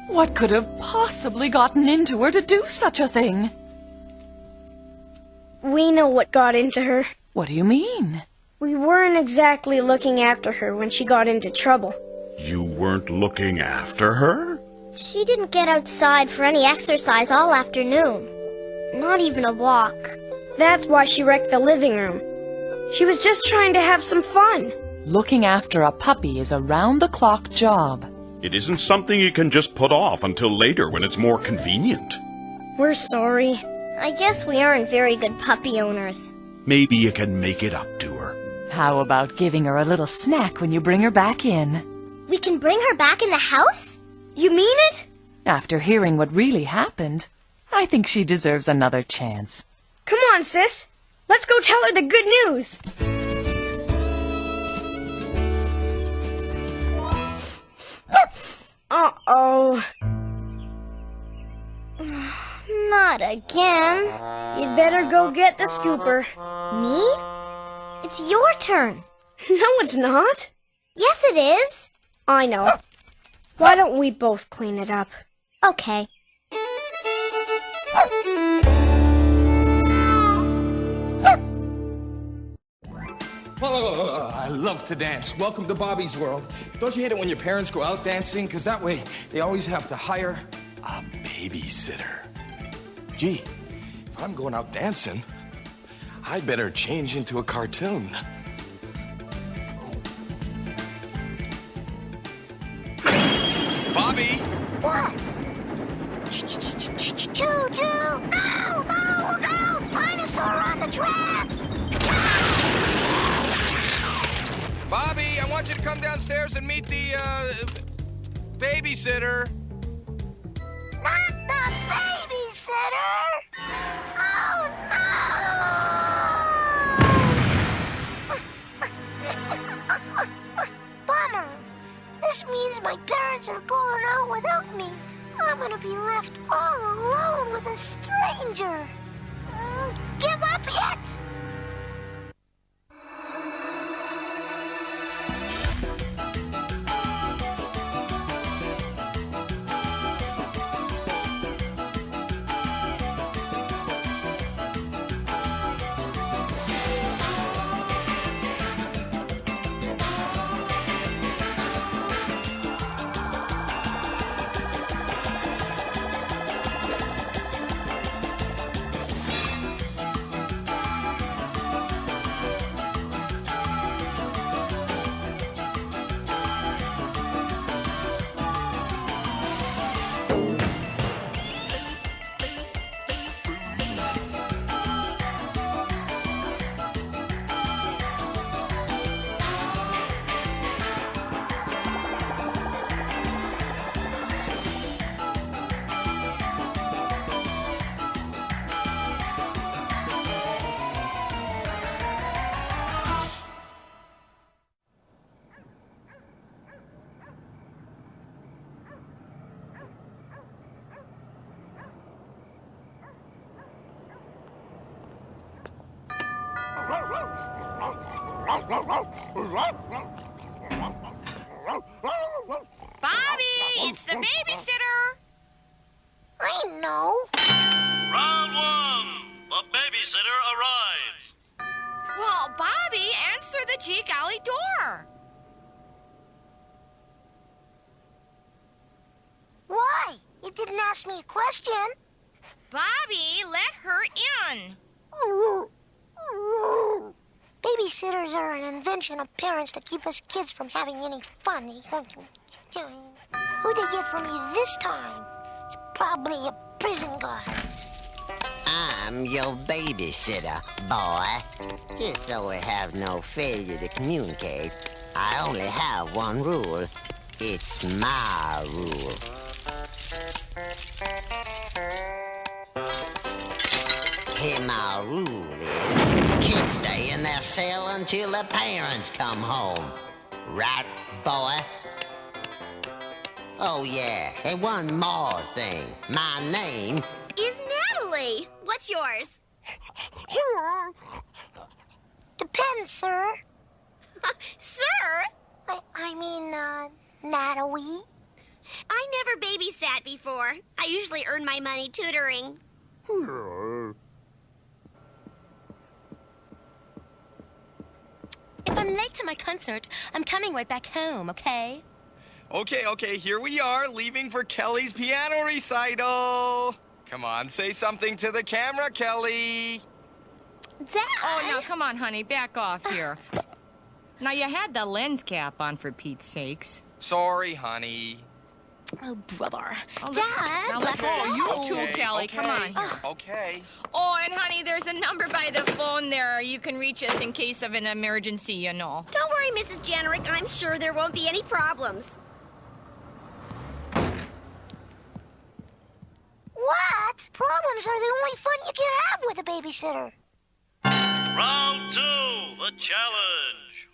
What could have possibly gotten into her to do such a thing? We know what got into her. What do you mean? We weren't exactly looking after her when she got into trouble. You weren't looking after her? She didn't get outside for any exercise all afternoon. Not even a walk. That's why she wrecked the living room. She was just trying to have some fun. Looking after a puppy is a round-the-clock job. It isn't something you can just put off until later when it's more convenient. We're sorry. I guess we aren't very good puppy owners. Maybe you can make it up to her. How about giving her a little snack when you bring her back in? We can bring her back in the house? You mean it? After hearing what really happened, I think she deserves another chance. Come on, sis. Let's go tell her the good news. Uh-oh. Not again. You'd better go get the scooper. Me? It's your turn. No, it's not. Yes, it is. I know. Why don't we both clean it up? Okay. Oh, I love to dance. Welcome to Bobby's world. Don't you hate it when your parents go out dancing? Because that way they always have to hire a babysitter. Gee, if I'm going out dancing, I better change into a cartoon. Bobby! What? Choo-choo! No! No! Look out! Dinosaur on the tracks! Bobby, I want you to come downstairs and meet the, babysitter. Not the babysitter! Oh, no! Bummer. This means my parents are going out without me. I'm gonna be left all alone with a stranger. Give up yet? Bobby, it's the babysitter. I know. Round one. The babysitter arrives. Well, Bobby, answer the Jeek Alley door. Why? You didn't ask me a question. Bobby, let her in. Babysitters are an invention of parents to keep us kids from having any fun. Who'd they get for me this time? It's probably a prison guard. I'm your babysitter, boy. Just so we have no failure to communicate, I only have one rule. It's my rule. Here my rule is, kids stay in their cell until their parents come home. Right, boy? Oh, yeah, and one more thing. My name is Natalie. What's yours? Depends, sir. Sir? I mean, Natalie. I never babysat before. I usually earn my money tutoring. If I'm late to my concert, I'm coming right back home, okay? Okay, here we are, leaving for Kelly's piano recital. Come on, say something to the camera, Kelly. Dad! Oh, now, come on, honey, back off here. Now, you had the lens cap on, for Pete's sakes. Sorry, honey. Oh, brother. Oh, Dad, now let's go. You too, Kelly. Okay, Come on here. Okay. Oh, and honey, there's a number by the phone there. You can reach us in case of an emergency, you know. Don't worry, Mrs. Jenrick. I'm sure there won't be any problems. What? Problems are the only fun you can have with a babysitter. Round two. The challenge.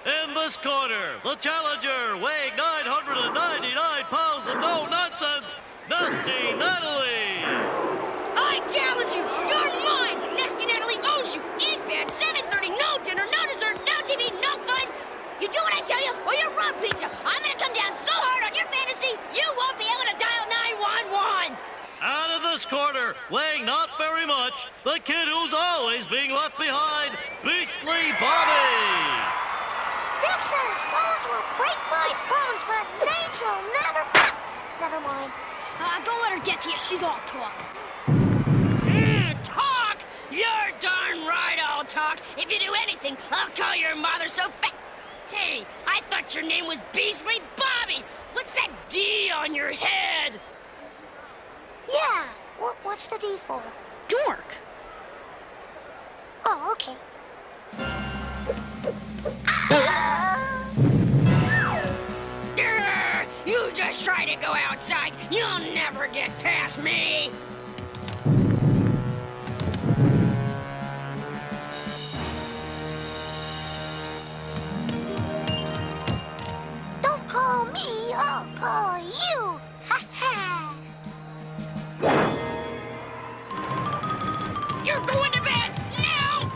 In this corner, the challenger, weighing 999 pounds of no nonsense, Nasty Natalie. I challenge you! You're mine! Nasty Natalie owns you! In bed, 7:30, no dinner, no dessert, no TV, no fun! You do what I tell you, or you're raw pizza! I'm gonna come down so hard on your fantasy, you won't be able to dial 911! Out of this corner, weighing not very much, the kid who's always being left behind, Beastly Bobby. Sticks and stones will break my bones, but names will never... Never mind. Don't let her get to you. She's all talk. Talk? You're darn right I'll talk. If you do anything, I'll call your mother so fat. Hey, I thought your name was Beastly Bobby. What's that D on your head? Yeah. What's the D for? Dork. Oh, okay. You just try to go outside. You'll never get past me. Don't call me, I'll call you. Ha ha. You're going to bed now.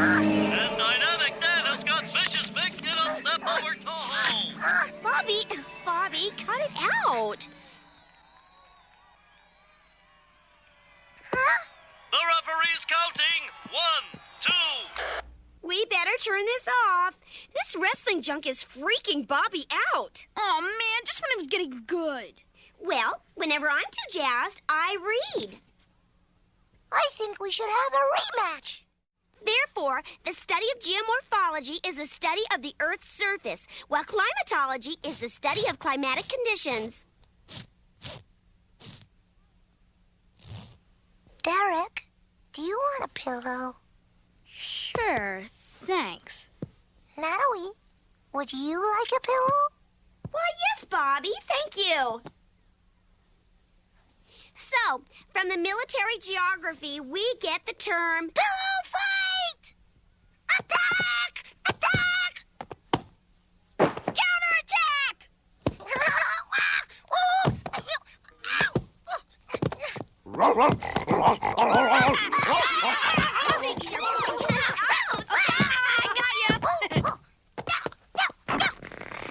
And Dynamic Dan has got Vicious Vic in a step over Toho. Bobby, cut it out. The referee's counting. 1, 2. We better turn this off. This wrestling junk is freaking Bobby out. Oh, man, just when it was getting good. Well, whenever I'm too jazzed, I read. I think we should have a rematch. Therefore, the study of geomorphology is the study of the Earth's surface, while climatology is the study of climatic conditions. Derek, do you want a pillow? Sure, thanks. Natalie, would you like a pillow? Why, yes, Bobby, thank you. So, from the military geography, we get the term pillow fight! Attack! Attack! Counterattack!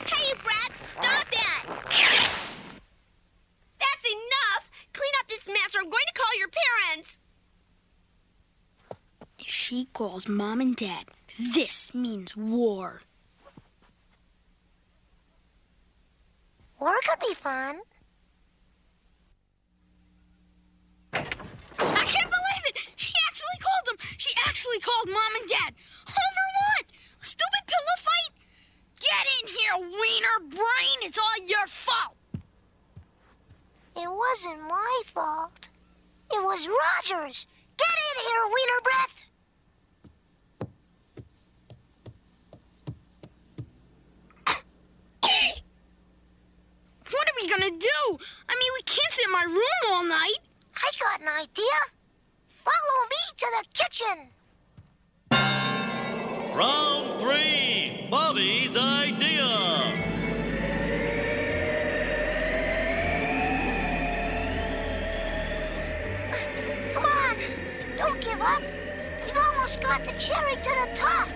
Hey, Brad, stop it! That's enough! Clean up this mess or I'm going to call your parents! If she calls Mom and Dad, this means war. War could be fun. I can't believe it! She actually called them! She actually called Mom and Dad! Over what? A stupid pillow fight? Get in here, wiener brain! It's all your fault! It wasn't my fault. It was Roger's. Get in here, wiener breath! What are we gonna do? I mean, we can't sit in my room all night. I got an idea. Follow me to the kitchen. Round 3, Bobby's idea. Come on, don't give up. We've almost got the cherry to the top.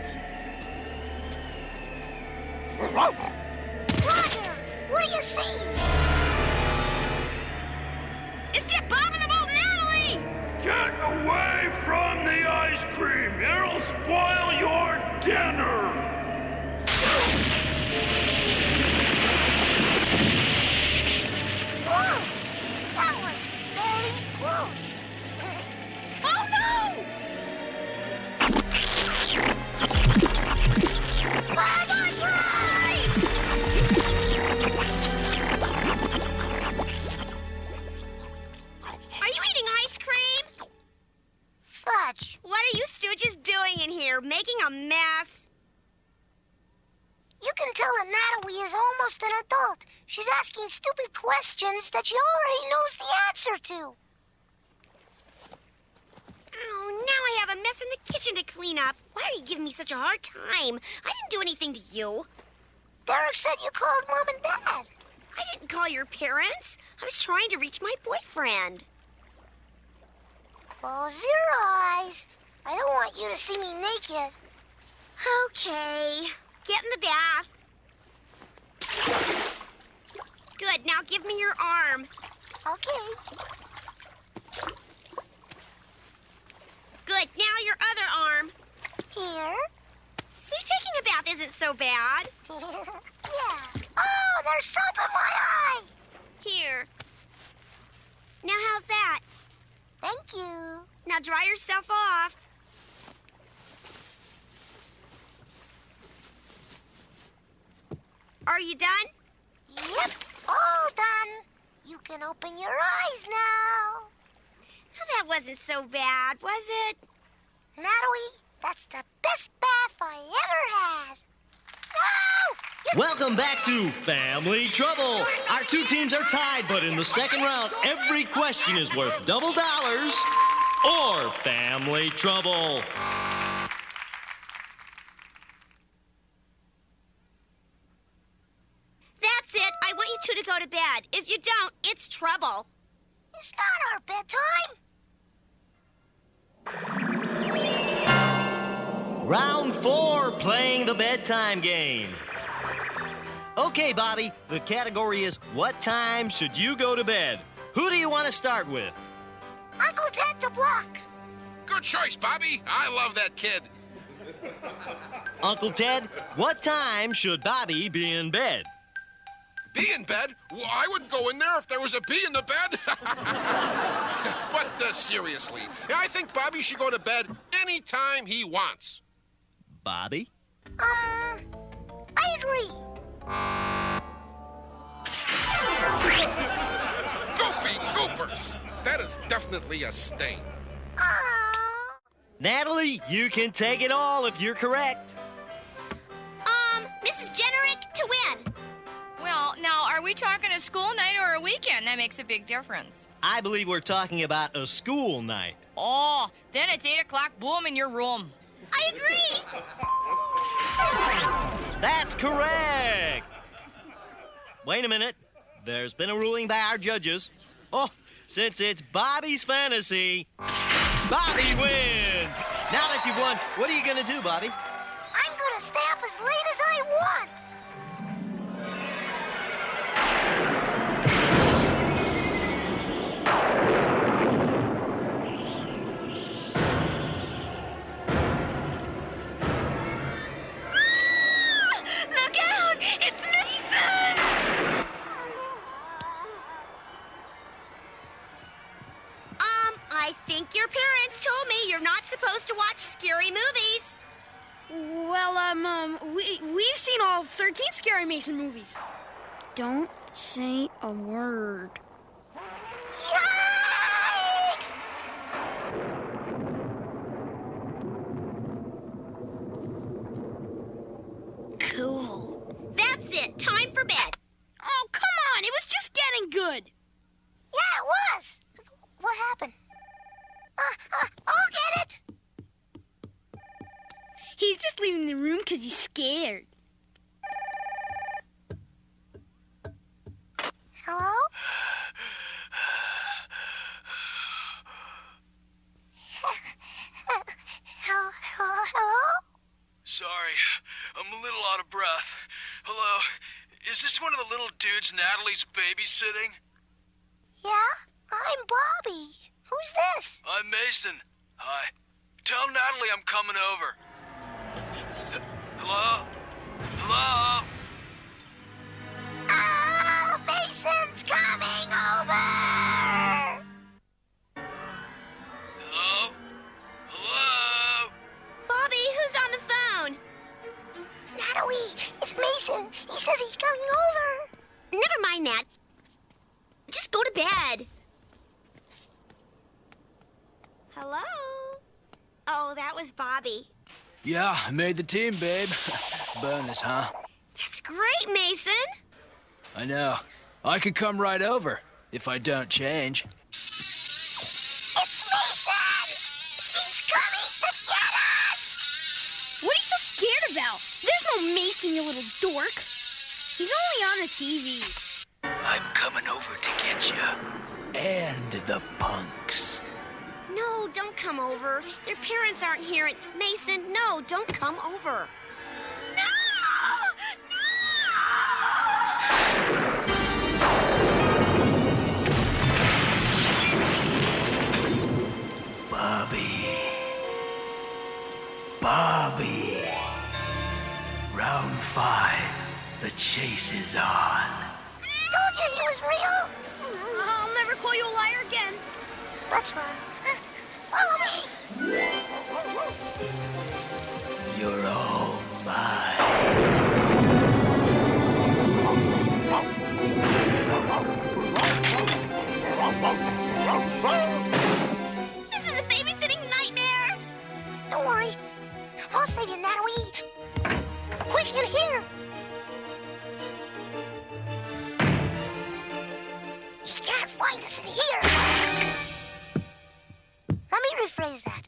Roger, what do you see? It's the abominable Natalie! Get away from the ice cream! It'll spoil your dinner! Whoa, that was very close. Oh no! Are you eating ice cream? Fudge. What are you stooges doing in here? Making a mess? You can tell that Natalie is almost an adult. She's asking stupid questions that she already knows the answer to. Oh, now I have a mess in the kitchen to clean up. Why are you giving me such a hard time? I didn't do anything to you. Derek said you called Mom and Dad. I didn't call your parents. I was trying to reach my boyfriend. Close your eyes. I don't want you to see me naked. Okay. Get in the bath. Good. Now give me your arm. Okay. Good. Now your other arm. Here. See, taking a bath isn't so bad. Yeah. Oh, there's soap in my eye. Here. Now how's that? Thank you. Now dry yourself off. Are you done? Yep, all done. You can open your eyes now. Now that wasn't so bad, was it? Natalie, that's the best bath I ever had. No! Welcome back to Family Trouble. Our two teams are tied, but in the second round, every question is worth double dollars or family trouble. That's it. I want you two to go to bed. If you don't, it's trouble. It's not our bedtime. Round 4, playing the bedtime game. Okay, Bobby, the category is what time should you go to bed? Who do you want to start with? Uncle Ted the Block. Good choice, Bobby. I love that kid. Uncle Ted, what time should Bobby be in bed? Bee in bed? Well, I wouldn't go in there if there was a bee in the bed. But seriously, I think Bobby should go to bed anytime he wants. Bobby? I agree. Goopy goopers! That is definitely a stain. Natalie, you can take it all if you're correct. Mrs. Generick to win. Well, now, are we talking a school night or a weekend? That makes a big difference. I believe we're talking about a school night. Oh, then it's 8 o'clock, boom, in your room. I agree. That's correct. Wait a minute. There's been a ruling by our judges. Oh, since it's Bobby's fantasy, Bobby wins. Now that you've won, what are you going to do, Bobby? I'm going to stay up as late as I want. Look out! It's Mason! I think your parents told me you're not supposed to watch scary movies. Well, we've seen all 13 Scary Mason movies. Don't say a word. Yikes! Cool. That's it. Time for bed. Oh, come on. It was just getting good. Yeah, it was. What happened? I'll get it. He's just leaving the room because he's scared. Hello? Hello? Sorry, I'm a little out of breath. Hello, is this one of the little dudes Natalie's babysitting? Yeah, I'm Bobby. Who's this? I'm Mason. Hi. Tell Natalie I'm coming over. Hello? Hello? Mason's coming over! Hello? Hello? Bobby, who's on the phone? Natalie, it's Mason. He says he's coming over. Never mind that. Just go to bed. Hello? Oh, that was Bobby. Yeah, I made the team, babe. Bonus, huh? That's great, Mason. I know. I could come right over if I don't change. It's Mason! He's coming to get us! What are you so scared about? There's no Mason, you little dork. He's only on the TV. I'm coming over to get you. And the punks. No, don't come over. Their parents aren't here. Mason, no, don't come over. Bobby. Round 5. The chase is on. Told you he was real. I'll never call you a liar again. That's right. Follow me. You're all mine. This is a babysitting nightmare. Don't worry. I'll save you, Natalie. Quick, in here. You can't find us in here. Let me rephrase that.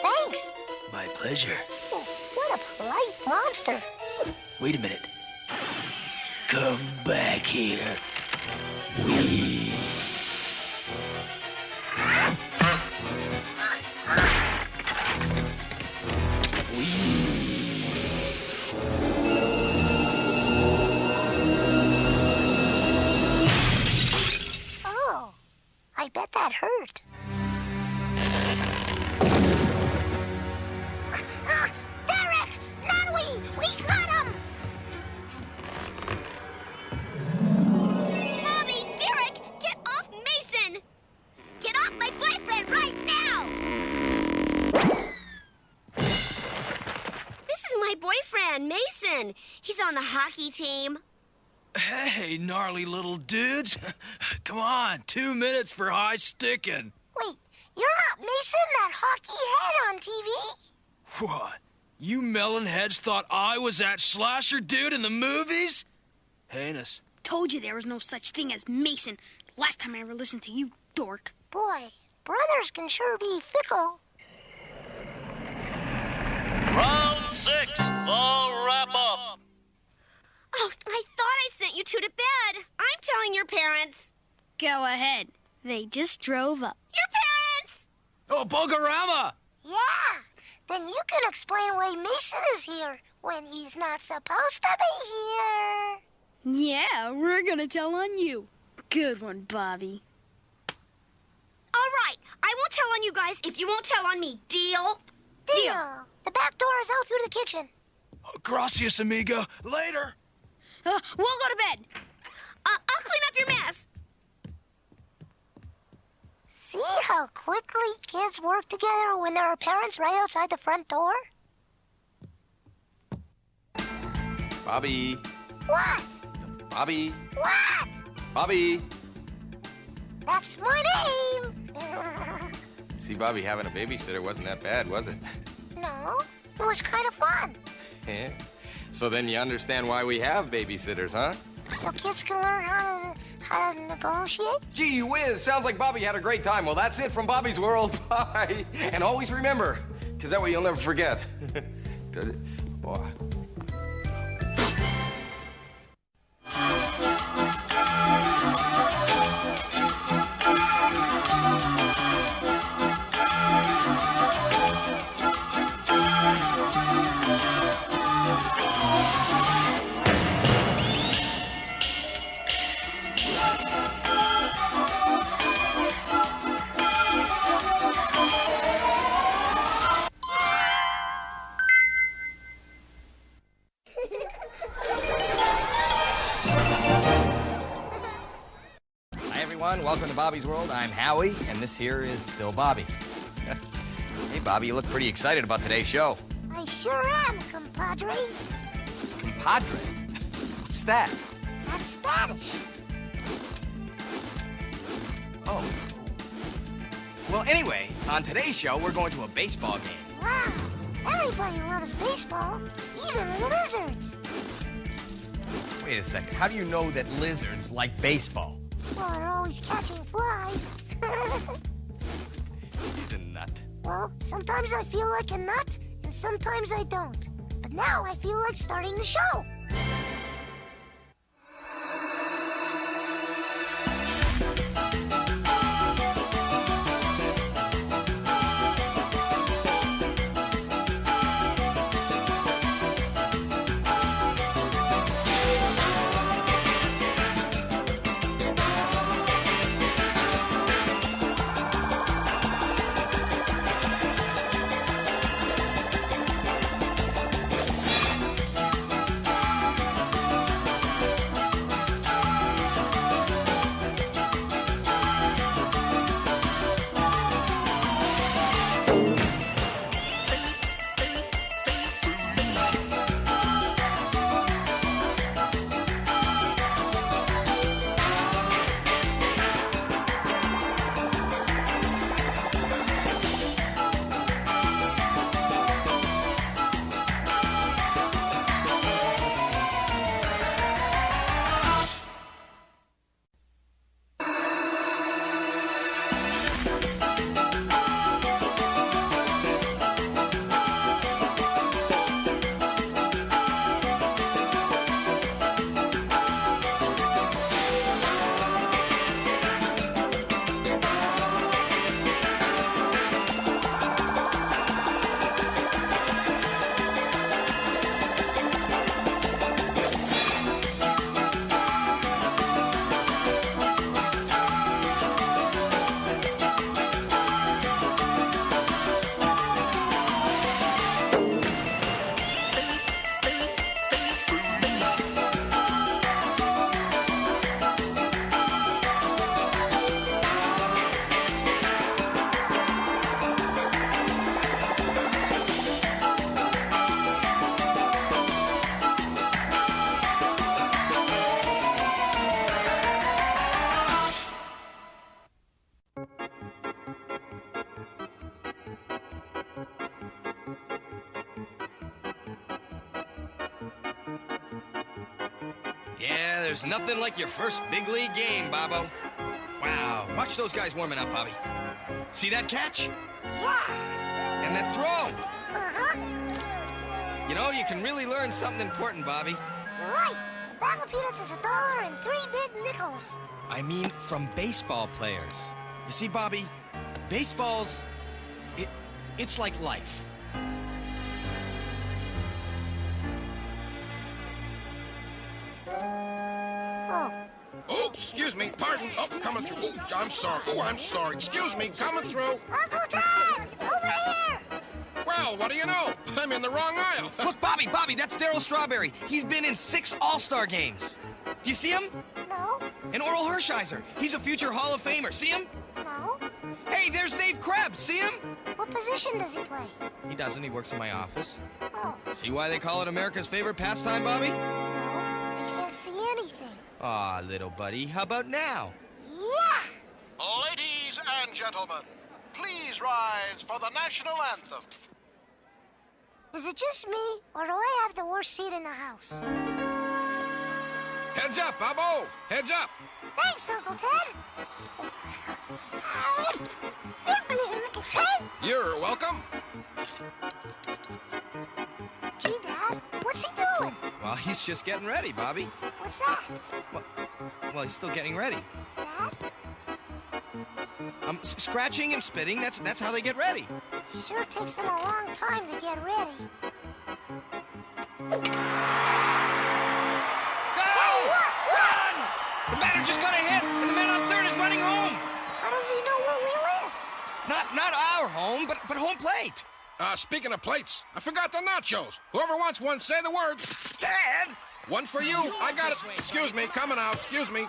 Thanks. My pleasure. What a polite monster. Wait a minute. Come back here. We... Oh, I bet that hurt. Derek! Natalie! We got him! Bobby, Derek, get off Mason! Get He's on the hockey team. Hey, gnarly little dudes. Come on, 2 minutes for high sticking. Wait, you're not Mason, that hockey head on TV? What? You melonheads thought I was that slasher dude in the movies? Heinous. Told you there was no such thing as Mason. Last time I ever listened to you, dork. Boy, brothers can sure be fickle. Round 6, the wrap-up. Oh, I thought I sent you two to bed. I'm telling your parents. Go ahead. They just drove up. Your parents! Oh, Bogorama! Yeah, then you can explain why Mason is here when he's not supposed to be here. Yeah, we're gonna tell on you. Good one, Bobby. All right, I won't tell on you guys if you won't tell on me. Deal? Deal. The back door is out through the kitchen. Gracias, amigo. Later. We'll go to bed. I'll clean up your mess. See how quickly kids work together when there are parents right outside the front door? Bobby. What? Bobby. What? Bobby. That's my name. See, Bobby, having a babysitter wasn't that bad, was it? No, it was kind of fun. Yeah. So then you understand why we have babysitters, huh? So kids can learn how to negotiate? Gee whiz, sounds like Bobby had a great time. Well, that's it from Bobby's World. Bye. And always remember, because that way you'll never forget. Does it? Boy. Welcome to Bobby's World. I'm Howie, and this here is still Bobby. Hey, Bobby, you look pretty excited about today's show. I sure am, compadre. Compadre? What's that? That's Spanish. Oh. Well, anyway, on today's show, we're going to a baseball game. Wow. Everybody loves baseball, even lizards. Wait a second. How do you know that lizards like baseball? Well, they're always catching flies. He's a nut. Well, sometimes I feel like a nut, and sometimes I don't. But now I feel like starting the show. Yeah, there's nothing like your first big league game, Bobo. Wow, watch those guys warming up, Bobby. See that catch? Yeah. And that throw. Uh-huh. You know, you can really learn something important, Bobby. You're right. A bag of peanuts is $1 and 3 big nickels. I mean, from baseball players. You see, Bobby, baseball's... it's like life. Oh, excuse me. Pardon. Oh, coming through. Oh, I'm sorry. Oh, I'm sorry. Excuse me. Coming through. Uncle Ted! Over here! Well, what do you know? I'm in the wrong aisle. Look, Bobby, that's Darryl Strawberry. He's been in 6 All-Star games. Do you see him? No. And Oral Hershiser. He's a future Hall of Famer. See him? No. Hey, there's Dave Krebs. See him? What position does he play? He doesn't. He works in my office. Oh. See why they call it America's favorite pastime, Bobby? No. I can't see anything. Aw, little buddy. How about now? Yeah! Ladies and gentlemen, please rise for the national anthem. Is it just me, or do I have the worst seat in the house? Heads up, Bobo. Heads up. Thanks, Uncle Ted. You're welcome. Gee, Dad, what's he doing? Well, he's just getting ready, Bobby. What's that? Well, he's still getting ready. Dad? Scratching and spitting, that's how they get ready. Sure takes them a long time to get ready. Go! Run! The batter just got a hit, and the man on third is running home. How does he know where we live? Not our home, but home plate. Speaking of plates, I forgot the nachos. Whoever wants one, say the word. Dad! One for you. I got it. Excuse me, coming out. Excuse me.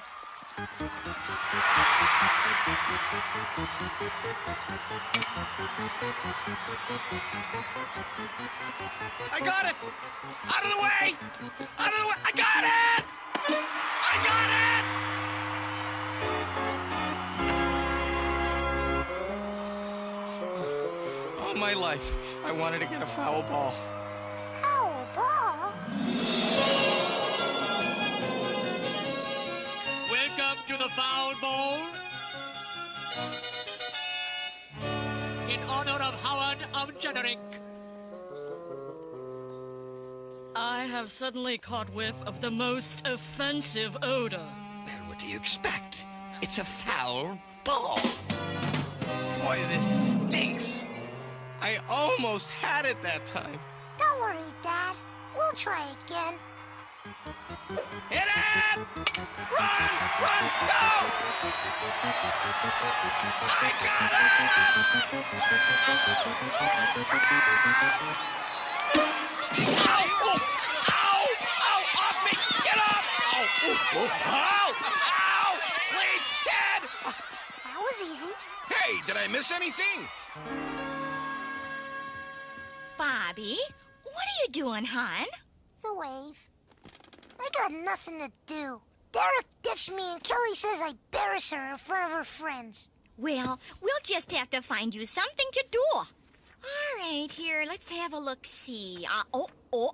I got it! Out of the way! Out of the way! I got it! I got it! All my life, I wanted to get a foul ball. Foul ball? Welcome to the foul ball. In honor of Howard of Generic. I have suddenly caught whiff of the most offensive odor. Well, what do you expect? It's a foul ball. Boy, this stinks. I almost had it that time. Don't worry, Dad. We'll try again. Hit it! Run! Run! Go! I got it! Ow! Oh! Ow! Ow! Off me! Get off! Ow! Oh! Ow! Ow! Please, Ted! That was easy. Hey, did I miss anything? Bobby, what are you doing, hon? The wave. I got nothing to do. Derek ditched me and Kelly says I embarrass her in front of her friends. Well, we'll just have to find you something to do. All right, here, let's have a look-see.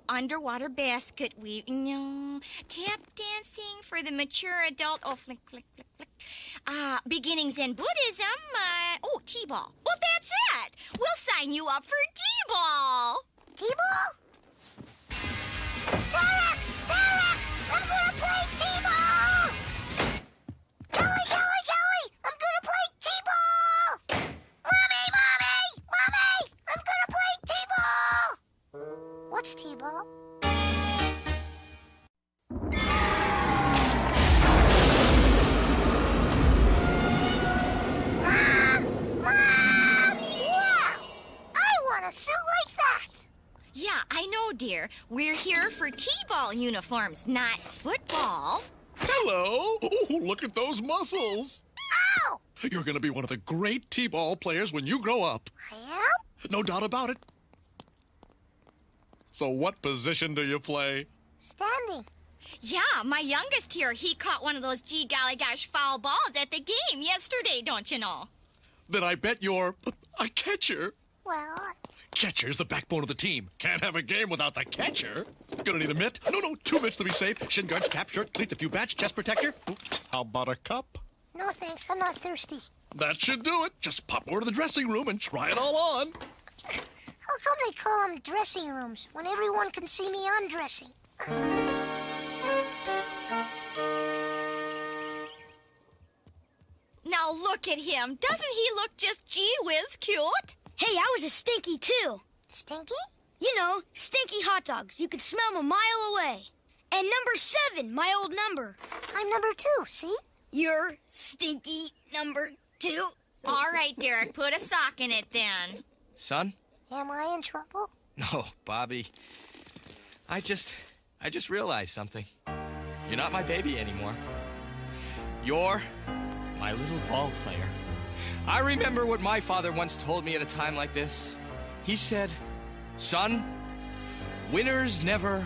Underwater basket weave. No, tap dancing for the mature adult. Oh, flick, flick, flick, flick. Beginnings in Buddhism. T-ball. Well, that's it. We'll sign you up for T-ball. T-ball? Derek! Derek! I'm gonna play T-ball! Kelly, Kelly, Kelly! I'm gonna play T-ball! Mommy, Mommy! Mommy! I'm gonna play T-ball! What's T-ball? Mom! Mom! Wow! I want a suit like that! Yeah, I know, dear. We're here for T-ball uniforms, not football. Hello! Oh, look at those muscles! Ow! You're gonna be one of the great T-ball players when you grow up. I am? No doubt about it. So what position do you play? Standing. Yeah, my youngest here, he caught one of those gee golly gosh foul balls at the game yesterday, don't you know? Then I bet you're a catcher. Well, Catcher's the backbone of the team. Can't have a game without the catcher. Gonna need a mitt? No, 2 mitts to be safe. Shin guards, cap, shirt, cleats, a few bats, chest protector. How about a cup? no thanks, I'm not thirsty. That should do it. Just pop over to the dressing room and try it all on. How come they call them dressing rooms when everyone can see me undressing? Now look at him. Doesn't he look just gee whiz cute? Hey, I was a stinky too. Stinky? You know, stinky hot dogs. You could smell them a mile away. And number 7, my old number. I'm number 2, see? You're stinky number 2. All right, Derek, put a sock in it then. Son? Am I in trouble? No, Bobby. I just realized something. You're not my baby anymore. You're my little ball player. I remember what my father once told me at a time like this. He said, son, winners never...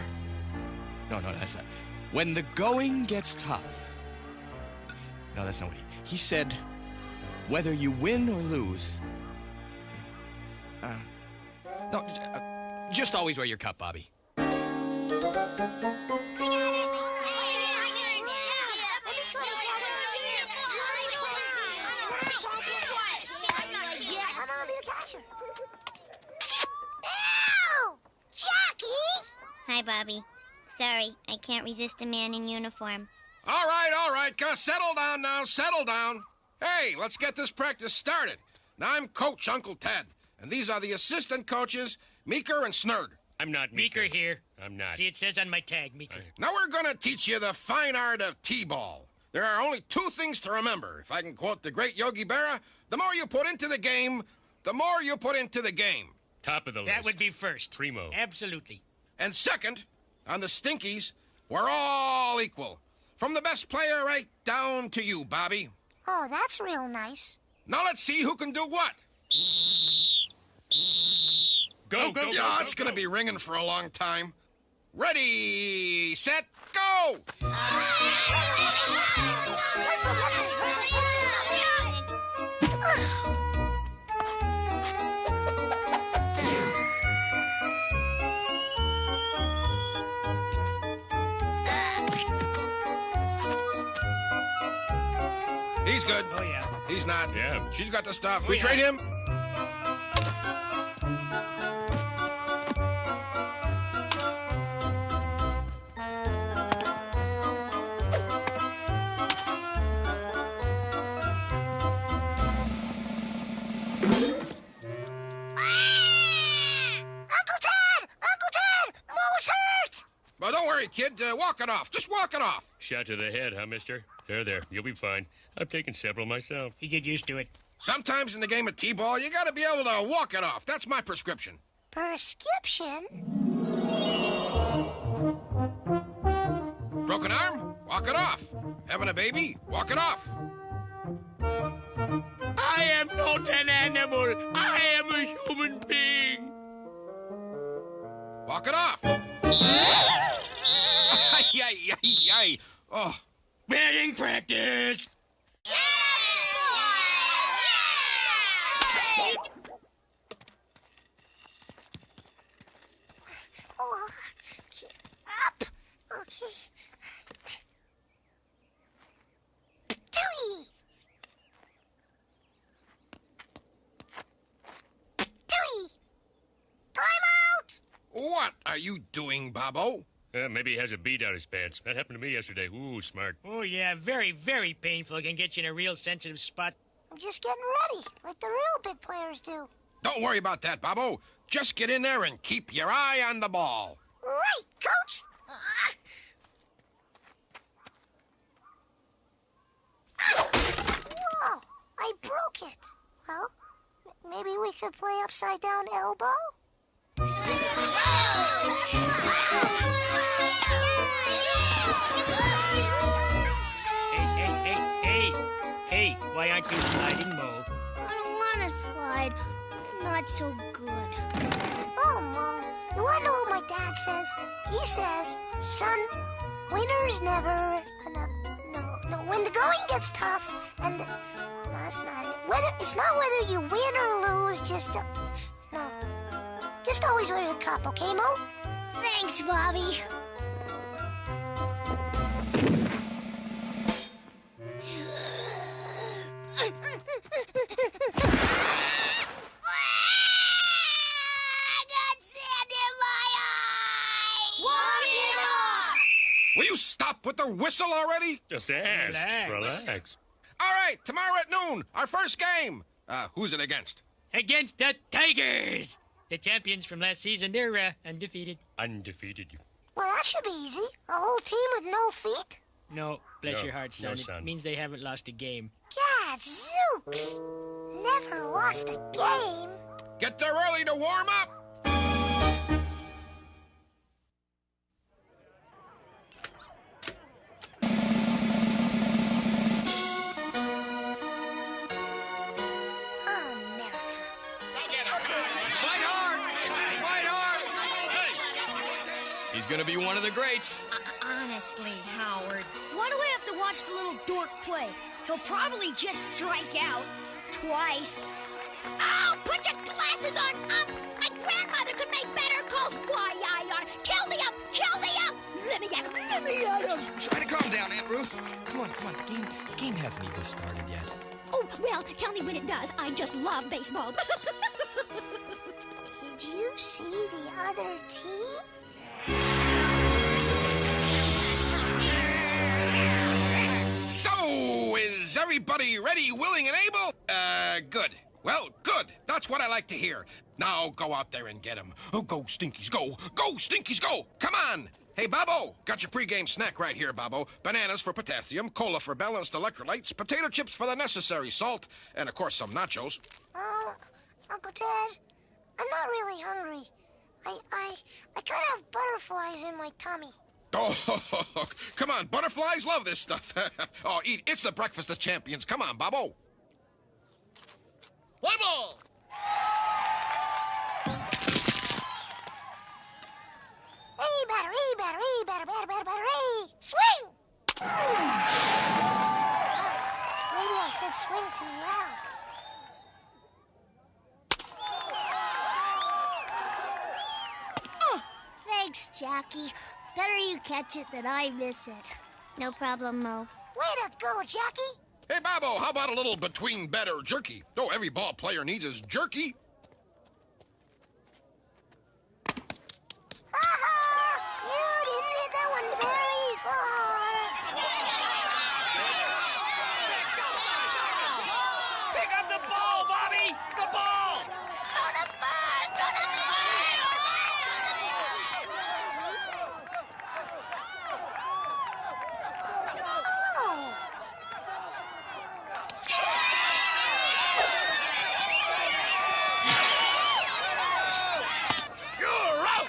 No, that's not. When the going gets tough. No, that's not what he said, whether you win or lose. Just always wear your cup, Bobby. Hi, Bobby. Sorry, I can't resist a man in uniform. All right. Settle down now. Settle down. Hey, let's get this practice started. Now, I'm Coach Uncle Ted, and these are the assistant coaches, Meeker and Snurd. I'm not Meeker. Meeker here. I'm not. See, it says on my tag, Meeker. Now, we're going to teach you the fine art of T-ball. There are only 2 things to remember. If I can quote the great Yogi Berra, the more you put into the game, the more you put into the game. Top of the list. That would be first. Primo. Absolutely. And second, on the Stinkies, we're all equal. From the best player right down to you, Bobby. Oh, that's real nice. Now let's see who can do what. Go. Yeah, it's going to be ringing for a long time. Ready, set, go! He's good. Oh, yeah. He's not. Yeah. She's got the stuff. Oh, We yeah. trade him. Well, don't worry, kid. Walk it off. Just walk it off. Shot to the head, huh, mister? There. You'll be fine. I've taken several myself. You get used to it. Sometimes in the game of T-ball, you gotta be able to walk it off. That's my prescription. Prescription? Broken arm? Walk it off. Having a baby? Walk it off. I am not an animal. I am a human being. Walk it off. Ay. Oh. Batting practice. Oh, up. Okay. Dewey. Time out. What are you doing, Bobo? Maybe he has a bee down his pants. That happened to me yesterday. Ooh, smart. Oh, yeah, very, very painful. It can get you in a real sensitive spot. I'm just getting ready, like the real big players do. Don't worry about that, Bobo. Just get in there and keep your eye on the ball. Right, Coach. Whoa, I broke it. Well, maybe we could play upside down elbow? Hey, why aren't you sliding, Mo? I don't want to slide. I'm not so good. Oh, Mom, you want to know what my dad says? He says, son, winners never... No, when the going gets tough, and... that's not it. It's not whether you win or lose, just no. Just always win a cup, okay, Mo? Thanks, Bobby. Will you stop with the whistle already? Just ask. Relax. All right, tomorrow at noon, our first game. Who's it against? Against the Tigers! The champions from last season, they're undefeated. Undefeated. Well, that should be easy. A whole team with no feet? No, bless No, your heart, son. no, son. It means they haven't lost a game. God, Zooks! Never lost a game. Get there early to warm up. He's gonna be one of the greats. Honestly, Howard. Why do I have to watch the little dork play? He'll probably just strike out twice. Oh, put your glasses on. My grandmother could make better calls. Why, kill me up. Let me at him. Try to calm down, Aunt Ruth. Come on. The game hasn't even started yet. Oh, well, tell me when it does. I just love baseball. Did you see the other team? So, is everybody ready, willing, and able? Good. Well, good. That's what I like to hear. Now, go out there and get him. Oh, go, Stinkies, go. Go, Stinkies, go. Come on. Hey, Bobo, got your pregame snack right here, Bobo. Bananas for potassium, cola for balanced electrolytes, potato chips for the necessary salt, and, of course, some nachos. Uncle Ted, I'm not really hungry. I kind of have butterflies in my tummy. Oh, come on. Butterflies love this stuff. Oh, eat. It's the breakfast of champions. Come on, Bobo. Play ball! Batter. Swing! Maybe I said swing too loud. Oh, thanks, Jackie. Better you catch it than I miss it. No problem, Mo. Way to go, Jackie. Hey, Bobo, how about a little between bet or jerky? Oh, every ball player needs is jerky. You didn't hit that one very far. Pick up the ball, Bobby! The ball! Go to first! Oh! You're out!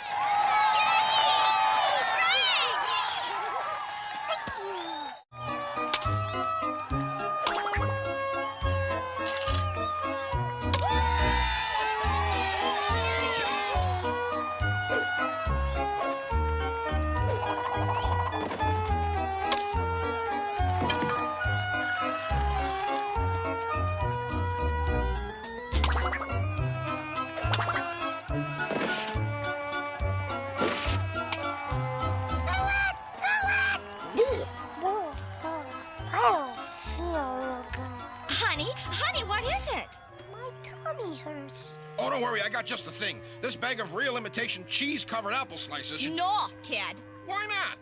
I don't feel real good. Honey, what is it? My tummy hurts. Oh, don't worry. I got just the thing. This bag of real imitation cheese-covered apple slices. No, Ted. Why not?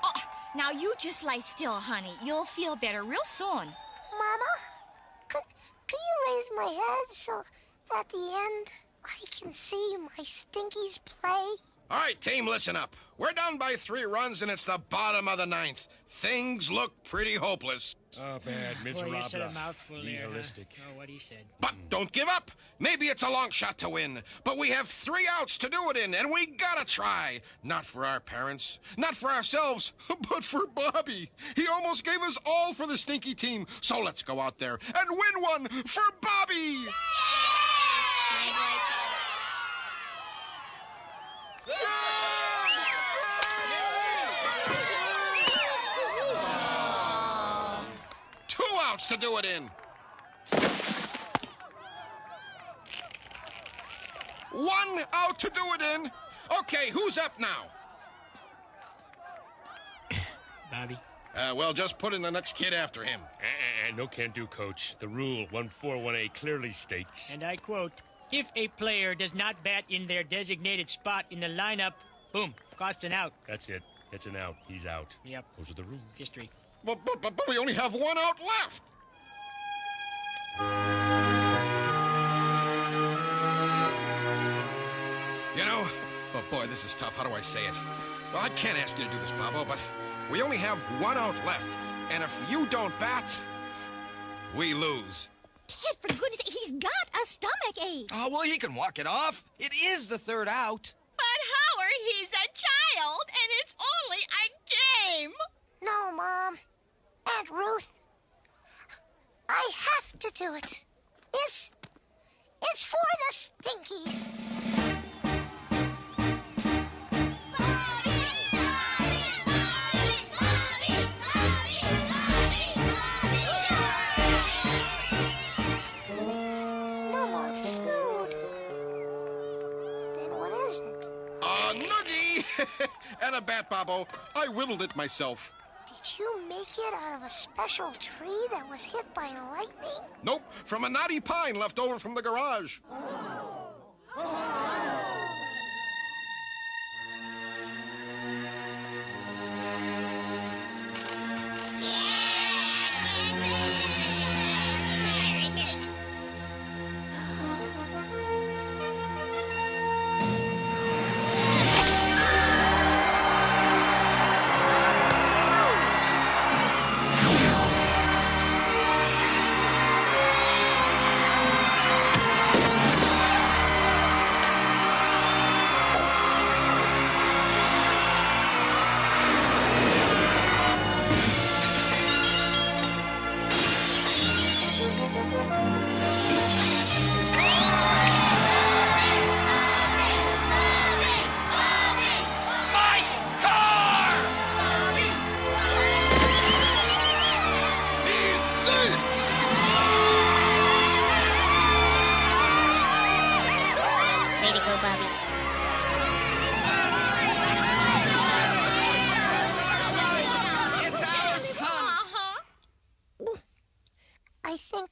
Oh, now you just lie still, honey. You'll feel better real soon. Mama, can you raise my head so at the end I can see my Stinkies play? All right, team, listen up. We're down by 3 runs, and it's the bottom of the 9th. Things look pretty hopeless. Oh, bad. Boy, you said a Miserable. mouthful there. Huh? Nihilistic. Oh, what he said. But don't give up. Maybe it's a long shot to win. But we have 3 outs to do it in, and we gotta try. Not for our parents, not for ourselves, but for Bobby. He almost gave us all for the Stinky team. So let's go out there and win one for Bobby. to do it in. 1 out to do it in. Okay, who's up now? Bobby. Well, just put in the next kid after him. No can do, Coach. The rule 141A clearly states. And I quote, if a player does not bat in their designated spot in the lineup, boom, costs an out. That's it. It's an out. He's out. Yep. Those are the rules. History. But we only have 1 out left. You know, oh boy, this is tough. How do I say it? Well, I can't ask you to do this, Bobo, but we only have 1 out left. And if you don't bat, we lose. Ted, for goodness sake, he's got a stomach ache. Oh, well, he can walk it off. It is the 3rd out. But Howard, he's a child, and it's only a game. No, Mom. Aunt Ruth. I have to do it. It's for the Stinkies. No more food. Then what is it? A noogie! And a bat, Bobo. I whittled it myself. Did you make it out of a special tree that was hit by lightning? Nope, from a knotty pine left over from the garage.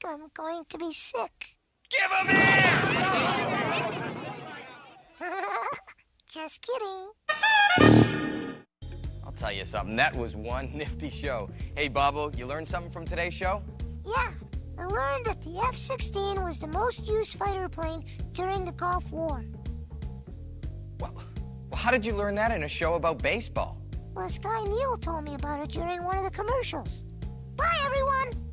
I'm going to be sick. Give him air! Just kidding. I'll tell you something. That was one nifty show. Hey, Bobo, you learned something from today's show? Yeah, I learned that the F-16 was the most used fighter plane during the Gulf War. Well, how did you learn that in a show about baseball? Well, this guy Neil told me about it during one of the commercials. Bye, everyone!